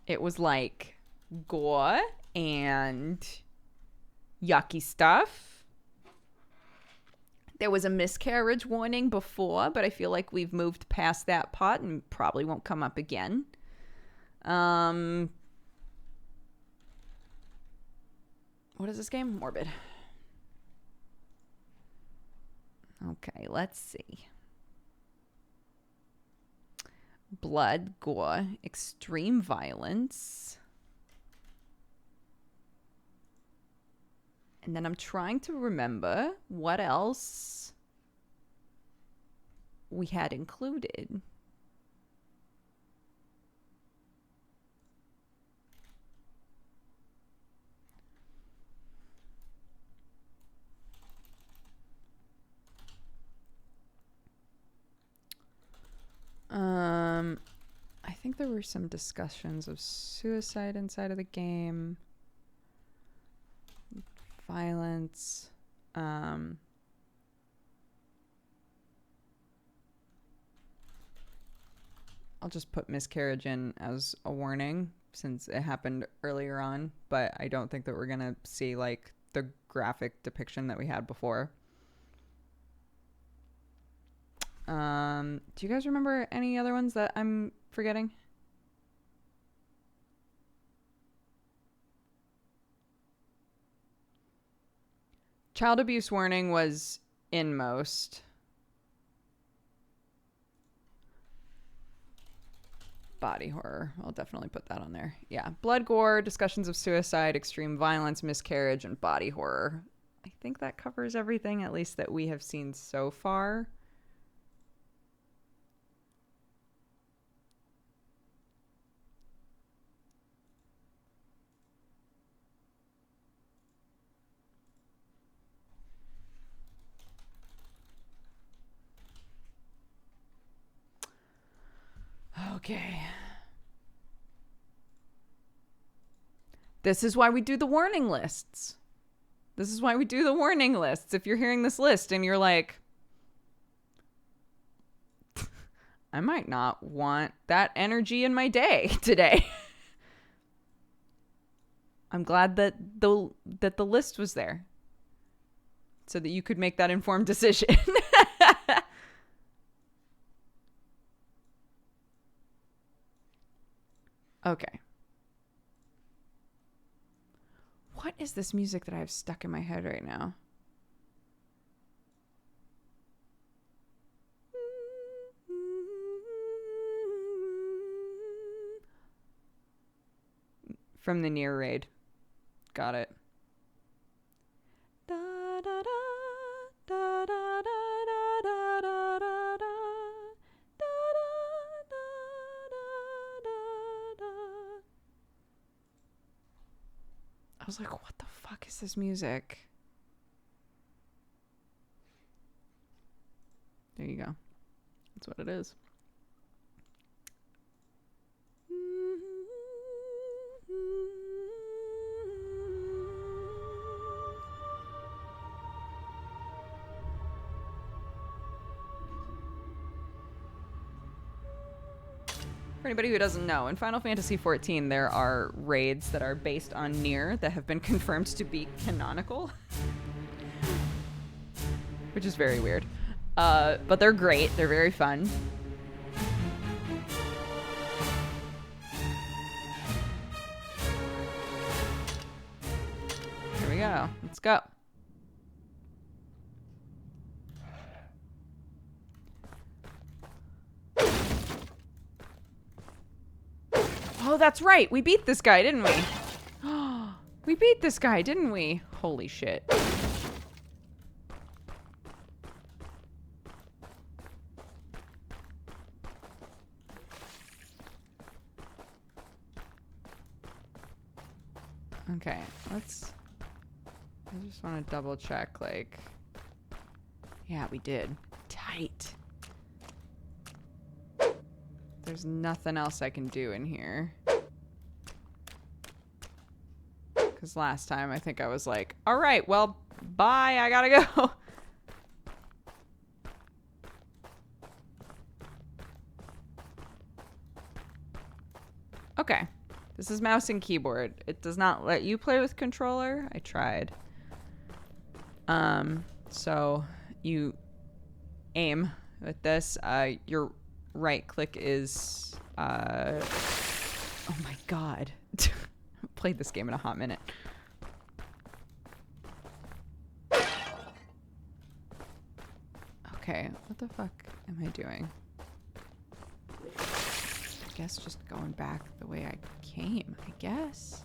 It was like gore and yucky stuff. There was a miscarriage warning before, but I feel like we've moved past that part and probably won't come up again. What is this game? Morbid. Okay, let's see. Blood, gore, extreme violence. And then I'm trying to remember what else we had included. I think there were some discussions of suicide inside of the game. Violence. I'll just put miscarriage in as a warning since it happened earlier on, but I don't think that we're going to see like the graphic depiction that we had before. Do you guys remember any other ones that I'm forgetting? Child abuse warning was in most. Body horror. I'll definitely put that on there. Yeah. Blood, gore, discussions of suicide, extreme violence, miscarriage, and body horror. I think that covers everything, at least that we have seen so far. Okay. This is why we do the warning lists. This is why we do the warning lists. If you're hearing this list and you're like, I might not want that energy in my day today. I'm glad that the list was there so that you could make that informed decision. Okay. What is this music that I have stuck in my head right now? From the Near Raid. Got it. Da, da, da, da, da, da. was like, what the fuck is this music? There you go. That's what it is. For anybody who doesn't know, in Final Fantasy XIV, there are raids that are based on Nier that have been confirmed to be canonical. Which is very weird. But they're great. They're very fun. Here we go. Let's go. Oh, that's right. We beat this guy, didn't we? We beat this guy, didn't we? Holy shit. Okay, let's... I just want to double check, like... Yeah, we did. Tight. There's nothing else I can do in here. Because last time I think I was like, alright, well, bye, I gotta go. Okay. This is mouse and keyboard. It does not let you play with controller. I tried. So you aim with this. Your right click is, oh my god. I've played this game in a hot minute. Okay, what the fuck am I doing? I guess just going back the way I came, I guess.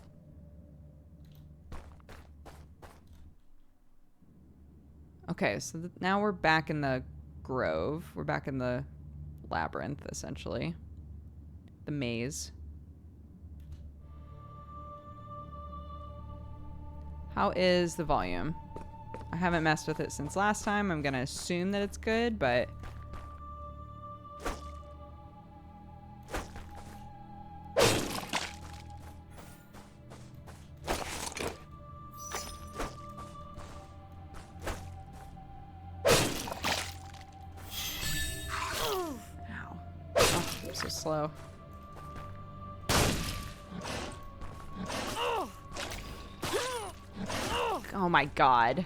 Okay, so now we're back in the grove. We're back in the labyrinth, essentially. The maze. How is the volume? I haven't messed with it since last time. I'm gonna assume that it's good, but... slow. Oh my god.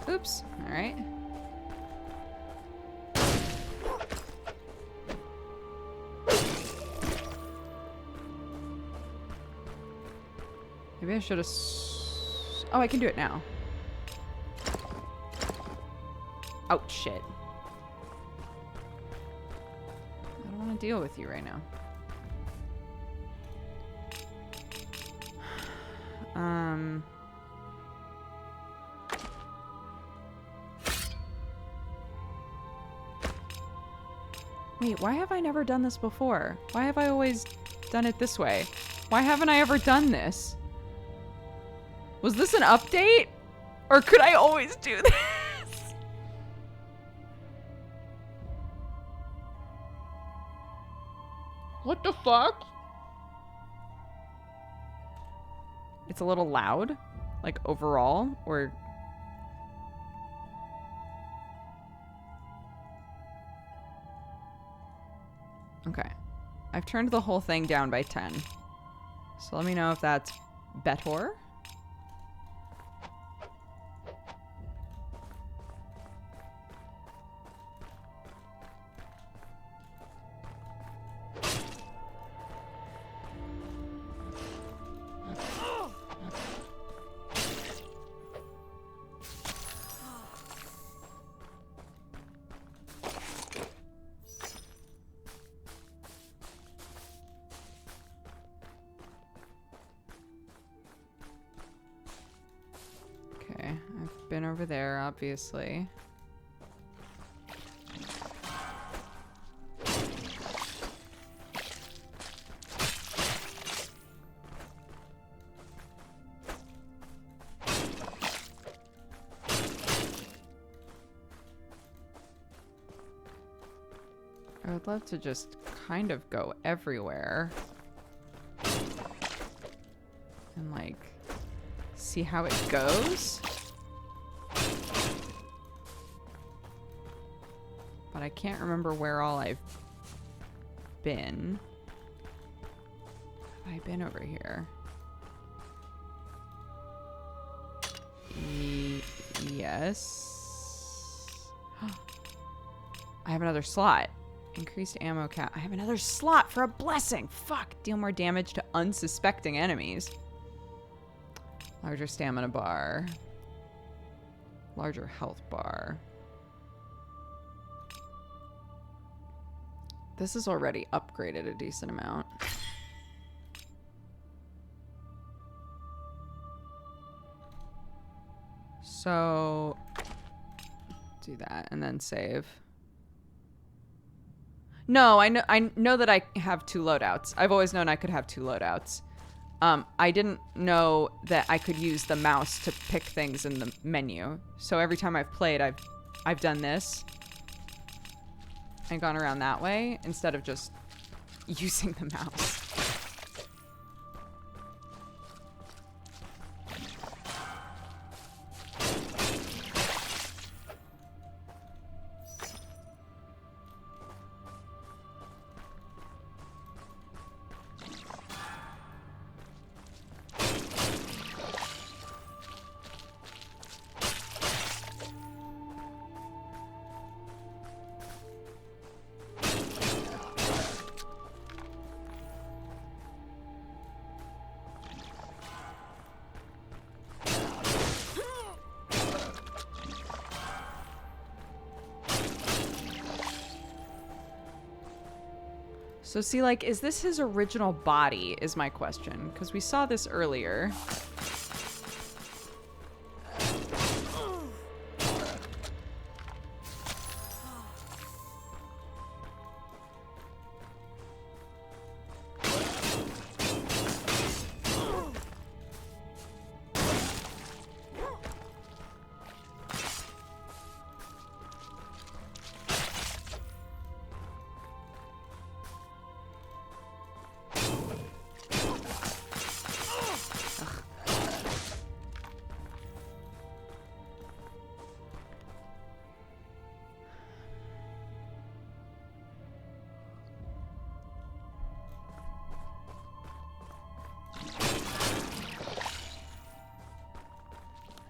Oops. All right. Maybe I should have... Oh, I can do it now. Oh, shit. I don't want to deal with you right now. Wait, why have I never done this before? Why have I always done it this way? Why haven't I ever done this? Was this an update? Or could I always do this? What the fuck? It's a little loud, like overall, or... Okay. I've turned the whole thing down by 10. So let me know if that's better. been over there, obviously. I would love to just kind of go everywhere and like see how it goes. But I can't remember where all I've been. Have I been over here? Yes. I have another slot. Increased ammo count. I have another slot for a blessing. Fuck. Deal more damage to unsuspecting enemies. Larger stamina bar. Larger health bar. This is already upgraded a decent amount. So do that and then save. No, I know that I have 2 loadouts. I've always known I could have 2 loadouts. I didn't know that I could use the mouse to pick things in the menu. So every time I've played, I've done this and gone around that way instead of just using the mouse. So see, like, is this his original body is my question, because we saw this earlier.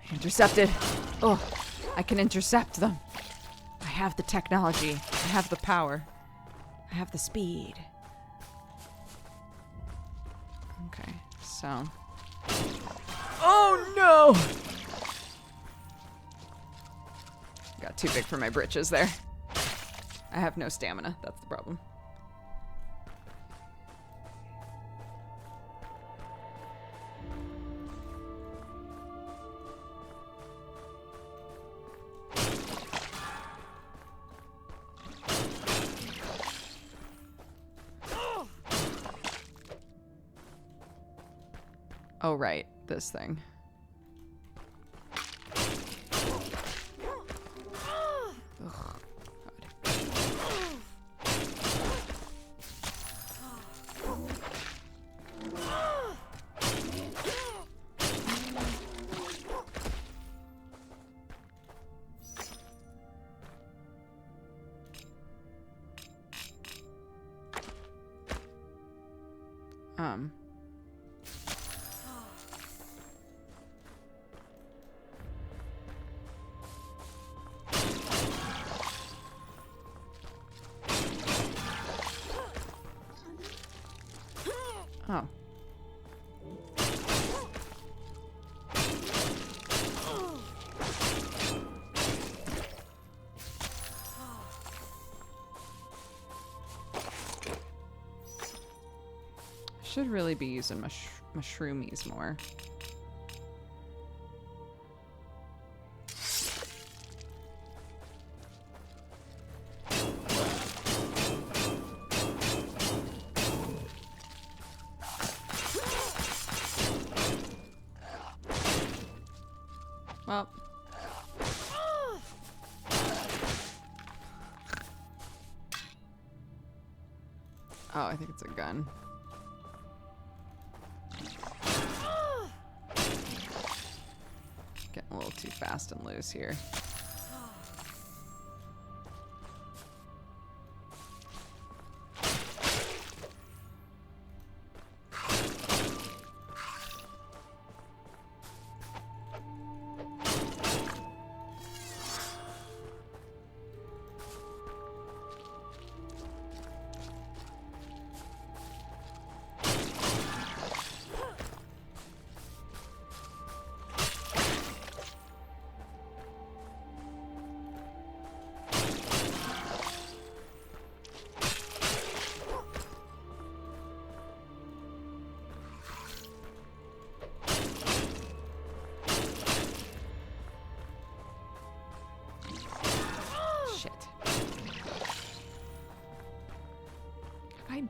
Intercepted. Oh, I can intercept them. I have the technology. I have the power. I have the speed. Okay, so. Oh no! Got too big for my britches there. I have no stamina. That's the problem. Oh, right. This thing. Ugh, God. Oh. Should really be using mushroomies more. Well. Oh, I think it's a gun. Getting a little too fast and loose here.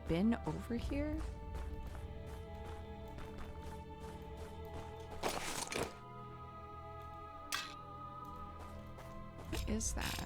Been over here? What is that?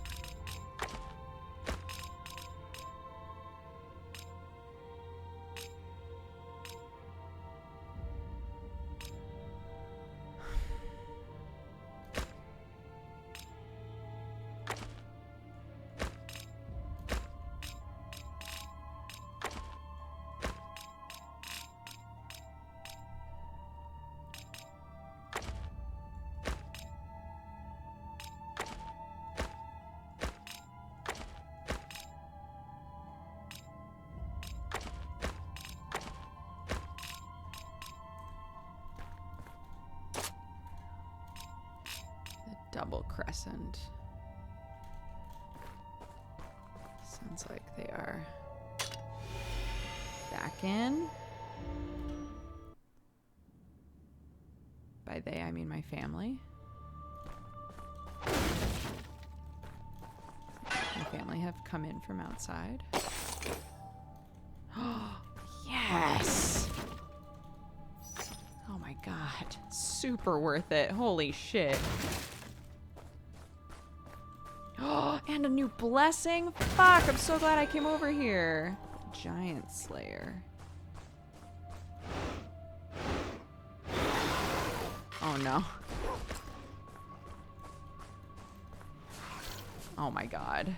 Double crescent. Sounds like they are back in. By they, I mean my family. My family have come in from outside. Oh, yes! Oh my god. Super worth it. Holy shit. Oh, and a new blessing? Fuck, I'm so glad I came over here. Giant Slayer. Oh no. Oh my god.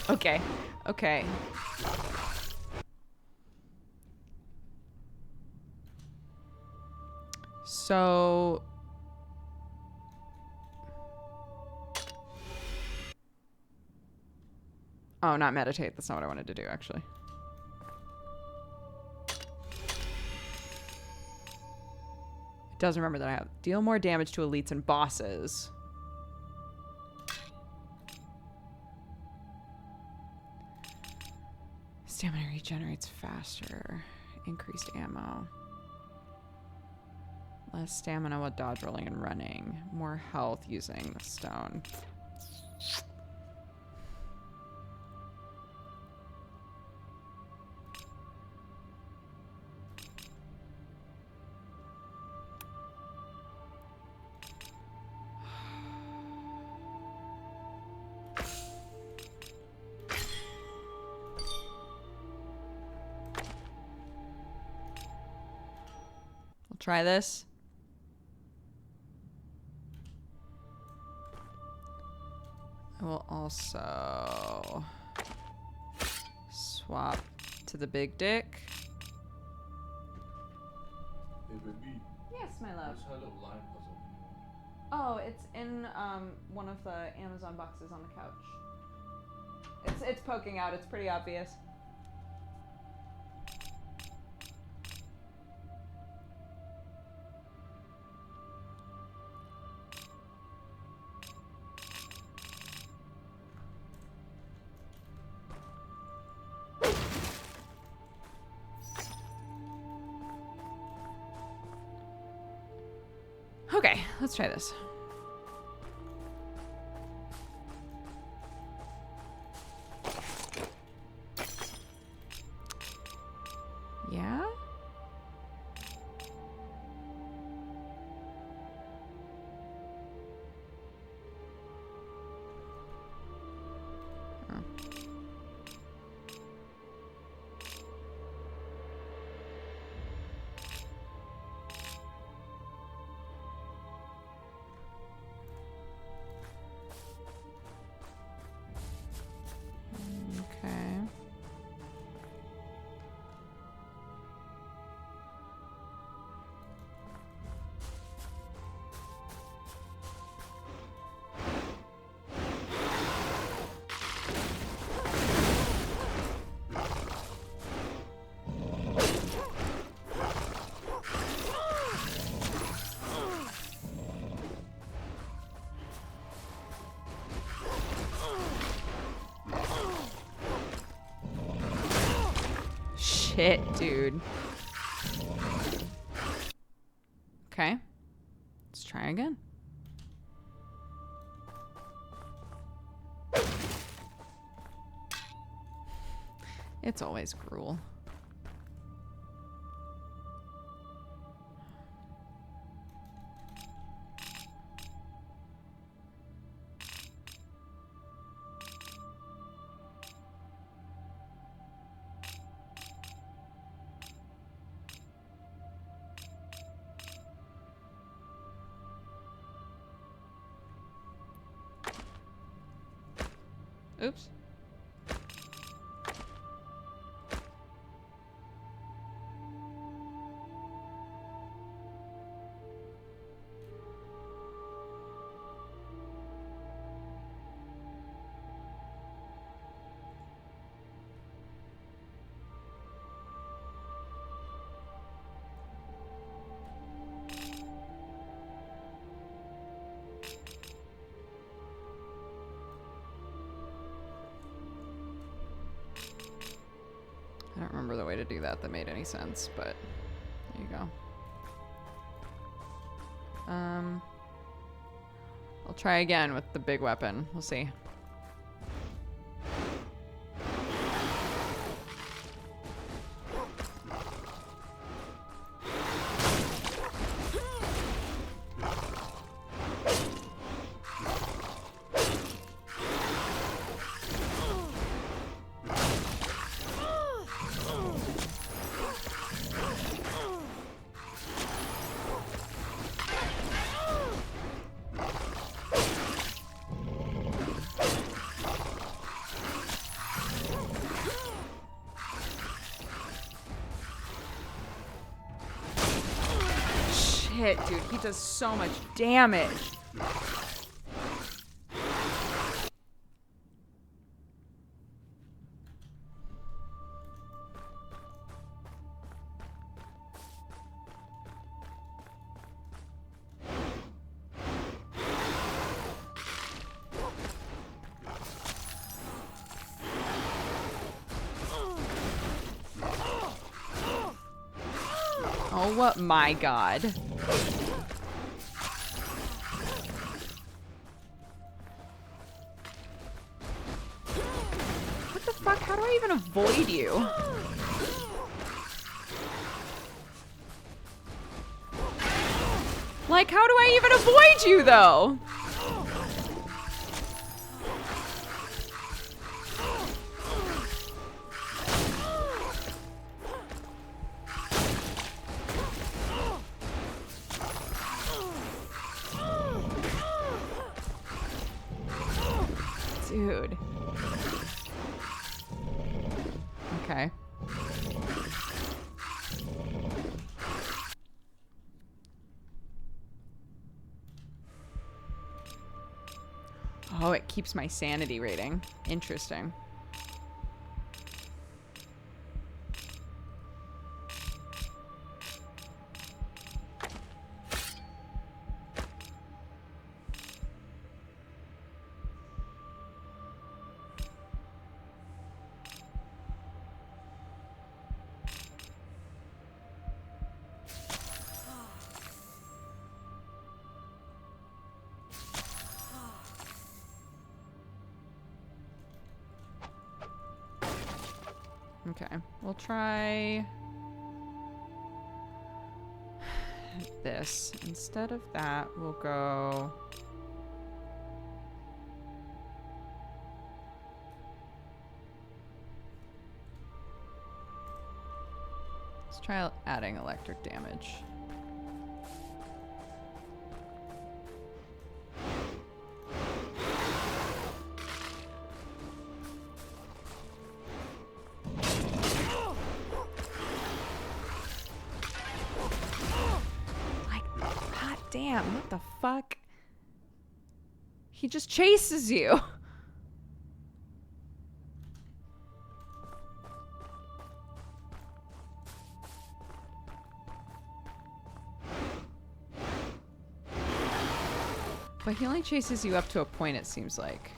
Okay. Okay. So... Oh, not meditate. That's not what I wanted to do, actually. It does remember that I have deal more damage to elites and bosses. Stamina regenerates faster. Increased ammo. Less stamina while dodge rolling and running. More health using the stone. Try this. I will also swap to the big dick. Hey baby. Yes, my love. Where's Hello Line puzzle? Oh, it's in one of the Amazon boxes on the couch. It's poking out. It's pretty obvious. let's try this. Yeah? Oh. Okay. Shit, dude. Okay. Let's try again. It's always gruel. Oops. I don't remember the way to do that that made any sense, but there you go. I'll try again with the big weapon. We'll see. Shit, dude, he does so much damage. Oh my god. What the fuck? How do I even avoid you? Like, how do I even avoid you, though? Dude. Okay. Oh, it keeps my sanity rating. Interesting. Okay, we'll try this. Instead of that, we'll go... Let's try adding electric damage. Damn, what the fuck? He just chases you. But he only chases you up to a point, it seems like.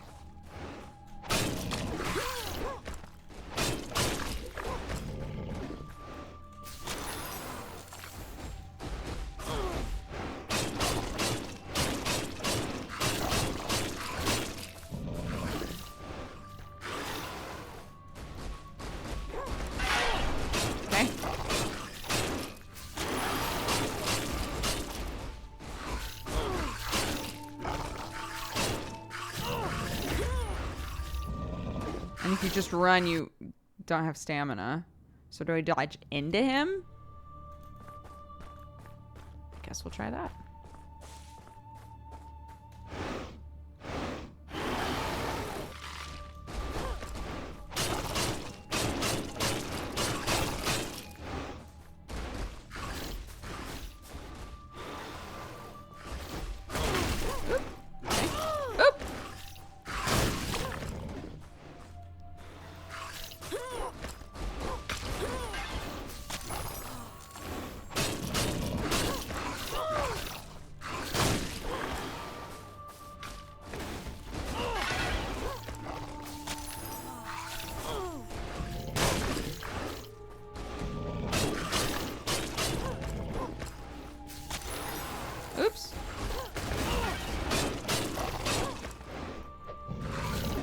And if you just run, you don't have stamina. So do I dodge into him? I guess we'll try that. Oops.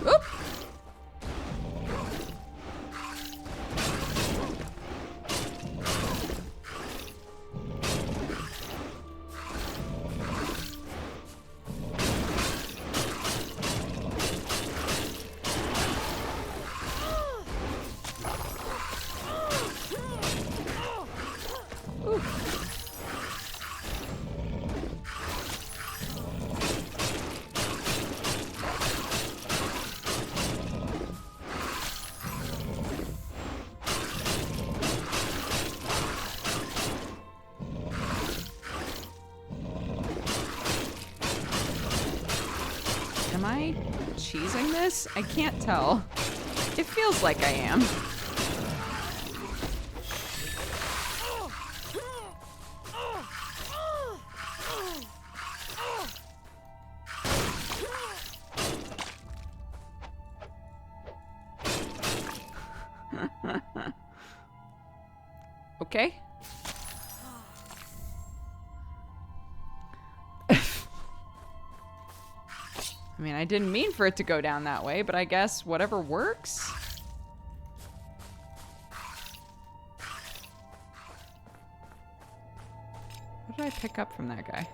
Oop. Am I cheesing this? I can't tell. It feels like I am. Okay. I mean, I didn't mean for it to go down that way, but I guess whatever works. What did I pick up from that guy?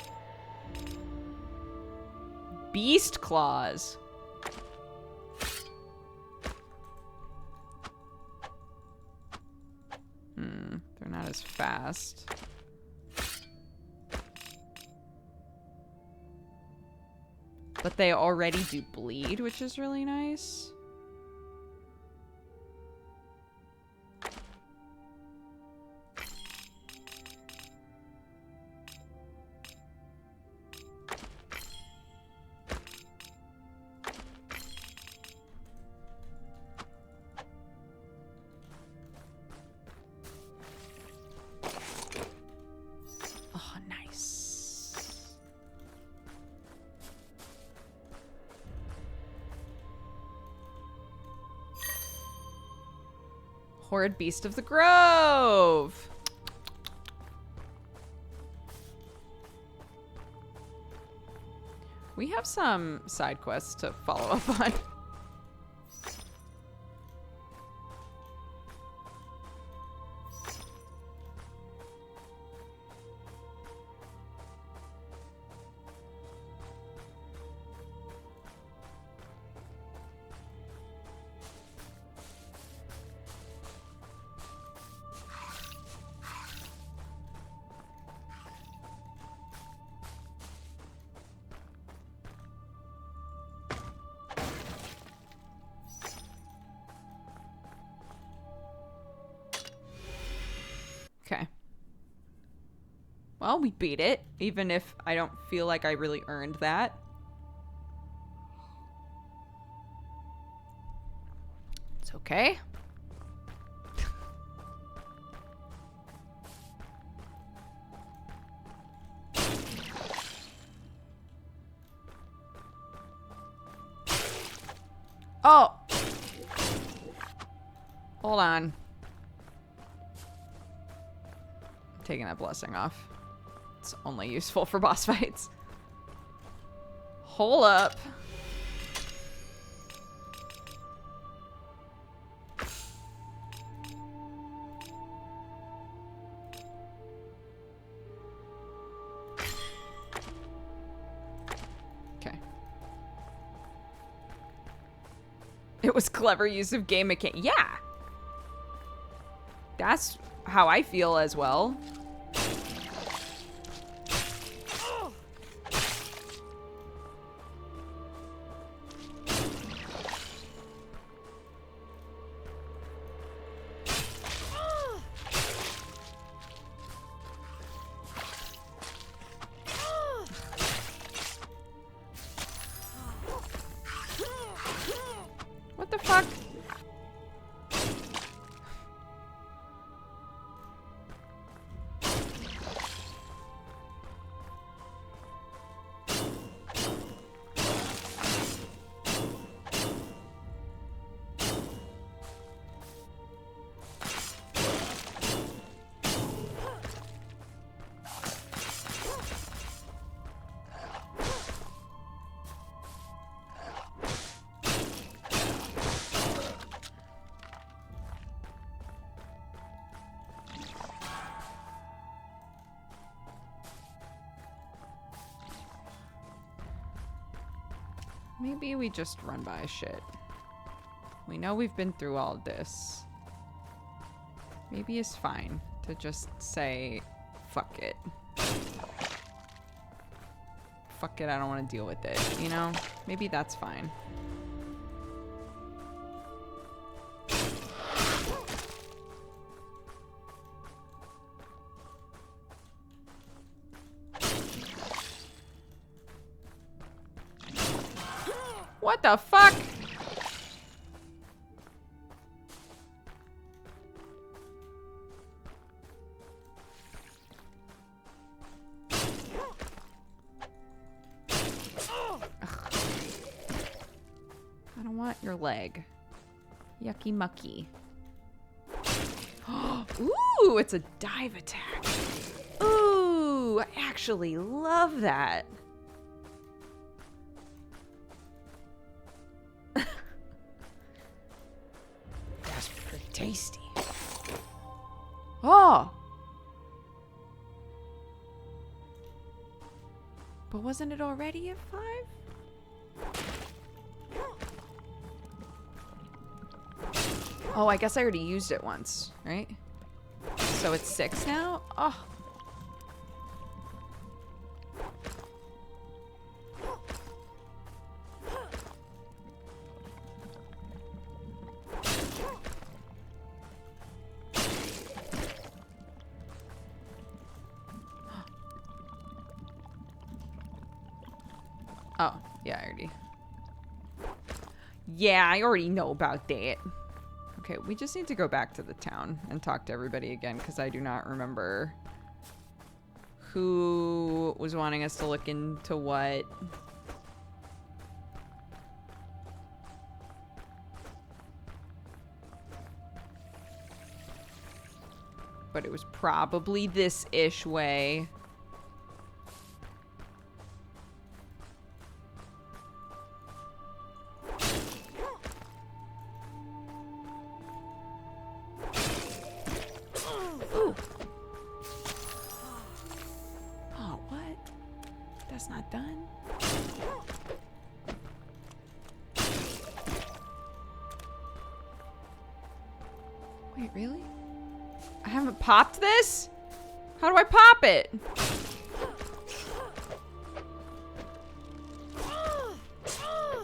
Beast claws. They're not as fast. But they already do bleed, which is really nice. Oh, nice. Horrid Beast of the Grove. We have some side quests to follow up on. Well, we beat it, even if I don't feel like I really earned that. It's okay. Oh! Hold on. I'm taking that blessing off. It's only useful for boss fights. Hold up. Okay. It was clever use of game mechanics. Yeah. That's how I feel as well. What the fuck? Maybe we just run by shit. We know we've been through all of this. Maybe it's fine to just say, fuck it. Fuck it, I don't want to deal with it, you know? Maybe that's fine. What the fuck? I don't want your leg. Yucky mucky. Ooh, it's a dive attack. Ooh, I actually love that. That's pretty tasty. Oh! But wasn't it already at 5? Oh, I guess I already used it once, right? So it's 6 now? Oh. Oh, yeah, I already. Yeah, I already know about that. Okay, we just need to go back to the town and talk to everybody again, because I do not remember who was wanting us to look into what. But it was probably this-ish way. Wait, really? I haven't popped this? How do I pop it?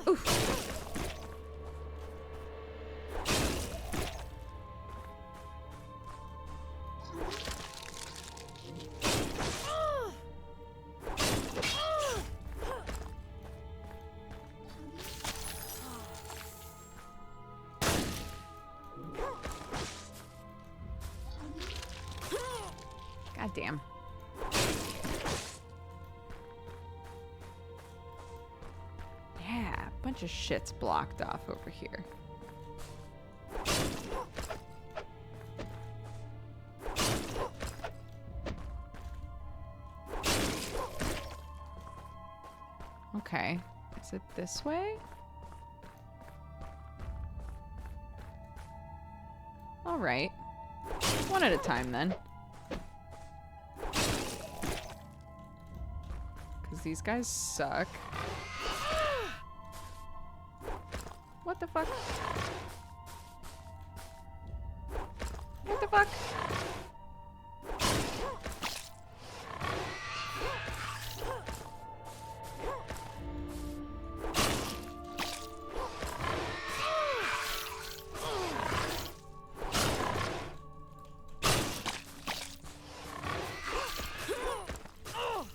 Oof. God damn. Yeah, a bunch of shit's blocked off over here. Okay. Is it this way? All right. One at a time then. Because these guys suck. What the fuck? What the fuck?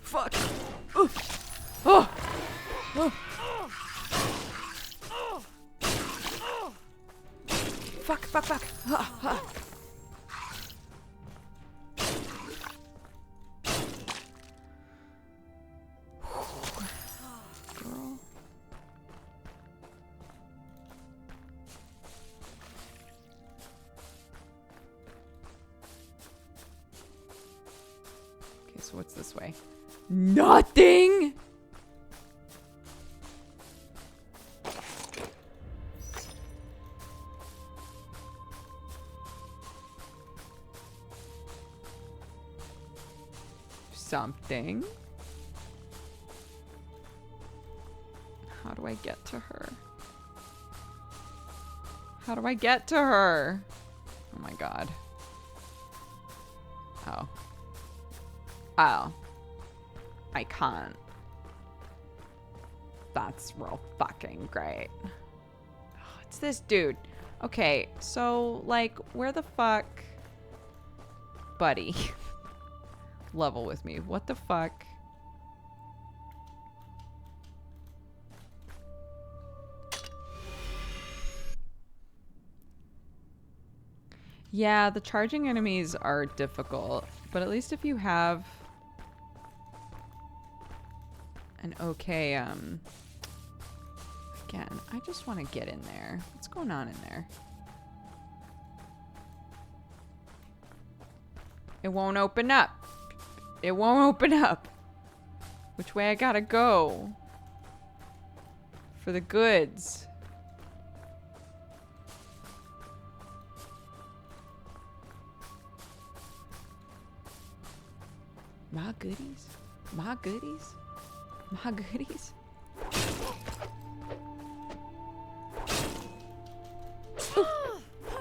Fuck. Oh. Oh. Fuck, fuck, fuck. Girl. Okay, so what's this way? Nothing! Something. How do I get to her? How do I get to her? Oh my god. Oh. Oh. I can't. That's real fucking great. Oh, it's this dude. Okay, so, like, where the fuck... Buddy. Level with me. What the fuck? Yeah, the charging enemies are difficult, but at least if you have an okay, again, I just want to get in there. What's going on in there? It won't open up. It won't open up. Which way I gotta go? For the goods. My goodies? My goodies? My goodies? Ooh.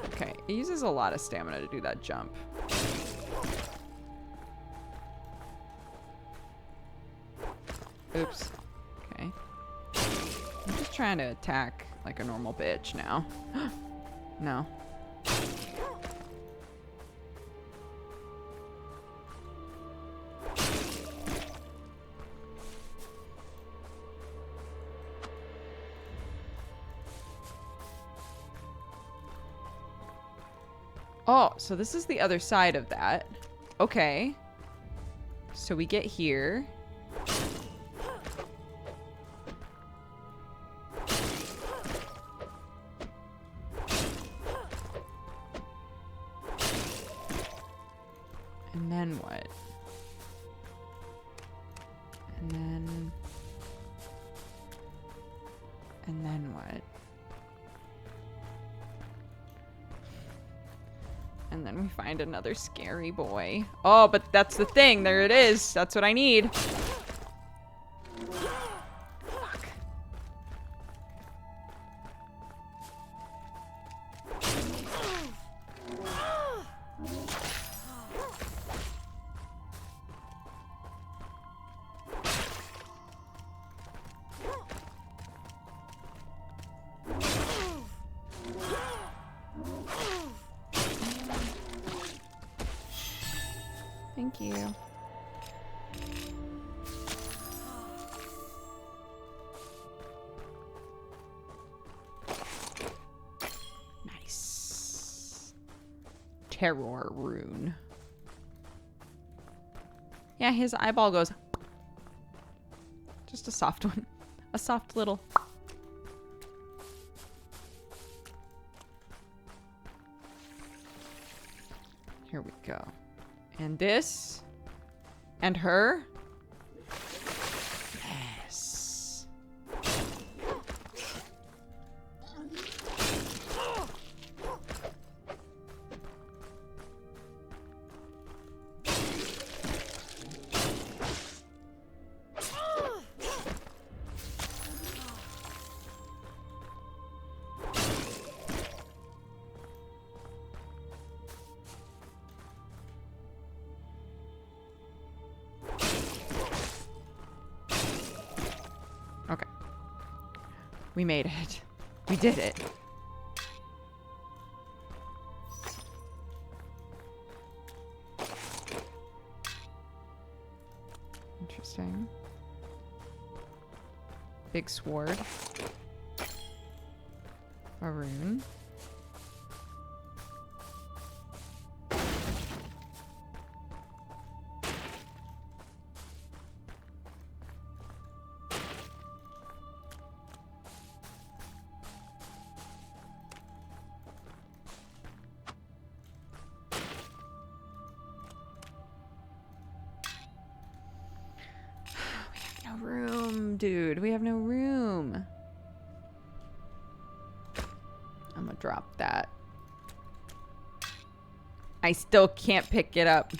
Okay, it uses a lot of stamina to do that jump. Oops. Okay. I'm just trying to attack like a normal bitch now. No. Oh, so this is the other side of that. Okay. So we get here. And then what? And then... And then what? And then we find another scary boy. Oh, but that's the thing. There it is. That's what I need. Fuck. Thank you. Nice. Terror rune. Yeah, his eyeball goes. Just a soft one. A soft little. Here we go. And this. And her. Yes. Okay. We made it. We did it. Interesting. Big sword. A rune. No room, dude. We have no room. I'm gonna drop that. I still can't pick it up.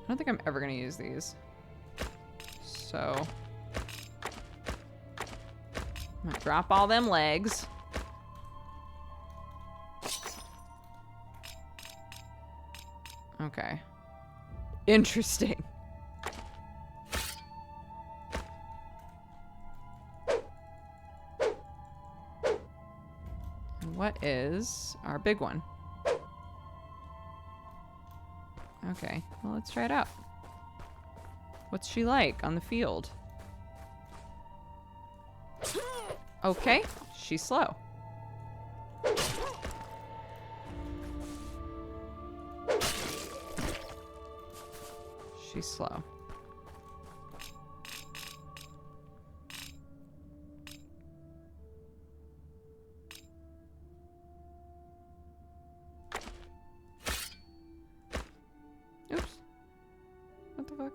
I don't think I'm ever gonna use these. So I'm gonna drop all them legs. Okay. Interesting. And what is our big one? Okay, well, let's try it out. What's she like on the field? Okay, she's slow. She's slow. Oops. What the fuck?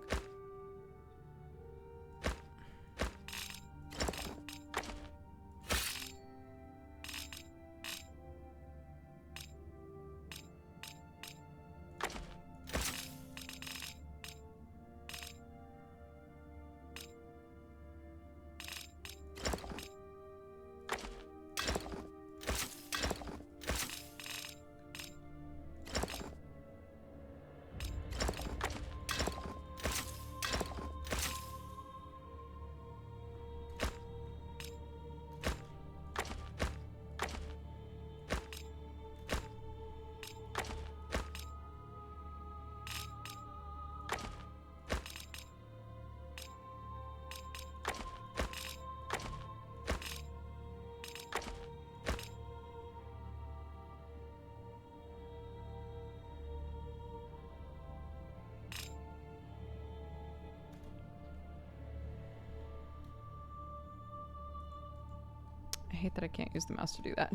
I hate that I can't use the mouse to do that.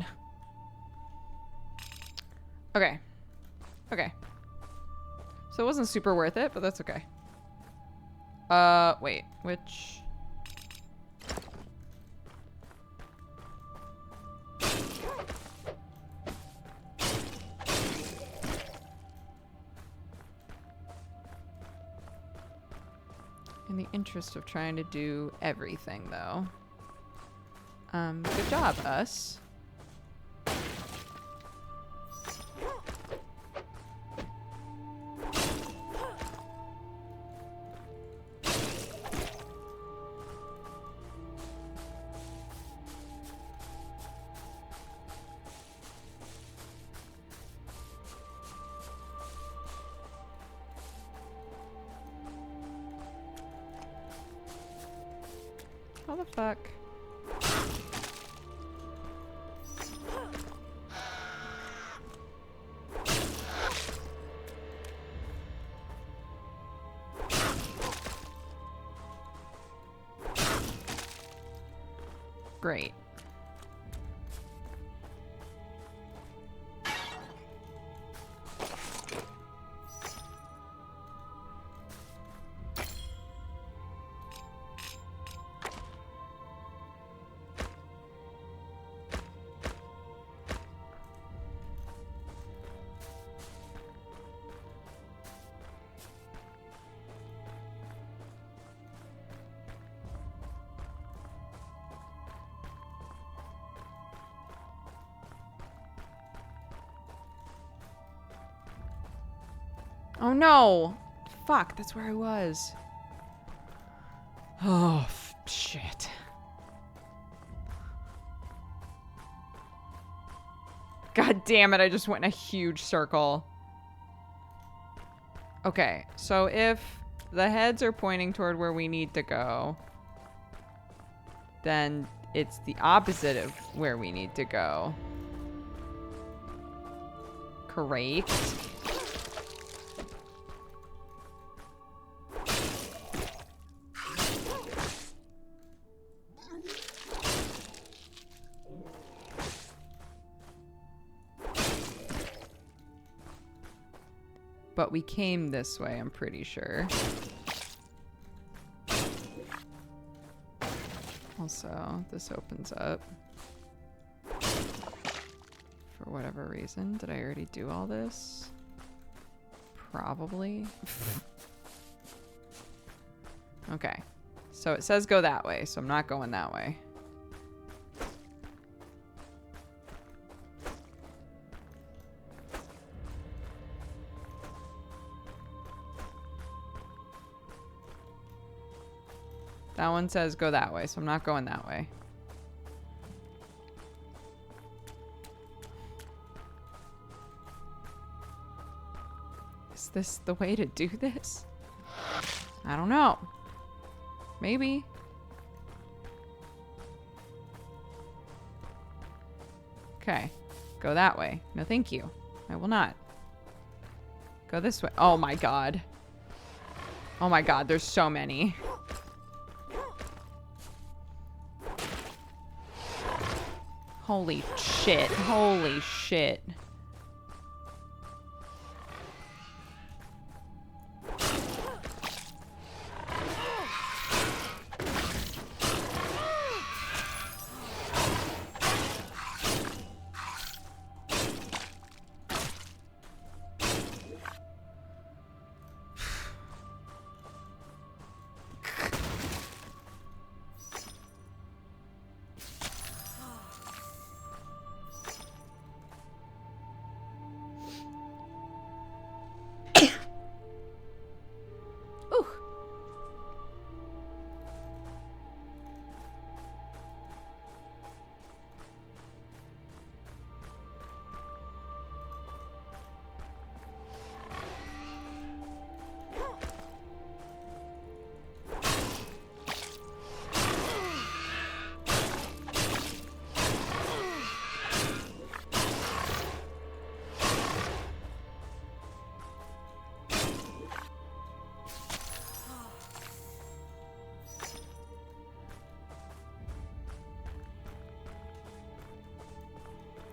Okay. Okay. So it wasn't super worth it, but that's okay. Wait, which... In the interest of trying to do everything, though. Good job, us. How the fuck? Great. Oh no! Fuck, that's where I was. Oh, shit. God damn it, I just went in a huge circle. Okay, so if the heads are pointing toward where we need to go, then it's the opposite of where we need to go. Correct. But we came this way, I'm pretty sure. Also, this opens up. For whatever reason. Did I already do all this? Probably. Okay. So it says go that way, so I'm not going that way. That one says go that way, so I'm not going that way. Is this the way to do this? I don't know. Maybe. Okay. Go that way. No, thank you. I will not. Go this way. Oh my god. Oh my god, there's so many. Holy shit. Holy shit.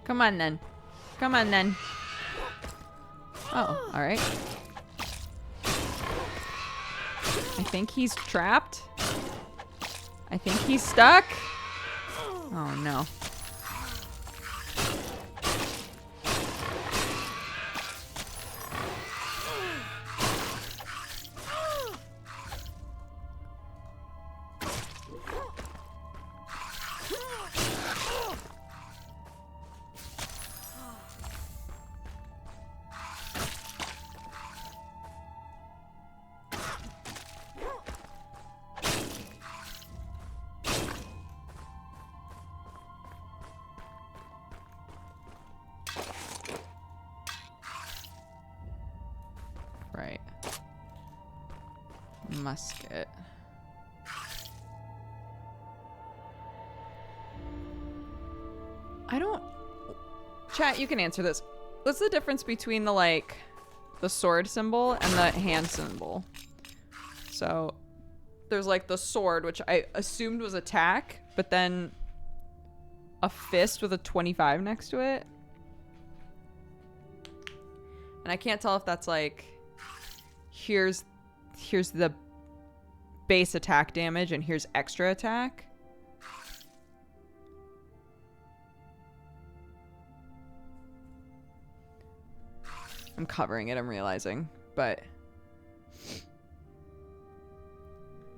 Come on then. Come on then. Oh, all right. I think he's trapped. I think he's stuck. Oh no. Right. Musket. I don't... Chat, you can answer this. What's the difference between the, like, the sword symbol and the hand symbol? So, there's, like, the sword, which I assumed was attack, but then a fist with a 25 next to it. And I can't tell if that's, like... Here's the base attack damage and here's extra attack. I'm covering it, I'm realizing, but...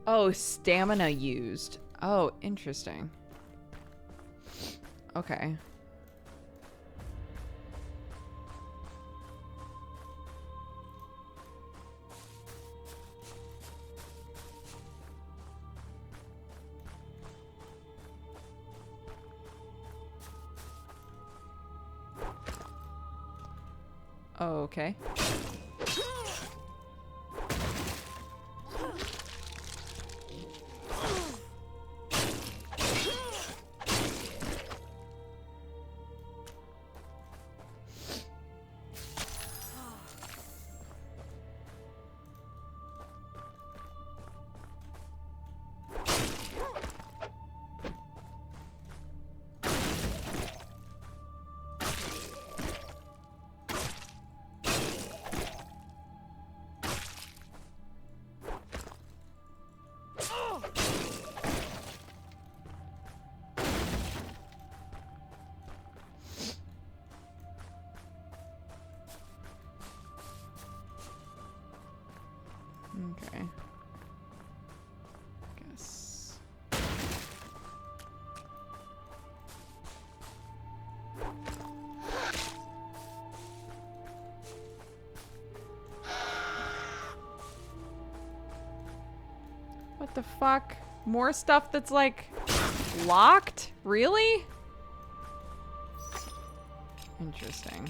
Oh, stamina used. Oh, interesting. Okay. Okay. Okay. Guess. What the fuck? More stuff that's like locked? Really? Interesting.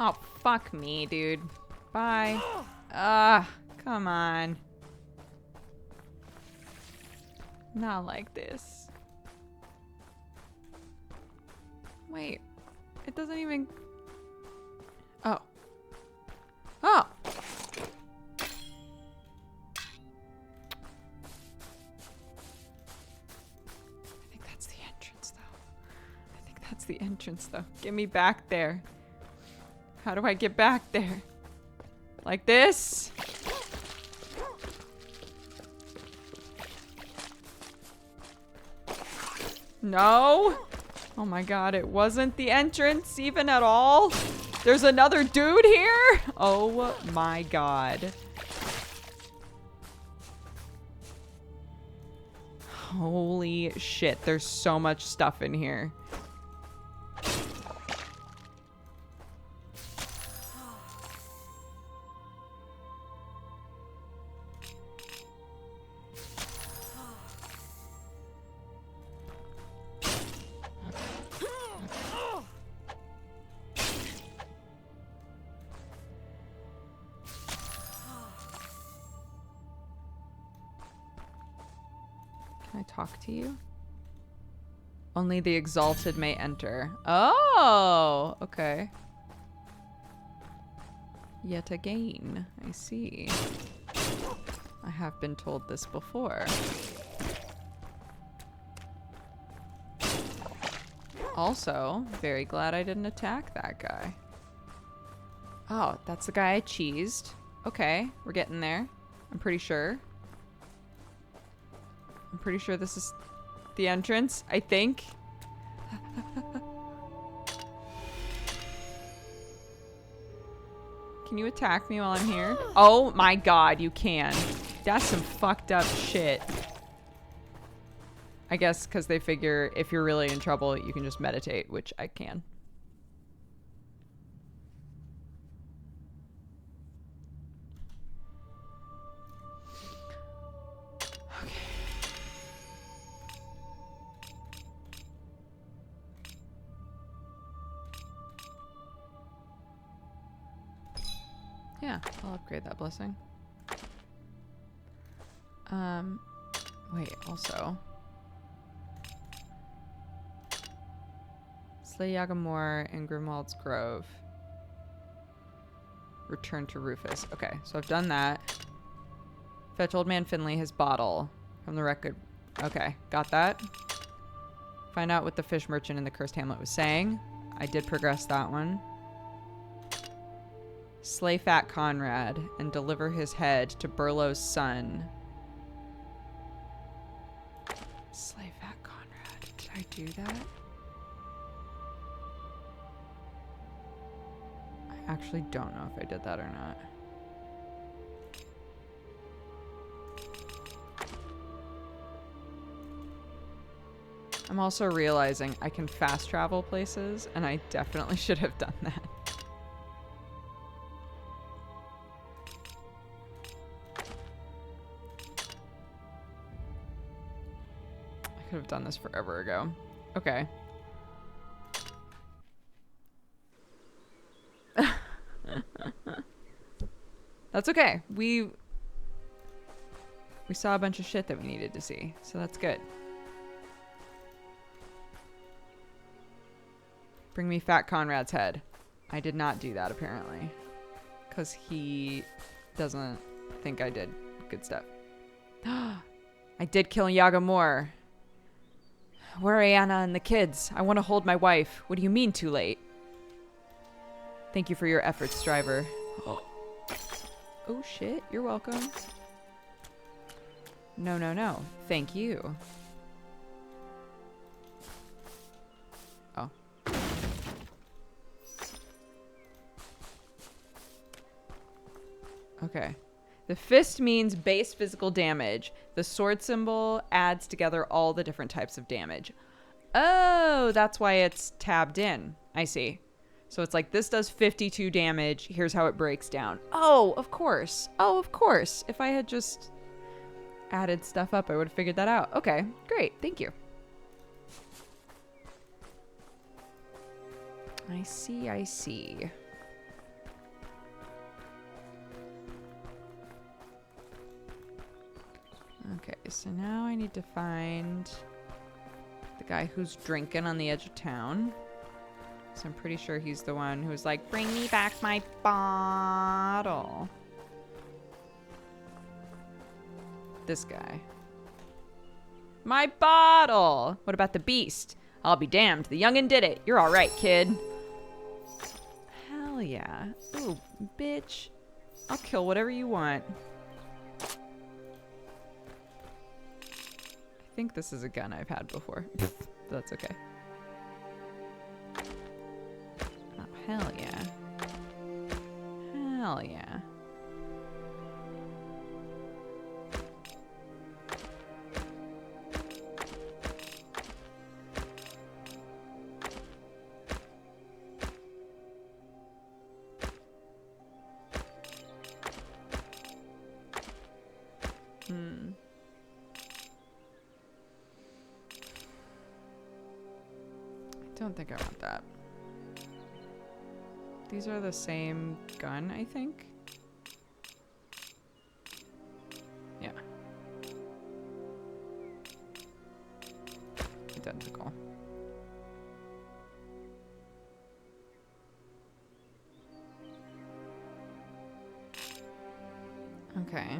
Oh, fuck me, dude. Bye. Come on. Not like this. Wait. It doesn't even... Oh. Oh! entrance, though. Get me back there. How do I get back there? Like this? No. Oh my god, it wasn't the entrance even at all. There's another dude here? Oh my god. Holy shit, there's so much stuff in here. Can I talk to you? Only the exalted may enter. Oh, okay. Yet again, I see. I have been told this before. Also, very glad I didn't attack that guy. Oh, that's the guy I cheesed. Okay, we're getting there. I'm pretty sure. I'm pretty sure this is the entrance, I think. Can you attack me while I'm here? Oh my god, you can. That's some fucked up shit. I guess because they figure if you're really in trouble, you can just meditate, which I can. Yeah, I'll upgrade that blessing. Wait, also. Slay Yagamore in Grimwald's Grove. Return to Rufus. Okay, so I've done that. Fetch Old Man Finley his bottle from the record. Okay, got that. Find out what the fish merchant in the Cursed Hamlet was saying. I did progress that one. Slay Fat Conrad and deliver his head to Burlow's son. Slay Fat Conrad. Did I do that? I actually don't know if I did that or not. I'm also realizing I can fast travel places, and I definitely should have done that. Could have done this forever ago. Okay. That's okay. We saw a bunch of shit that we needed to see, so that's good. Bring me Fat Conrad's head. I did not do that apparently, because he doesn't think I did good stuff. I did kill Yagamore. Where are Anna and the kids? I want to hold my wife. What do you mean too late? Thank you for your efforts, driver. Oh, oh shit, you're welcome. No, no, no. Thank you. Oh. Okay. The fist means base physical damage. The sword symbol adds together all the different types of damage. Oh, that's why it's tabbed in. I see. So it's like, this does 52 damage. Here's how it breaks down. Oh, of course. Oh, of course. If I had just added stuff up, I would have figured that out. Okay, great. Thank you. I see, I see. Okay, so now I need to find the guy who's drinking on the edge of town. So I'm pretty sure he's the one who's like, bring me back my bottle. This guy. My bottle! What about the beast? I'll be damned. The youngin' did it. You're all right, kid. Hell yeah. Ooh, bitch. I'll kill whatever you want. I think this is a gun I've had before. That's okay. Oh, hell yeah. Hell yeah. I don't think I want that. These are the same gun, I think. Yeah. Identical. Okay.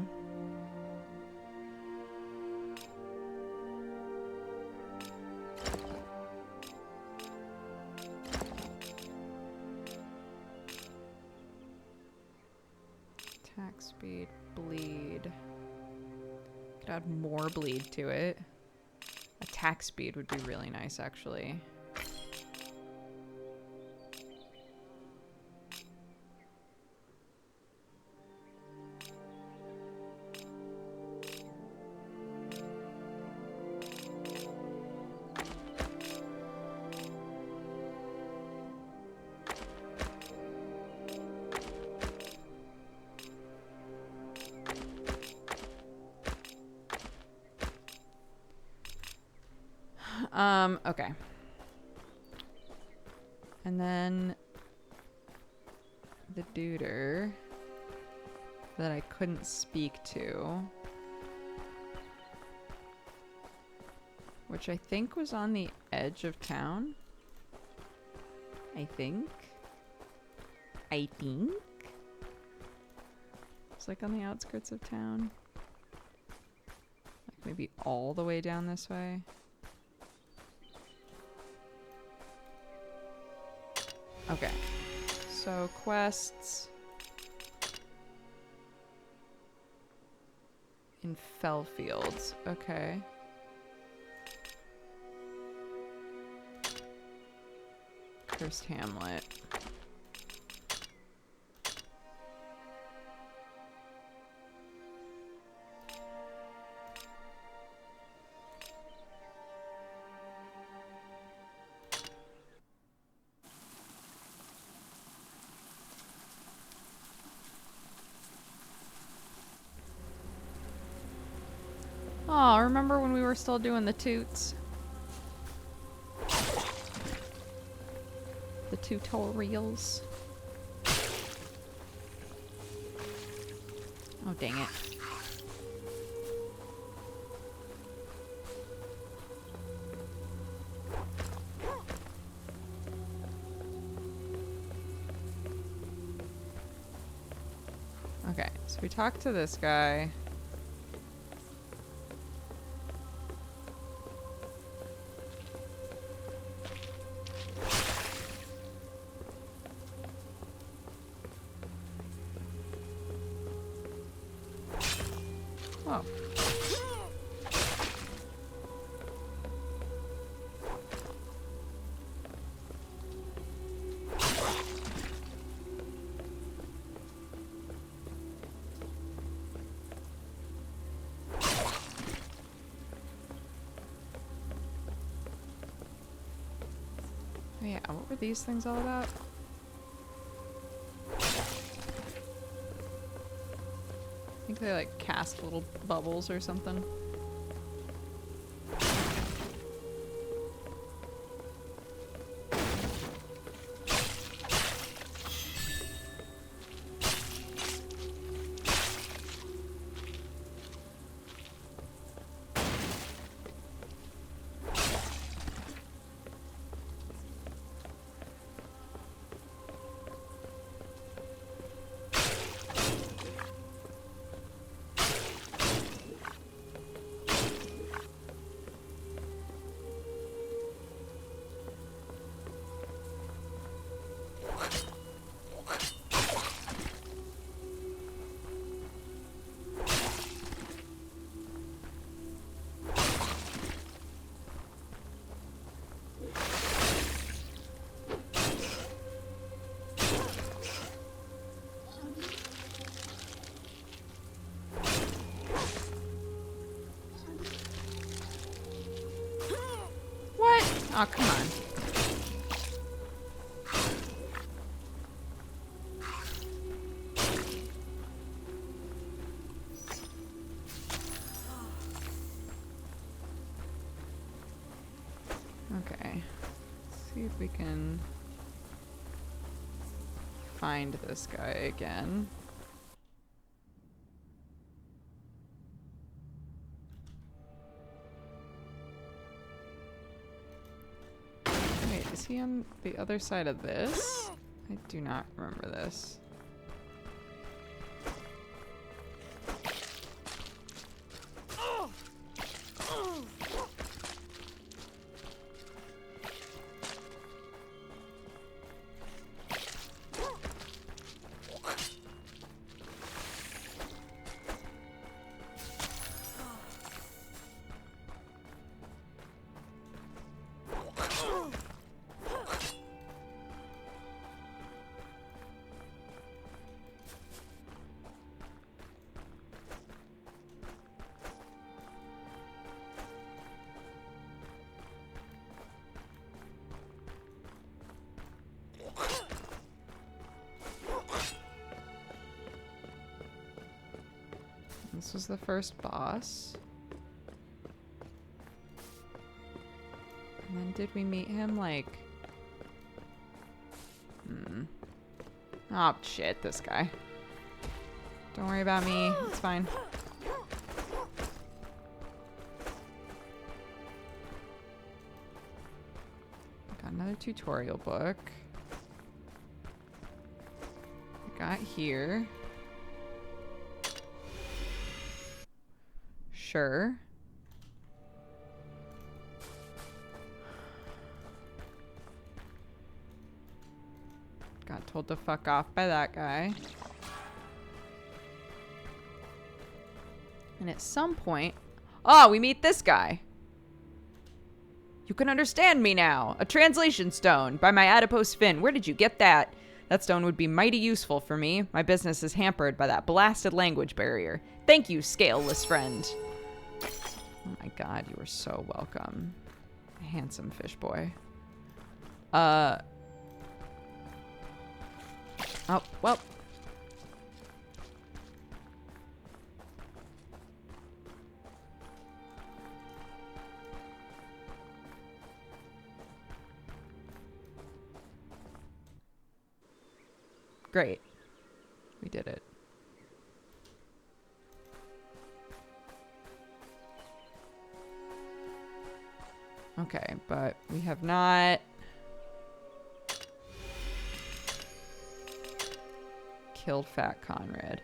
Attack speed, bleed. Could add more bleed to it. Attack speed would be really nice, actually. Okay. And then the duder that I couldn't speak to, which I think was on the edge of town. I think. It's like on the outskirts of town. Like maybe all the way down this way. Okay, so quests in Fellfields. Okay. Cursed Hamlet. Oh, remember when we were still doing the toots? The tutorials. Oh, dang it. Okay, so we talked to this guy. Oh. Oh yeah, what were these things all about? I think they like cast little bubbles or something. Oh, come on. Okay. Let's see if we can find this guy again. Wait, is he on the other side of this? I do not remember this. This was the first boss. And then did we meet him, like... Oh, shit, this guy. Don't worry about me. It's fine. Got another tutorial book. Got here. Sure. Got told to fuck off by that guy. And at some point... Oh, we meet this guy. You can understand me now. A translation stone by my adipose fin. Where did you get that? That stone would be mighty useful for me. My business is hampered by that blasted language barrier. Thank you, scaleless friend. Oh my god, you are so welcome. Handsome fish boy. Oh, well. Great. We did it. Okay, but we have not killed Fat Conrad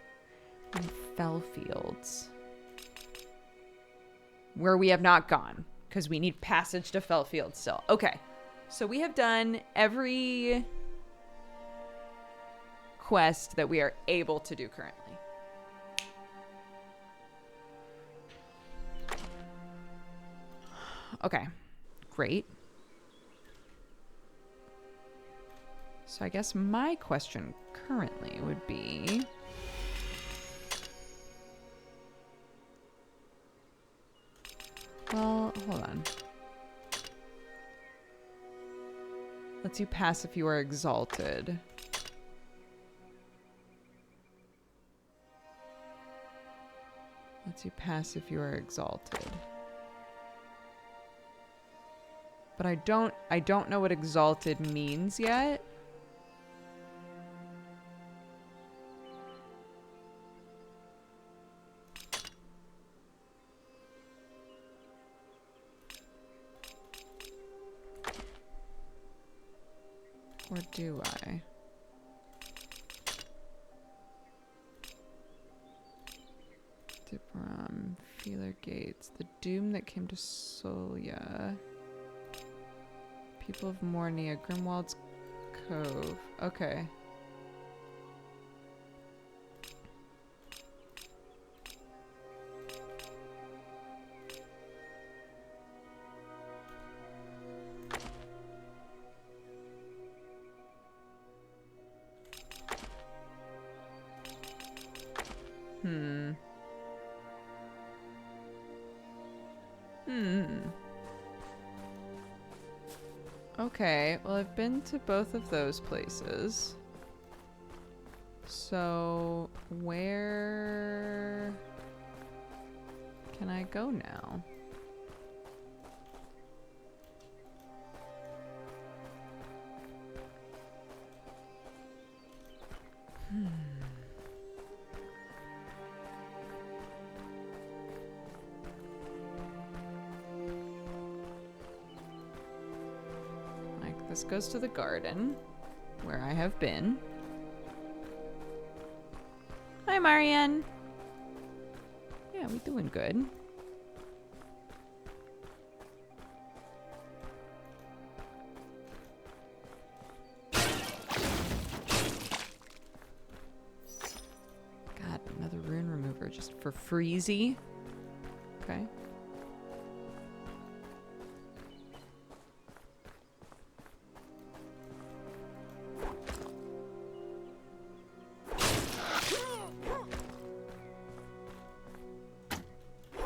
in Fell Fields, where we have not gone because we need passage to Fell Fields still. Okay, so we have done every quest that we are able to do currently. Okay. Great. So I guess my question currently would be... Well, hold on. Lets you pass if you are exalted. Lets you pass if you are exalted. But I don't know what exalted means yet. Or do I? Dipram, Feeler Gates, the doom that came to Solia. People of Mornia, Grimwald's Cove. Okay. Okay, well, I've been to both of those places. So, where can I go now? Like, this goes to the garden, where I have been. Hi, Marianne. Yeah, we doing good. God, another rune remover just for freezy. Okay.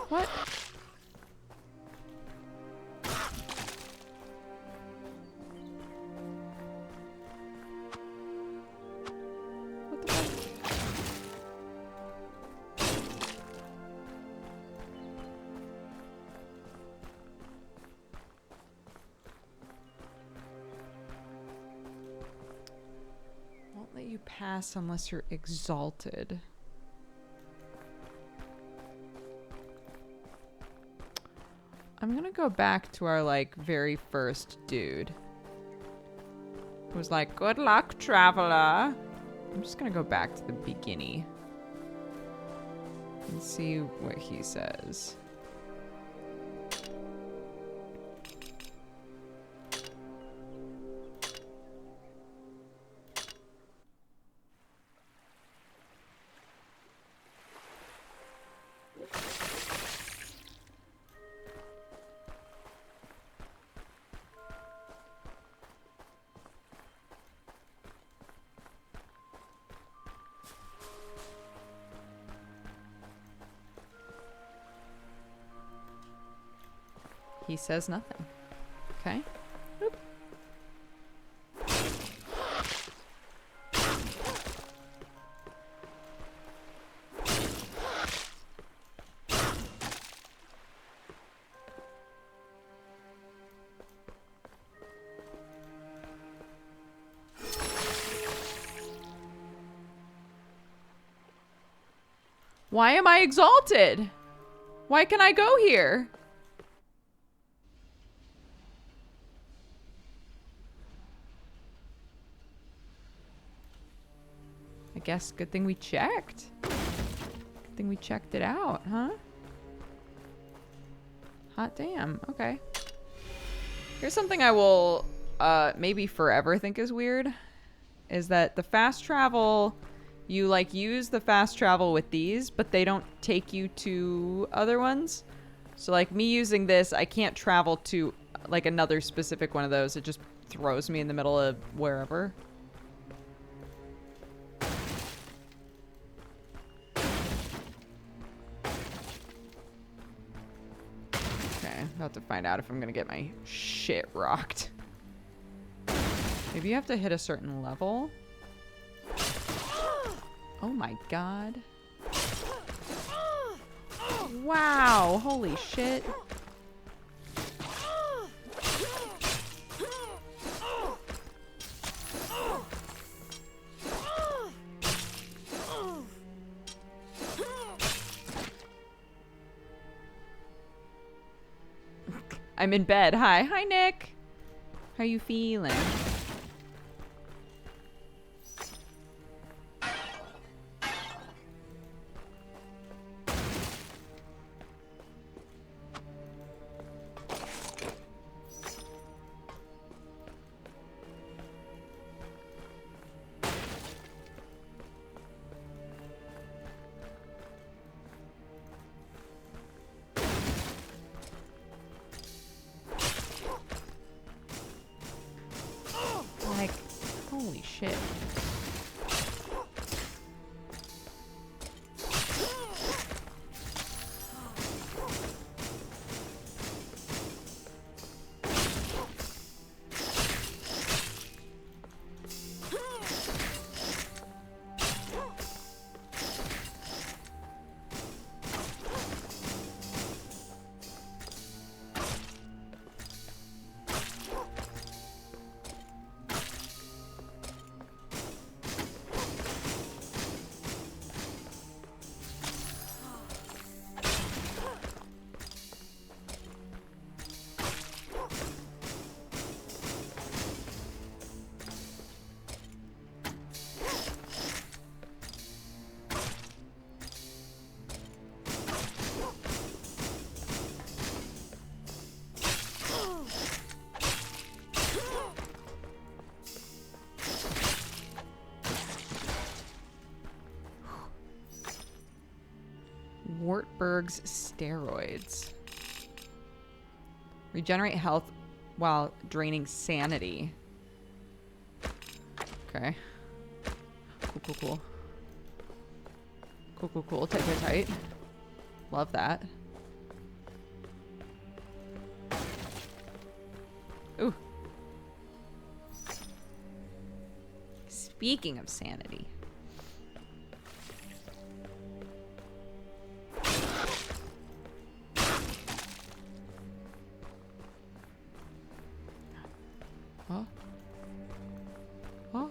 What? What the fuck? Won't let you pass unless you're exalted. I'm gonna go back to our, like, very first dude. Who was like, good luck, traveler. I'm just gonna go back to the beginning. And see what he says. He says nothing. Okay. Oop. Why am I exalted? Why can I go here? I guess good thing we checked. Good thing we checked it out, huh? Hot damn. Okay. Here's something I will maybe forever think is weird. Is that the fast travel, you like use the fast travel with these, but they don't take you to other ones. So like me using this, I can't travel to like another specific one of those. It just throws me in the middle of wherever. About to find out if I'm gonna get my shit rocked. Maybe you have to hit a certain level. Oh my god. Wow, holy shit. I'm in bed. Hi. Hi, Nick. How you feeling? Wartburg's steroids. Regenerate health while draining sanity. Okay. Cool, cool, cool. Cool, cool, cool. Tight, tight, tight. Love that. Ooh. Speaking of sanity. Huh? Huh?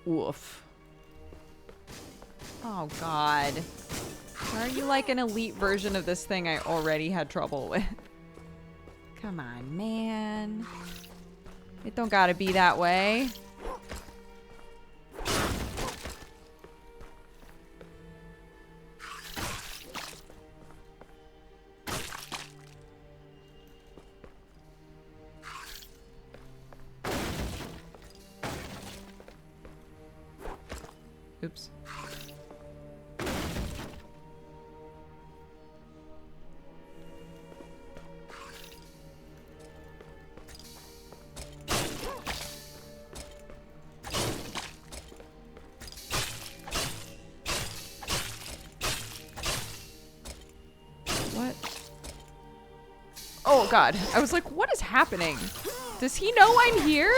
Woof. Oh, God. Why are you like an elite version of this thing I already had trouble with? Come on, man. It don't gotta be that way. Oops. What? Oh, God. I was like, what is happening? Does he know I'm here?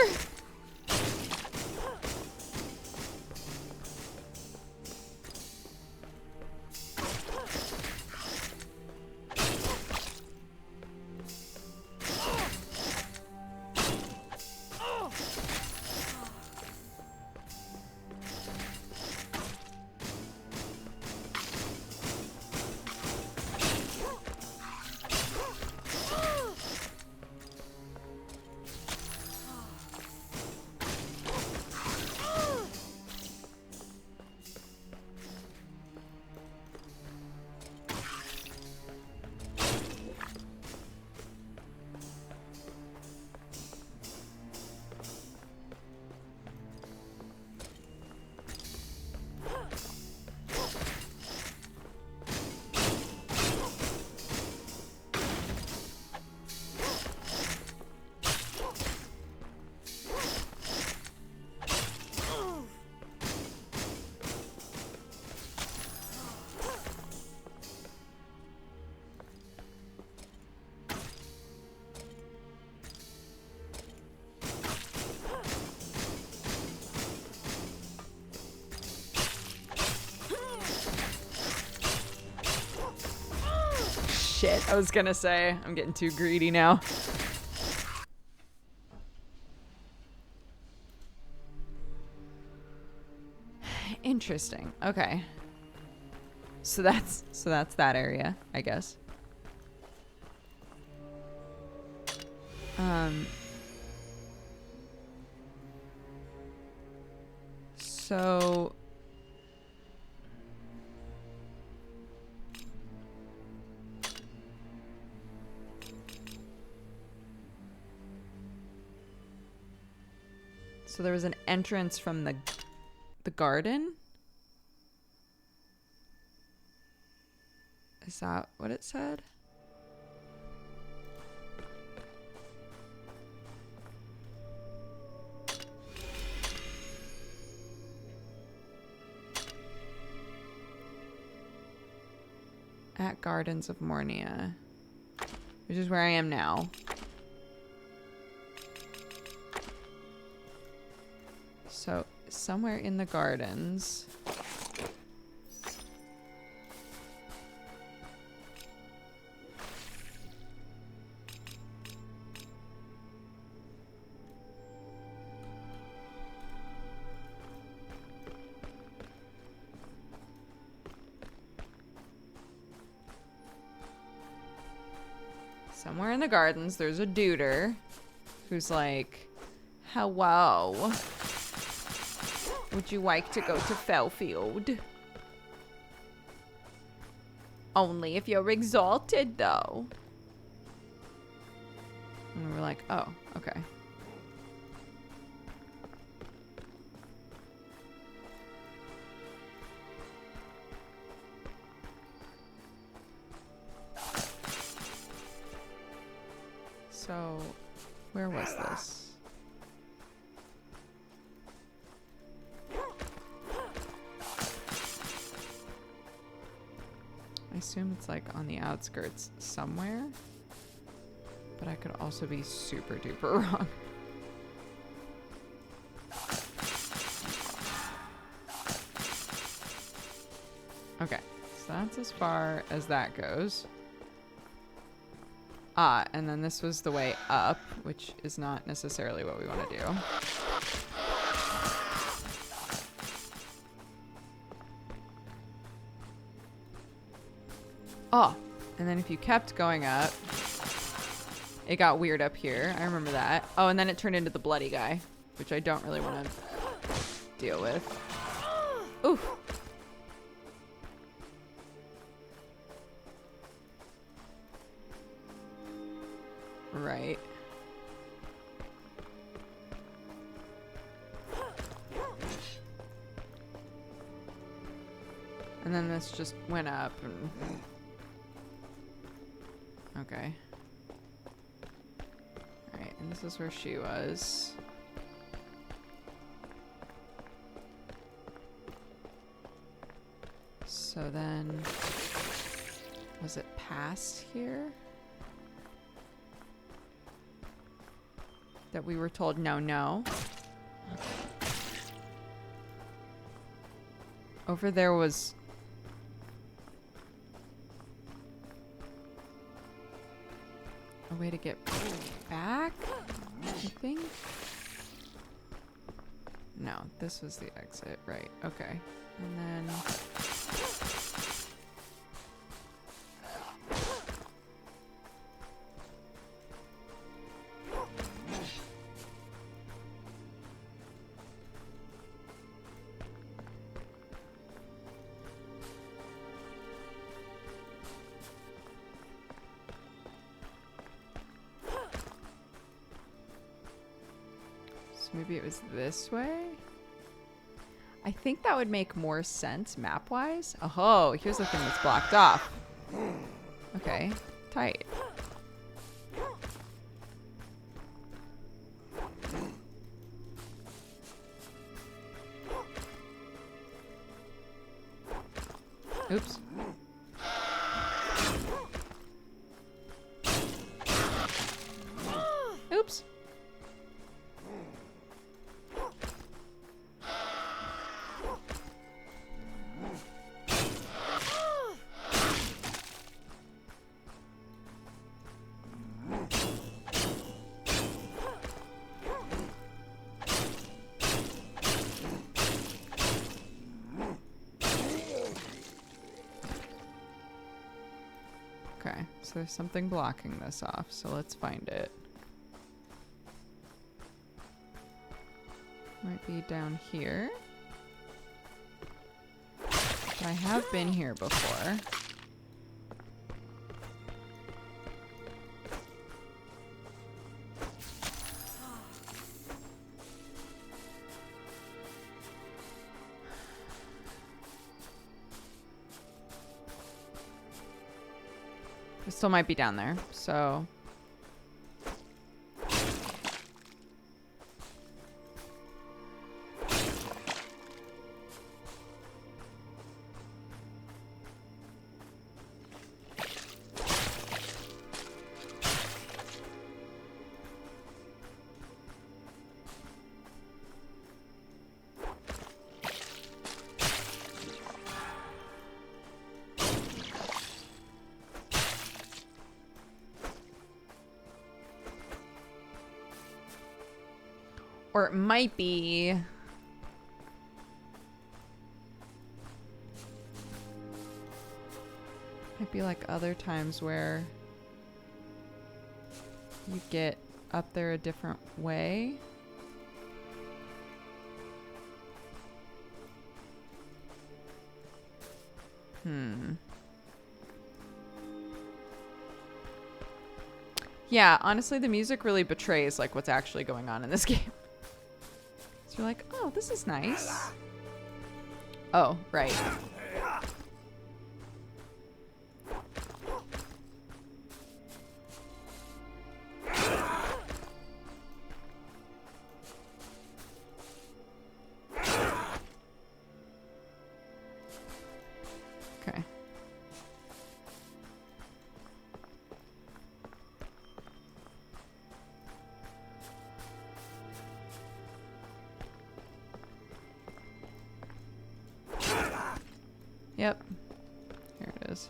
Shit, I was gonna say, I'm getting too greedy now. Interesting. Okay. So that's that area, I guess. So there was an entrance from the garden? Is that what it said? At Gardens of Mornia, which is where I am now. So somewhere in the gardens. Somewhere in the gardens, there's a duder who's like, hello. Would you like to go to Fellfield? Only if you're exalted, though. And we were like, oh, okay. So, where was this? I assume it's like on the outskirts somewhere, but I could also be super duper wrong. Okay, so that's as far as that goes. Ah, and then this was the way up, which is not necessarily what we want to do. Oh, and then if you kept going up, it got weird up here. I remember that. Oh, and then it turned into the bloody guy, which I don't really want to deal with. Oof. Right. And then this just went up and... Okay. Alright, and this is where she was. So then... Was it past here? That we were told no, no. Over there was... a way to get back, I think? No, this was the exit, right, okay. And then... maybe it was this way? I think that would make more sense map-wise. Oh, here's the thing that's blocked off. Okay, tight. Oops. Oops. Okay, so there's something blocking this off, so let's find it. Might be down here. But I have been here before. It still might be down there, so... Or it might be... Might be like other times where you get up there a different way. Yeah, honestly, the music really betrays like what's actually going on in this game. So you're like, oh, this is nice. Oh, right. Okay. Yep. Here it is.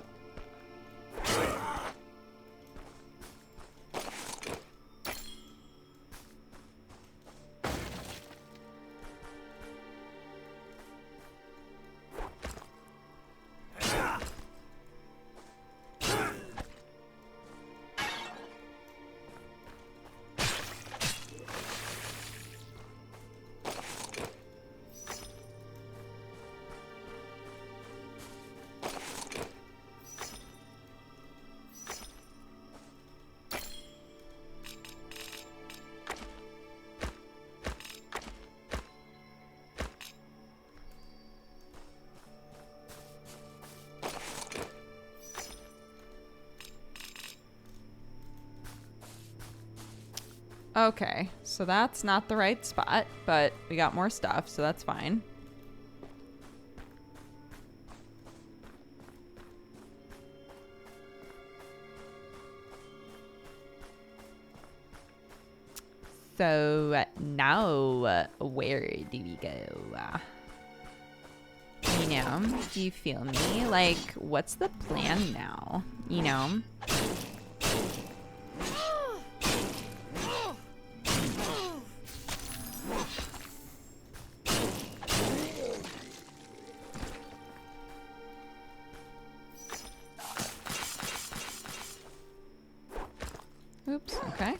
Okay, so that's not the right spot, but we got more stuff, so that's fine. So now, where do we go? You know, do you feel me? Like, what's the plan now? You know? Oops, okay.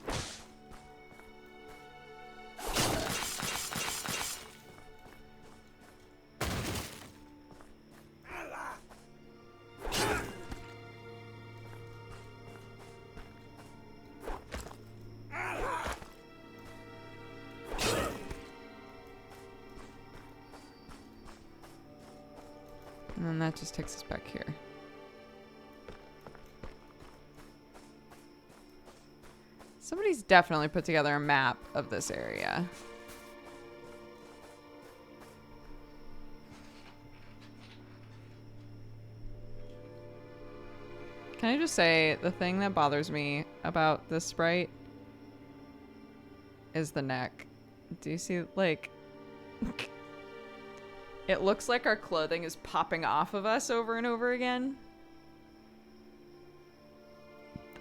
And then that just takes us back here. Somebody's definitely put together a map of this area. Can I just say, the thing that bothers me about this sprite is the neck. Do you see, like... It looks like our clothing is popping off of us over and over again.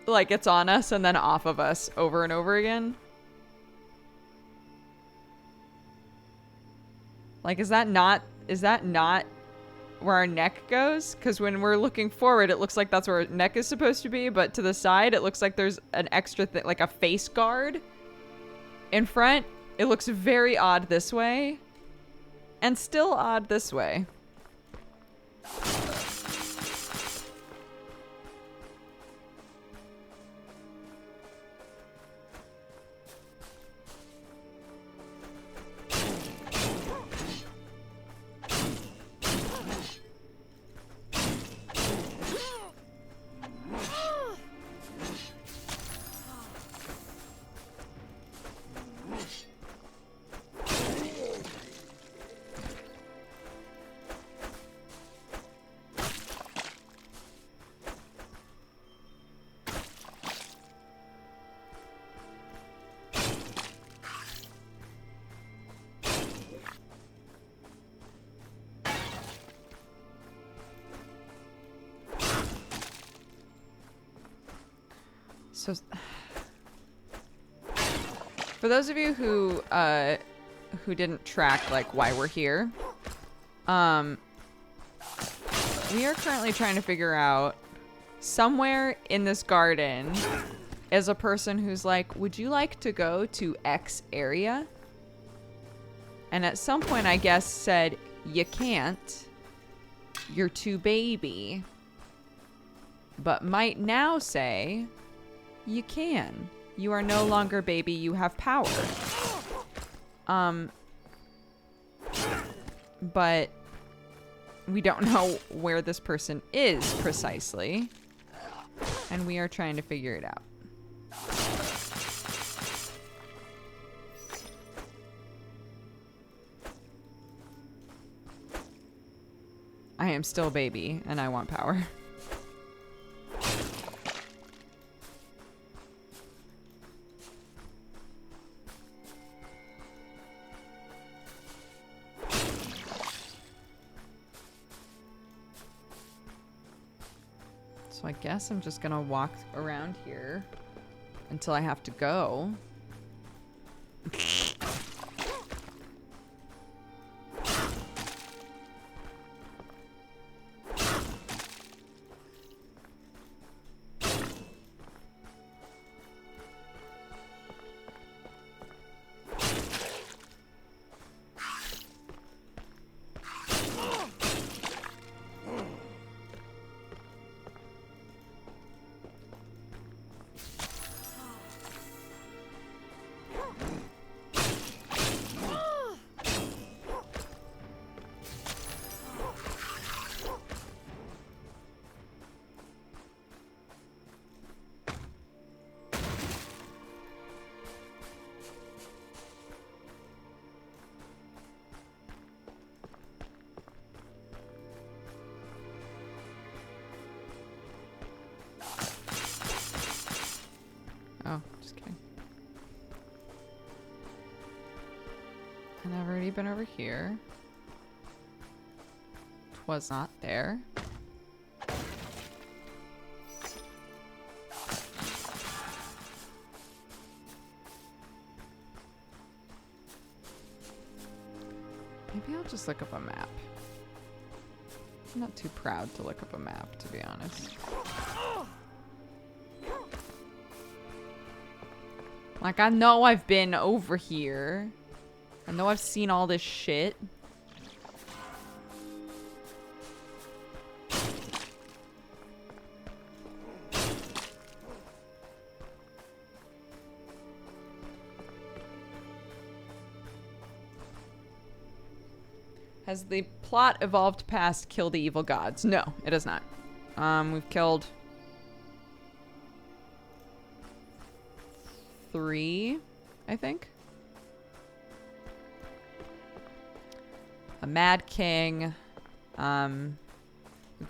Like it's on us and then off of us over and over again. Like, is that not where our neck goes? Because when we're looking forward, it looks like that's where our neck is supposed to be, but to the side, it looks like there's an extra thing, like a face guard in front. It looks very odd this way and still odd this way. So, for those of you who who didn't track like why we're here, we are currently trying to figure out somewhere in this garden is a person who's like, would you like to go to X area? And at some point, I guess, said, you can't. You're too baby. But might now say, you can. You are no longer baby, you have power. But we don't know where this person is precisely. And we are trying to figure it out. I am still baby, and I want power. So I guess I'm just gonna walk around here until I have to go. Oh, just kidding. And I've already been over here. Was not there. Maybe I'll just look up a map. I'm not too proud to look up a map, to be honest. Like, I know I've been over here. I know I've seen all this shit. Has the plot evolved past kill the evil gods? No, it has not. We've killed 3, I think. A mad king, a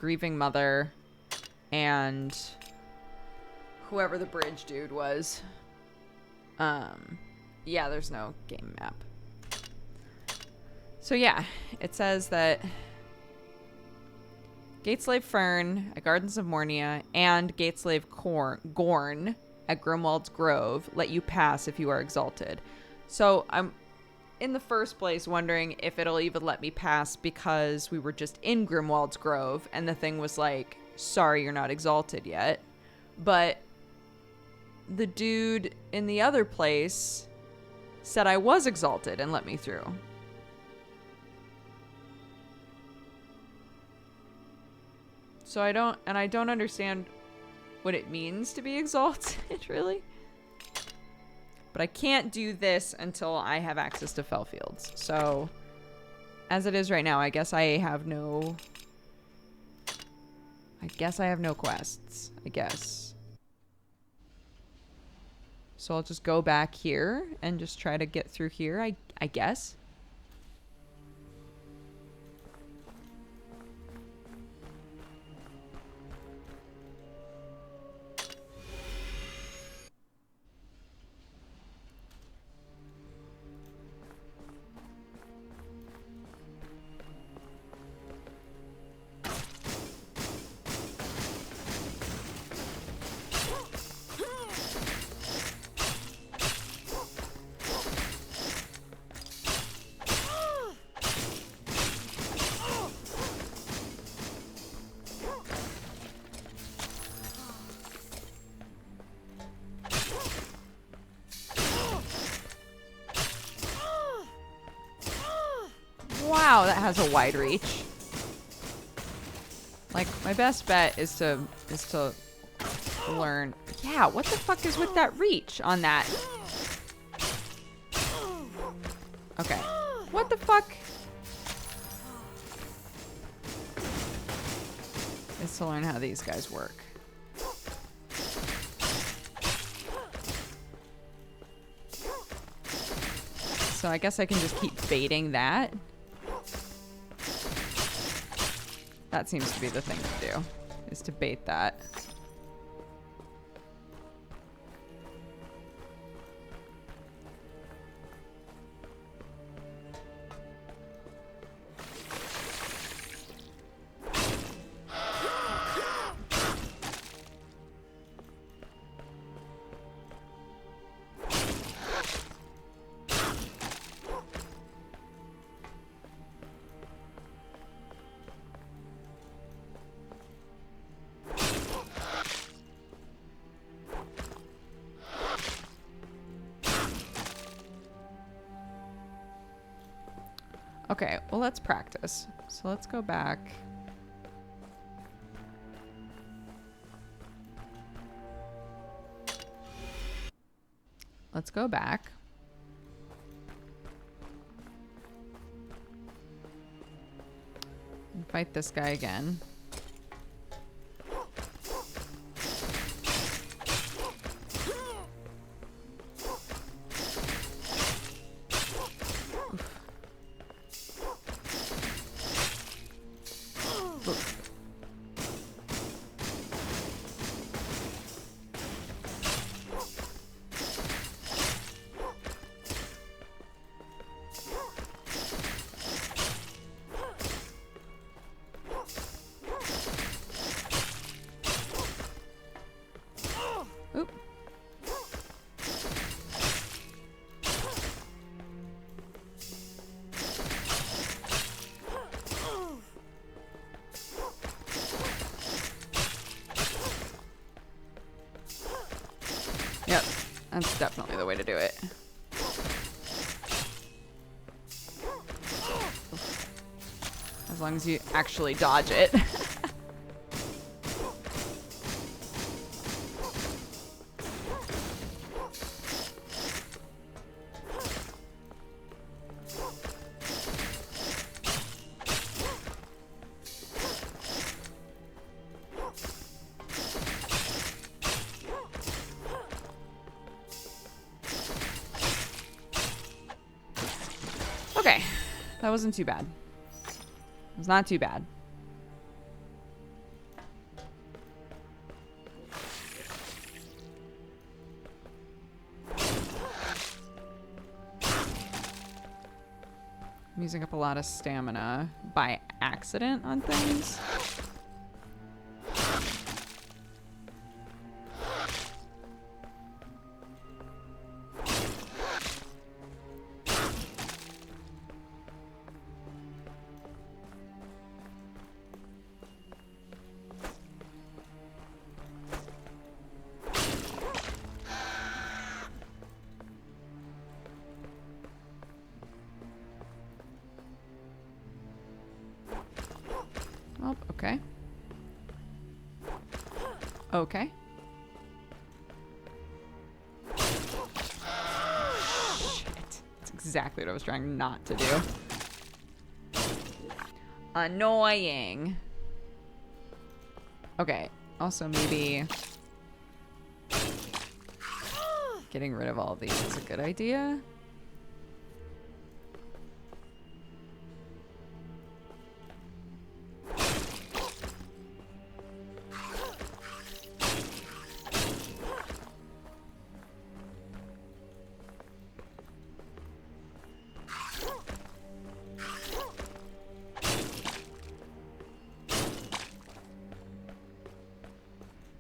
grieving mother, and whoever the bridge dude was. Yeah, there's no game map. So yeah, it says that Gateslave Fern at Gardens of Mornia and Gateslave Gorn at Grimwald's Grove let you pass if you are exalted. So I'm in the first place wondering if it'll even let me pass because we were just in Grimwald's Grove and the thing was like, sorry, you're not exalted yet. But the dude in the other place said I was exalted and let me through. So I don't understand what it means to be exalted, really. But I can't do this until I have access to Fellfields. So, as it is right now, I guess I have no quests, I guess. So I'll just go back here and just try to get through here, I guess. Wow, that has a wide reach. Like, my best bet is to learn. Yeah, what the fuck is with that reach on that? Okay. What the fuck? Is to learn how these guys work. So I guess I can just keep baiting that. That seems to be the thing to do, is to bait that. Okay, well, let's practice. So let's go back. Let's go back. And fight this guy again. Yep, that's definitely the way to do it. As long as you actually dodge it. Okay, that wasn't too bad. It was not too bad. I'm using up a lot of stamina by accident on things. Oh, okay. Okay. Shit. That's exactly what I was trying not to do. Annoying. Okay. Also, maybe getting rid of all these is a good idea.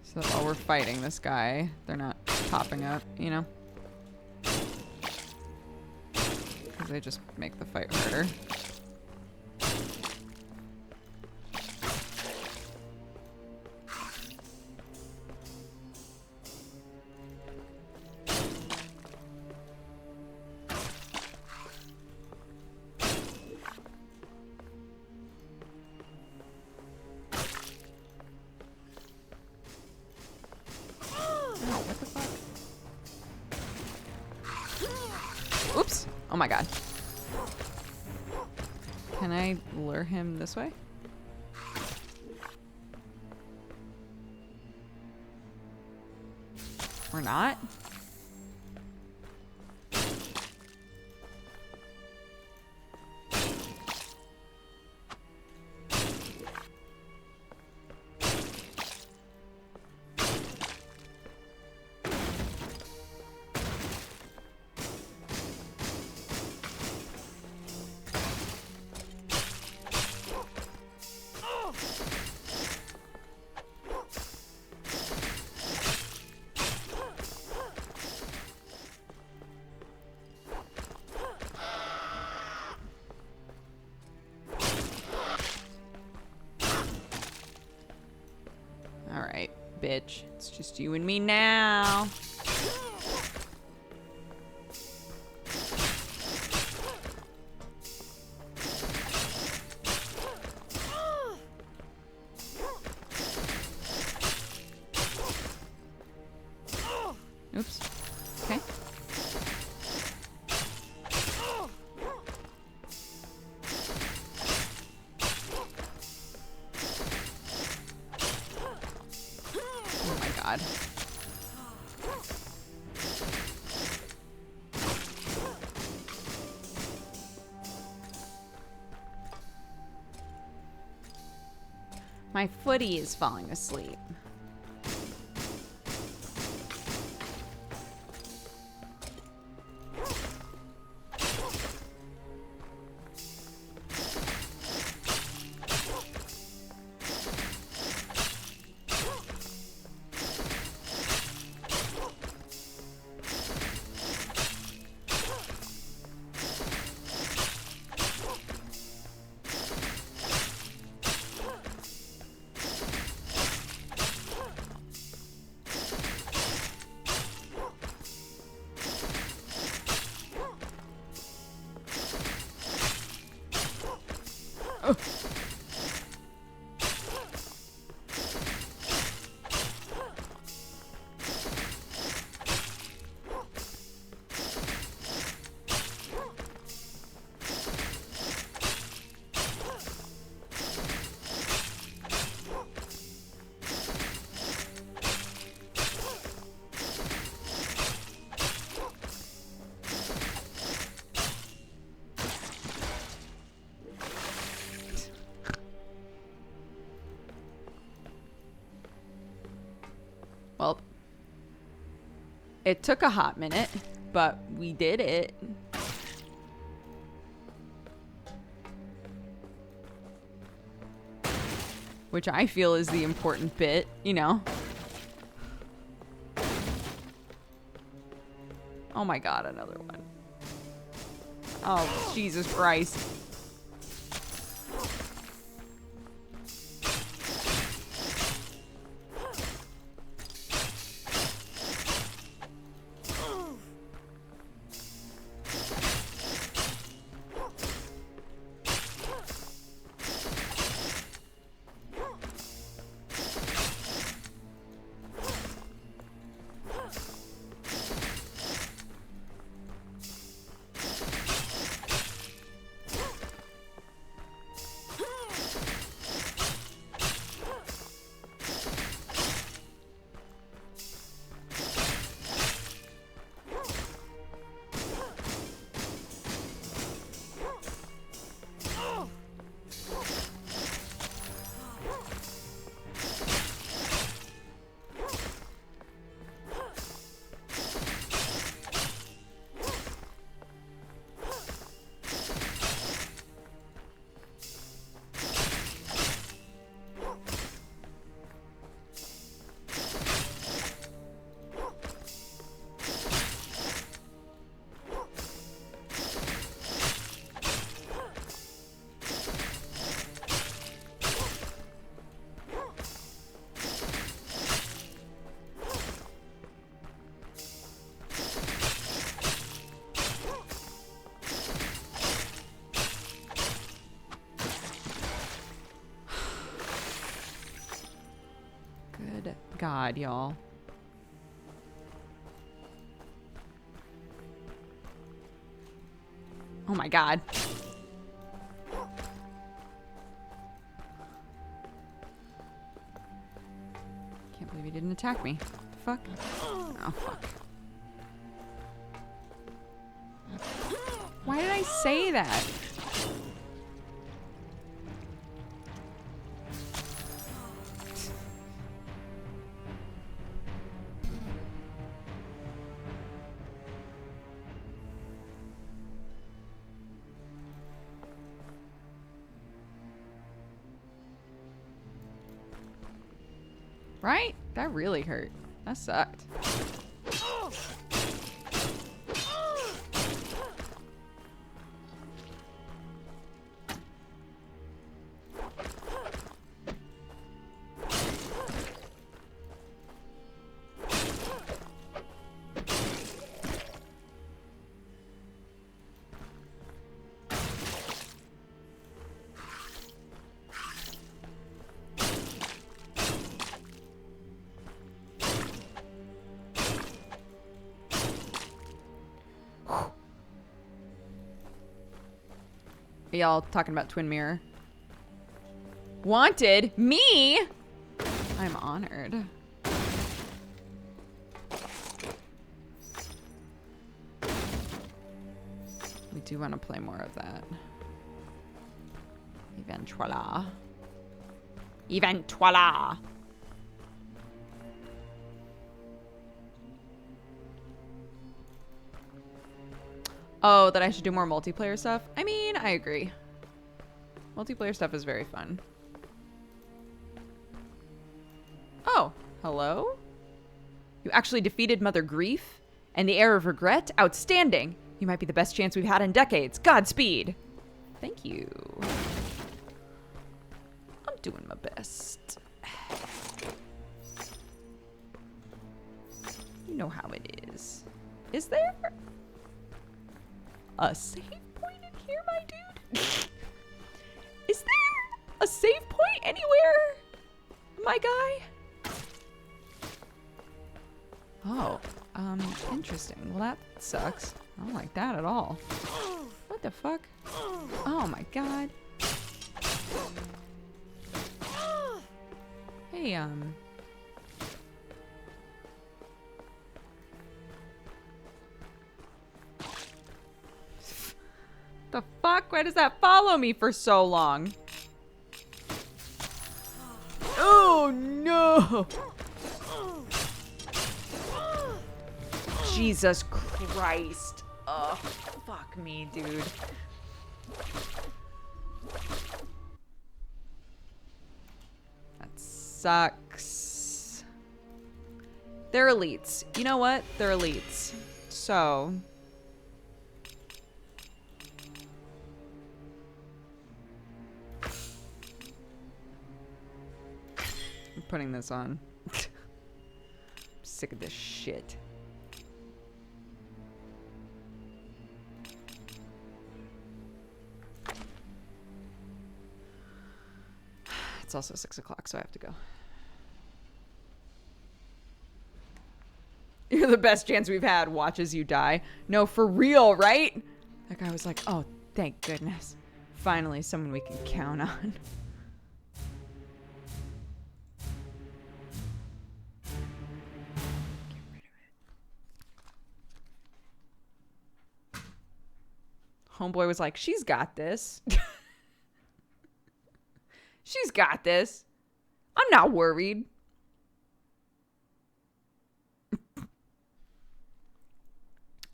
So that while we're fighting this guy, they're not popping up, you know? Because they just make the fight harder. Oops. Oh my god. Can I lure him this way? Or not? Alright, bitch. It's just you and me now. Oops. Okay. Oh my god. My footy is falling asleep. Oh. Well, it took a hot minute, but we did it. Which I feel is the important bit, you know? Oh my god, another one. Oh, Jesus Christ. Good God, y'all. Oh my god. Can't believe he didn't attack me. The fuck? Oh, fuck. Why did I say that? Right? That really hurt. That sucked. Are y'all talking about Twin Mirror? Wanted? Me? I'm honored. We do want to play more of that. Eventuala. Eventuala. Oh, that I should do more multiplayer stuff? I mean, I agree. Multiplayer stuff is very fun. Oh, hello? You actually defeated Mother Grief and the Heir of Regret? Outstanding! You might be the best chance we've had in decades. Godspeed! Thank you. I'm doing my best. You know how it is. Is there a save point in here, my dude? Is there a save point anywhere, my guy? Oh, interesting. Well, that sucks. I don't like that at all. What the fuck? Oh my god. Hey, the fuck? Why does that follow me for so long? Oh no! Jesus Christ. Oh, fuck me, dude. That sucks. They're elites. You know what? They're elites. So... I'm putting this on. I'm sick of this shit. It's also 6 o'clock, so I have to go. You're the best chance we've had. Watch as you die. No, for real, right? That guy was like, oh, thank goodness. Finally, someone we can count on. Homeboy was like, she's got this. She's got this. I'm not worried.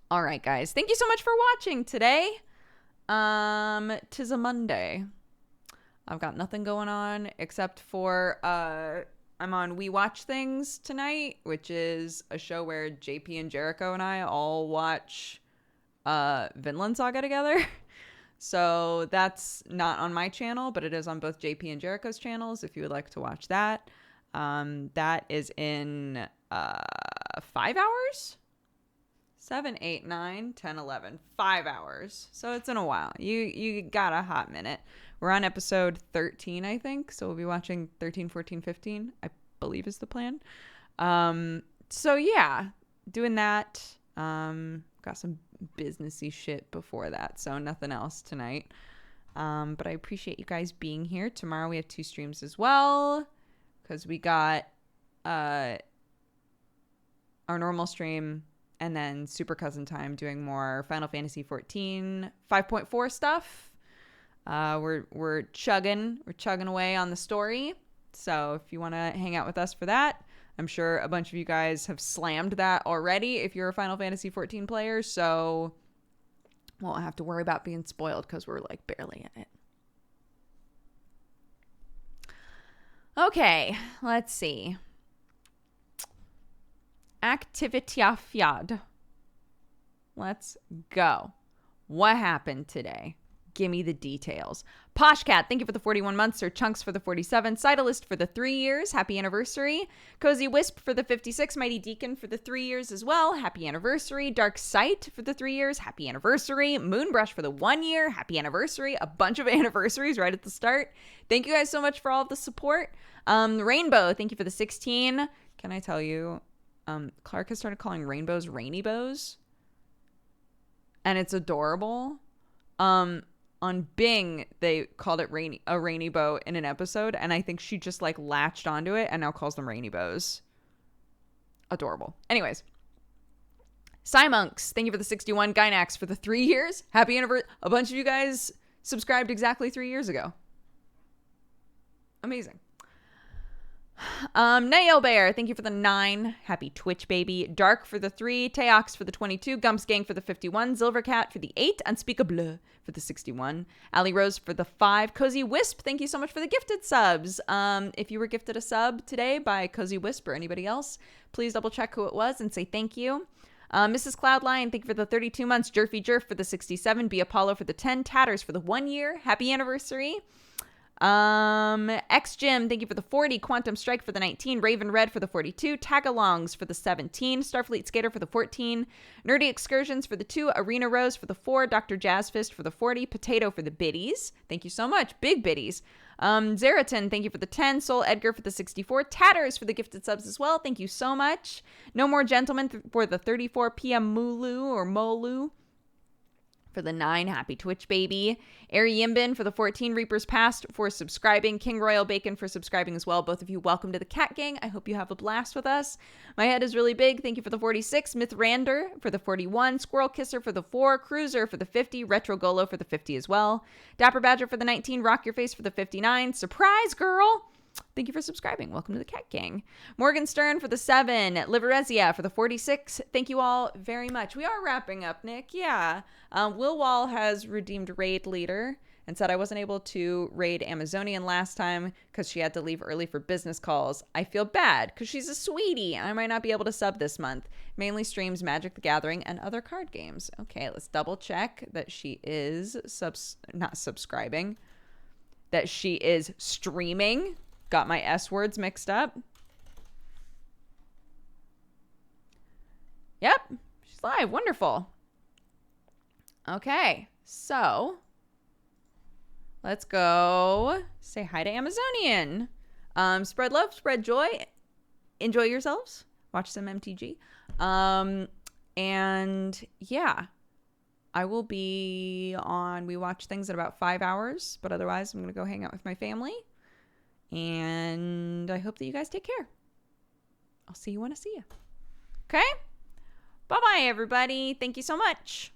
All right, guys. Thank you so much for watching today. 'Tis a Monday. I've got nothing going on except for I'm on We Watch Things tonight, which is a show where JP and Jericho and I all watch Vinland Saga together. So that's not on my channel, but it is on both JP and Jericho's channels if you would like to watch that. That is in 5 hours? 7, 8, 9, 10, 11. 5 hours. So it's in a while. You got a hot minute. We're on episode 13, I think. So we'll be watching 13, 14, 15, I believe is the plan. So yeah, doing that. Got some businessy shit before that, so nothing else tonight. But I appreciate you guys being here. Tomorrow we have 2 streams as well, because we got our normal stream and then Super Cousin Time doing more Final Fantasy 14 5.4 stuff. We're chugging away on the story. So if you want to hang out with us for that, I'm sure a bunch of you guys have slammed that already if you're a Final Fantasy 14 player, so won't have to worry about being spoiled because we're like barely in it. Okay, let's see. Activitafjad. Let's go. What happened today? Give me the details. Poshcat, thank you for the 41 months. Sir Chunks for the 47. Cytalist for the 3 years. Happy anniversary. Cozy Wisp for the 56. Mighty Deacon for the 3 years as well. Happy anniversary. Dark Sight for the 3 years. Happy anniversary. Moonbrush for the 1 year. Happy anniversary. A bunch of anniversaries right at the start. Thank you guys so much for all of the support. Rainbow, thank you for the 16. Can I tell you, Clark has started calling rainbows rainy bows. And it's adorable. On Bing, they called it a rainy bow in an episode, and I think she just like latched onto it and now calls them rainy bows. Adorable. Anyways, Cymonks, thank you for the 61. Gynax for the 3 years. Happy anniversary. A bunch of you guys subscribed exactly 3 years ago. Amazing. Nail Bear, thank you for the 9. Happy Twitch baby. Dark for the 3. Teox for the 22. Gumps Gang for the 51. Silvercat for the 8. Unspeakable for the 61. Ali Rose for the 5. Cozy Wisp, thank you so much for the gifted subs. If you were gifted a sub today by Cozy Wisp or anybody else, please double check who it was and say thank you. Mrs. Cloudline, thank you for the 32 months. Jerfy Jerf for the 67. B Apollo for the 10. Tatters for the 1 year. Happy anniversary. X Jim, thank you for the 40. Quantum Strike for the 19. Raven Red for the 42. Tagalongs for the 17. Starfleet Skater for the 14. Nerdy Excursions for the 2. Arena Rose for the 4. Dr. Jazzfist for the 40. Potato for the biddies. Thank you so much. Big biddies. Zeratin, thank you for the 10. Soul Edgar for the 64. Tatters for the gifted subs as well. Thank you so much. No More Gentlemen for the 34. PM Mulu or Molu for the 9. Happy Twitch baby. Ari Yimbin for the 14. Reapers Past for subscribing. King Royal Bacon for subscribing as well. Both of you, welcome to the Cat Gang. I hope you have a blast with us. My head is really big. Thank you for the 46. Myth Rander for the 41. Squirrel Kisser for the 4. Cruiser for the 50. Retro Golo for the 50 as well. Dapper Badger for the 19. Rock Your Face for the 59. Surprise girl, thank you for subscribing. Welcome to the Cat Gang. Morgan Stern for the 7. Liverezia for the 46. Thank you all very much. We are wrapping up, Nick. Yeah. Will Wall has redeemed Raid Leader and said I wasn't able to raid Amazonian last time because she had to leave early for business calls. I feel bad because she's a sweetie and I might not be able to sub this month. Mainly streams Magic the Gathering and other card games. Okay, let's double check that she is not subscribing. That she is streaming. Got my S words mixed up. Yep, she's live. Wonderful. Okay, so let's go say hi to Amazonian. Spread love, spread joy. Enjoy yourselves. Watch some MTG. And yeah, I will be on. We watch things in about 5 hours, but otherwise I'm going to go hang out with my family. And I hope that you guys take care. I'll see you when I see you. Okay? Bye-bye, everybody. Thank you so much.